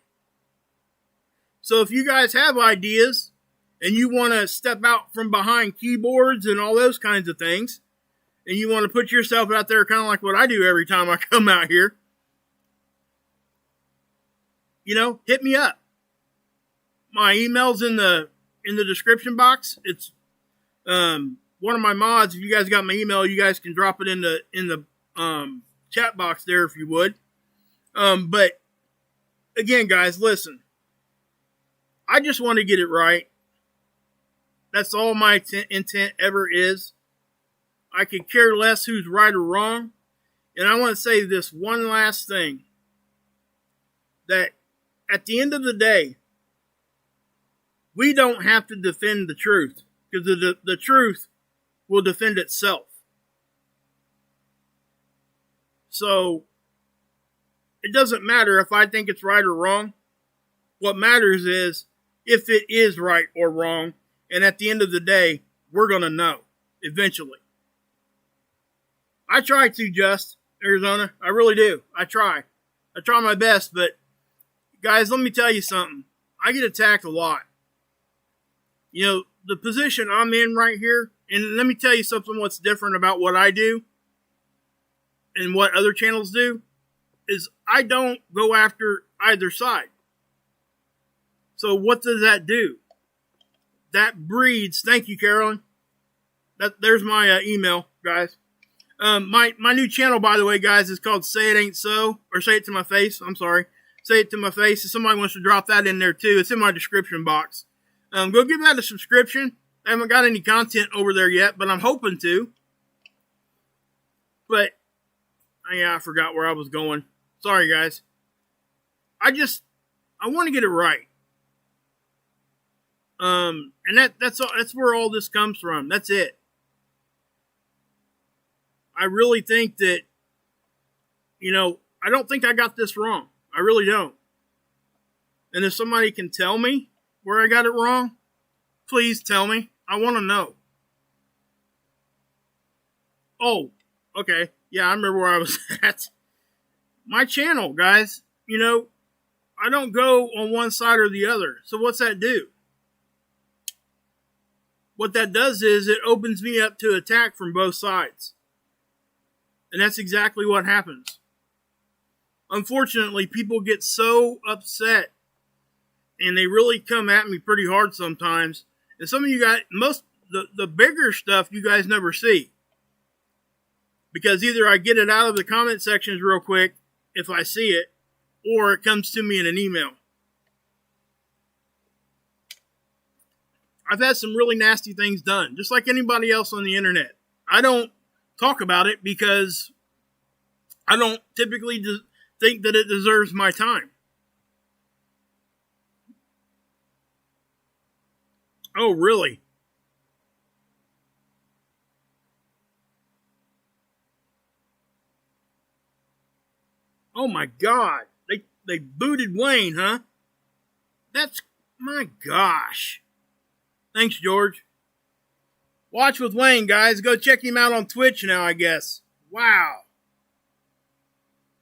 So if you guys have ideas and you want to step out from behind keyboards and all those kinds of things, and you want to put yourself out there kind of like what I do every time I come out here, hit me up. My email's in the description box. It's one of my mods. If you guys got my email, you guys can drop it in the chat box there if you would. But again, guys, listen. I just want to get it right. That's all my intent ever is. I could care less who's right or wrong. And I want to say this one last thing. That at the end of the day, we don't have to defend the truth. Because the truth will defend itself. So, it doesn't matter if I think it's right or wrong. What matters is if it is right or wrong. And at the end of the day, we're going to know eventually. I try to, Arizona. I really do. I try my best. But, guys, let me tell you something. I get attacked a lot. The position I'm in right here, and let me tell you something what's different about what I do and what other channels do, is I don't go after either side. So what does that do? That breeds, thank you, Carolyn. There's my email, guys. My new channel, by the way, guys, is called Say It Ain't So, or Say It to My Face. I'm sorry. Say It to My Face. If somebody wants to drop that in there too, it's in my description box. Go give that a subscription. I haven't got any content over there yet, but I'm hoping to. But, I forgot where I was going. Sorry, guys. I want to get it right. And that's where all this comes from. That's it. I really think that, I don't think I got this wrong. I really don't. And if somebody can tell me where I got it wrong, please tell me. I want to know. Oh, okay. Yeah, I remember where I was at. My channel, guys, I don't go on one side or the other. So what's that do? What that does is it opens me up to attack from both sides. And that's exactly what happens. Unfortunately, people get so upset and they really come at me pretty hard sometimes. And some of you guys, the bigger stuff you guys never see. Because either I get it out of the comment sections real quick if I see it, or it comes to me in an email. I've had some really nasty things done, just like anybody else on the internet. I don't talk about it because I don't typically think that it deserves my time. Oh, really? Oh my God. They booted Wayne, huh? That's, my gosh. Thanks, George. Watch with Wayne, guys. Go check him out on Twitch now, I guess. Wow.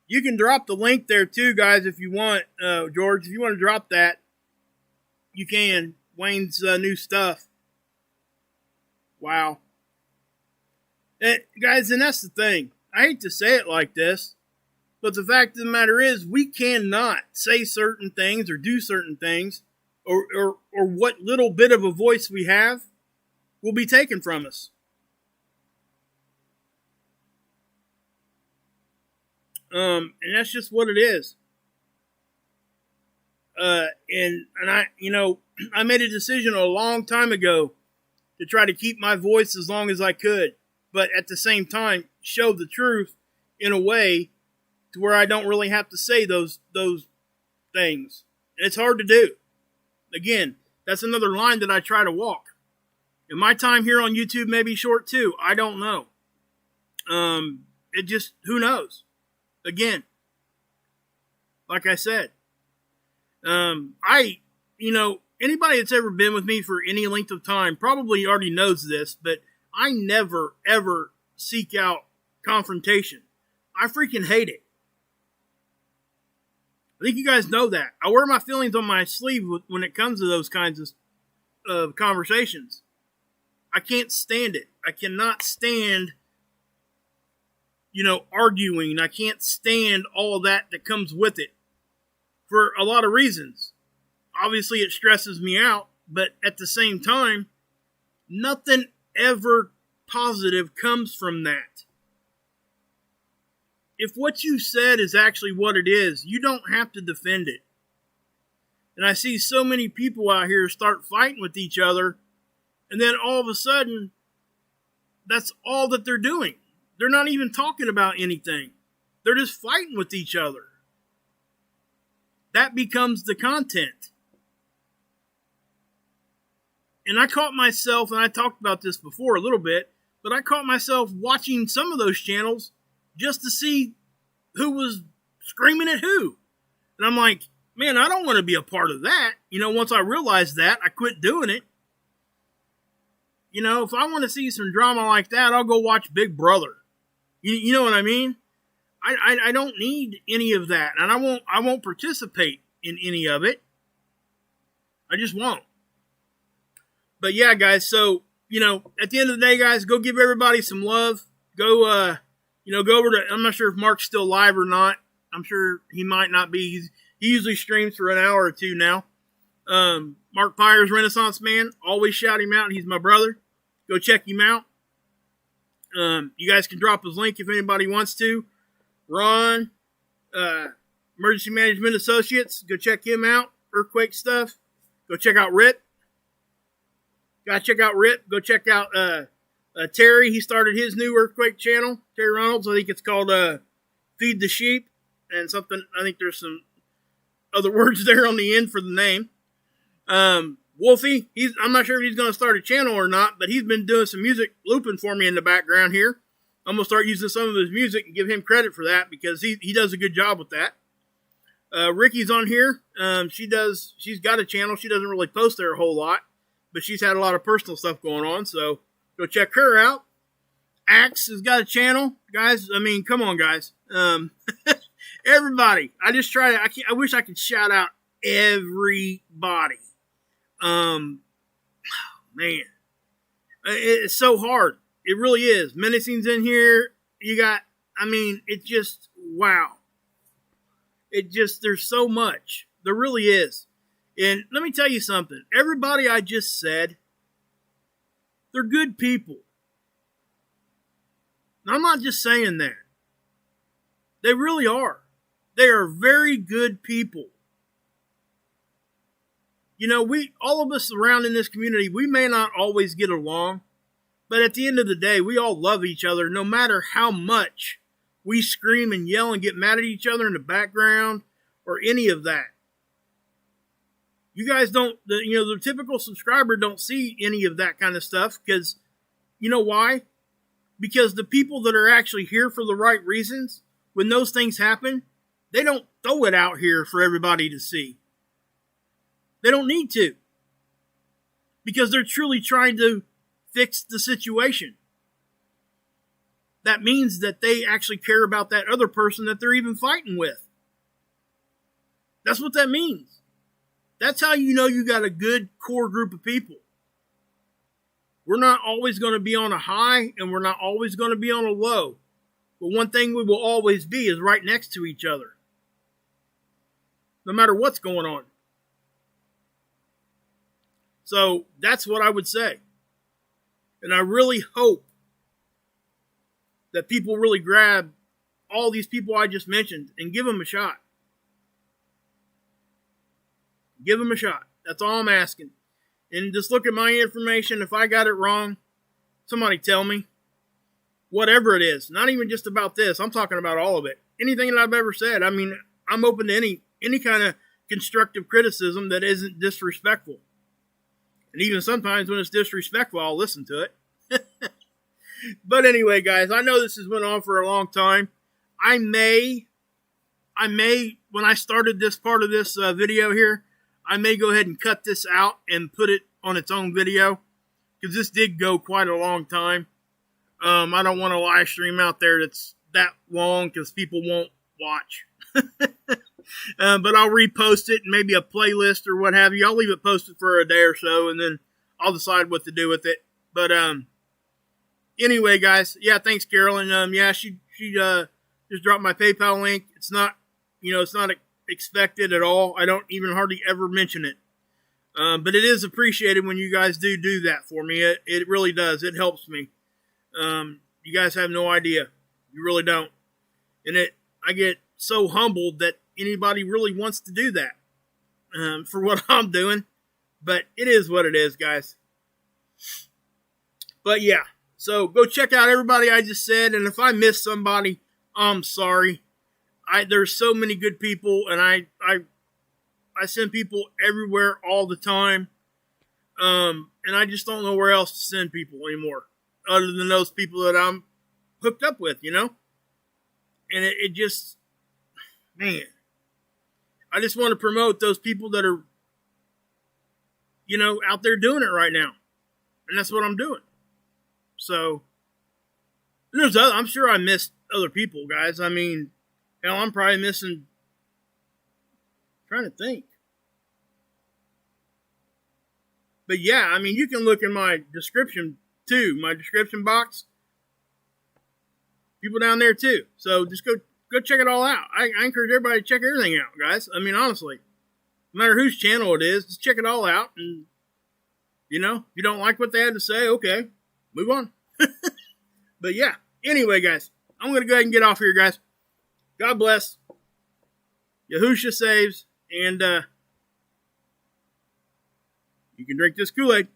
You can drop the link there too, guys, if you want, George. If you want to drop that, you can. Wayne's new stuff. Wow. Guys, and that's the thing. I hate to say it like this, but the fact of the matter is we cannot say certain things or do certain things, or what little bit of a voice we have will be taken from us. And that's just what it is. And I made a decision a long time ago to try to keep my voice as long as I could, but at the same time, show the truth in a way to where I don't really have to say those things. And it's hard to do. Again, that's another line that I try to walk. And my time here on YouTube may be short too. I don't know. It just, who knows? Again, like I said, anybody that's ever been with me for any length of time probably already knows this, but I never, ever seek out confrontation. I freaking hate it. I think you guys know that. I wear my feelings on my sleeve when it comes to those kinds of conversations. I can't stand it. I cannot stand, arguing. I can't stand all that comes with it for a lot of reasons. Obviously, it stresses me out, but at the same time, nothing ever positive comes from that. If what you said is actually what it is, you don't have to defend it. And I see so many people out here start fighting with each other, and then all of a sudden, that's all that they're doing. They're not even talking about anything. They're just fighting with each other. That becomes the content. And I caught myself, and I talked about this before a little bit, but I caught myself watching some of those channels just to see who was screaming at who. And I'm like, man, I don't want to be a part of that. Once I realized that, I quit doing it. If I want to see some drama like that, I'll go watch Big Brother. You know what I mean? I don't need any of that, and I won't participate in any of it. I just won't. But yeah, guys, so, at the end of the day, guys, go give everybody some love. Go over to, I'm not sure if Mark's still live or not. I'm sure he might not be. He usually streams for an hour or two now. Mark Pires, Renaissance Man. Always shout him out. He's my brother. Go check him out. You guys can drop his link if anybody wants to. Ron, Emergency Management Associates. Go check him out. Earthquake stuff. Go check out Rip. Gotta check out Rip. Go check out Terry. He started his new earthquake channel. Terry Reynolds. I think it's called Feed the Sheep. And something, I think there's some other words there on the end for the name. Wolfie, I'm not sure if he's going to start a channel or not, but he's been doing some music looping for me in the background here. I'm going to start using some of his music and give him credit for that because he does a good job with that. Ricky's on here. She's got a channel. She doesn't really post there a whole lot, but she's had a lot of personal stuff going on, so go check her out. Axe has got a channel. Guys, I mean, come on, guys. Everybody. I wish I could shout out everybody. Man. It's so hard. It really is. Menacing's in here. It just, wow. There's so much. There really is. And let me tell you something. Everybody I just said, they're good people. Now, I'm not just saying that. They really are. They are very good people. All of us around in this community, we may not always get along, but at the end of the day, we all love each other, no matter how much we scream and yell and get mad at each other in the background or any of that. You guys don't, the typical subscriber don't see any of that kind of stuff because, you know why? Because the people that are actually here for the right reasons, when those things happen, they don't throw it out here for everybody to see. They don't need to. Because they're truly trying to fix the situation. That means that they actually care about that other person that they're even fighting with. That's what that means. That's how you know you got a good core group of people. We're not always going to be on a high and we're not always going to be on a low. But one thing we will always be is right next to each other. No matter what's going on. So that's what I would say. And I really hope that people really grab all these people I just mentioned and give them a shot. Give them a shot. That's all I'm asking. and just look at my information. If I got it wrong, somebody tell me. Whatever it is, not even just about this. I'm talking about all of it. Anything that I've ever said. I mean, I'm open to any kind of constructive criticism that isn't disrespectful. And even sometimes when it's disrespectful, I'll listen to it. But anyway, guys, I know this has went on for a long time. I may, when I started this part of this video here, I may go ahead and cut this out and put it on its own video, because this did go quite a long time. I don't want a live stream out there that's that long, because people won't watch. But I'll repost it, maybe a playlist or what have you. I'll leave it posted for a day or so, and then I'll decide what to do with it. But anyway, guys, yeah, thanks, Carolyn. Yeah, she just dropped my PayPal link. It's not, it's not expected at all. I don't even hardly ever mention it. But it is appreciated when you guys do that for me. It really does. It helps me. You guys have no idea. You really don't. And I get so humbled that anybody really wants to do that for what I'm doing. But it is what it is, guys. But yeah, so go check out everybody I just said. And if I missed somebody, I'm sorry. There's so many good people, and I send people everywhere all the time. And I just don't know where else to send people anymore, other than those people that I'm hooked up with, And it just, man, I just want to promote those people that are, out there doing it right now. And that's what I'm doing. So, I'm sure I missed other people, guys. I mean, hell, I'm probably missing, trying to think. But yeah, I mean, you can look in my description too, my description box. People down there too. So just go check it all out. I encourage everybody to check everything out, guys. I mean, honestly, no matter whose channel it is, just check it all out. And, if you don't like what they had to say, okay, move on. But yeah, anyway, guys, I'm going to go ahead and get off here, guys. God bless. Yahusha saves. And you can drink this Kool-Aid.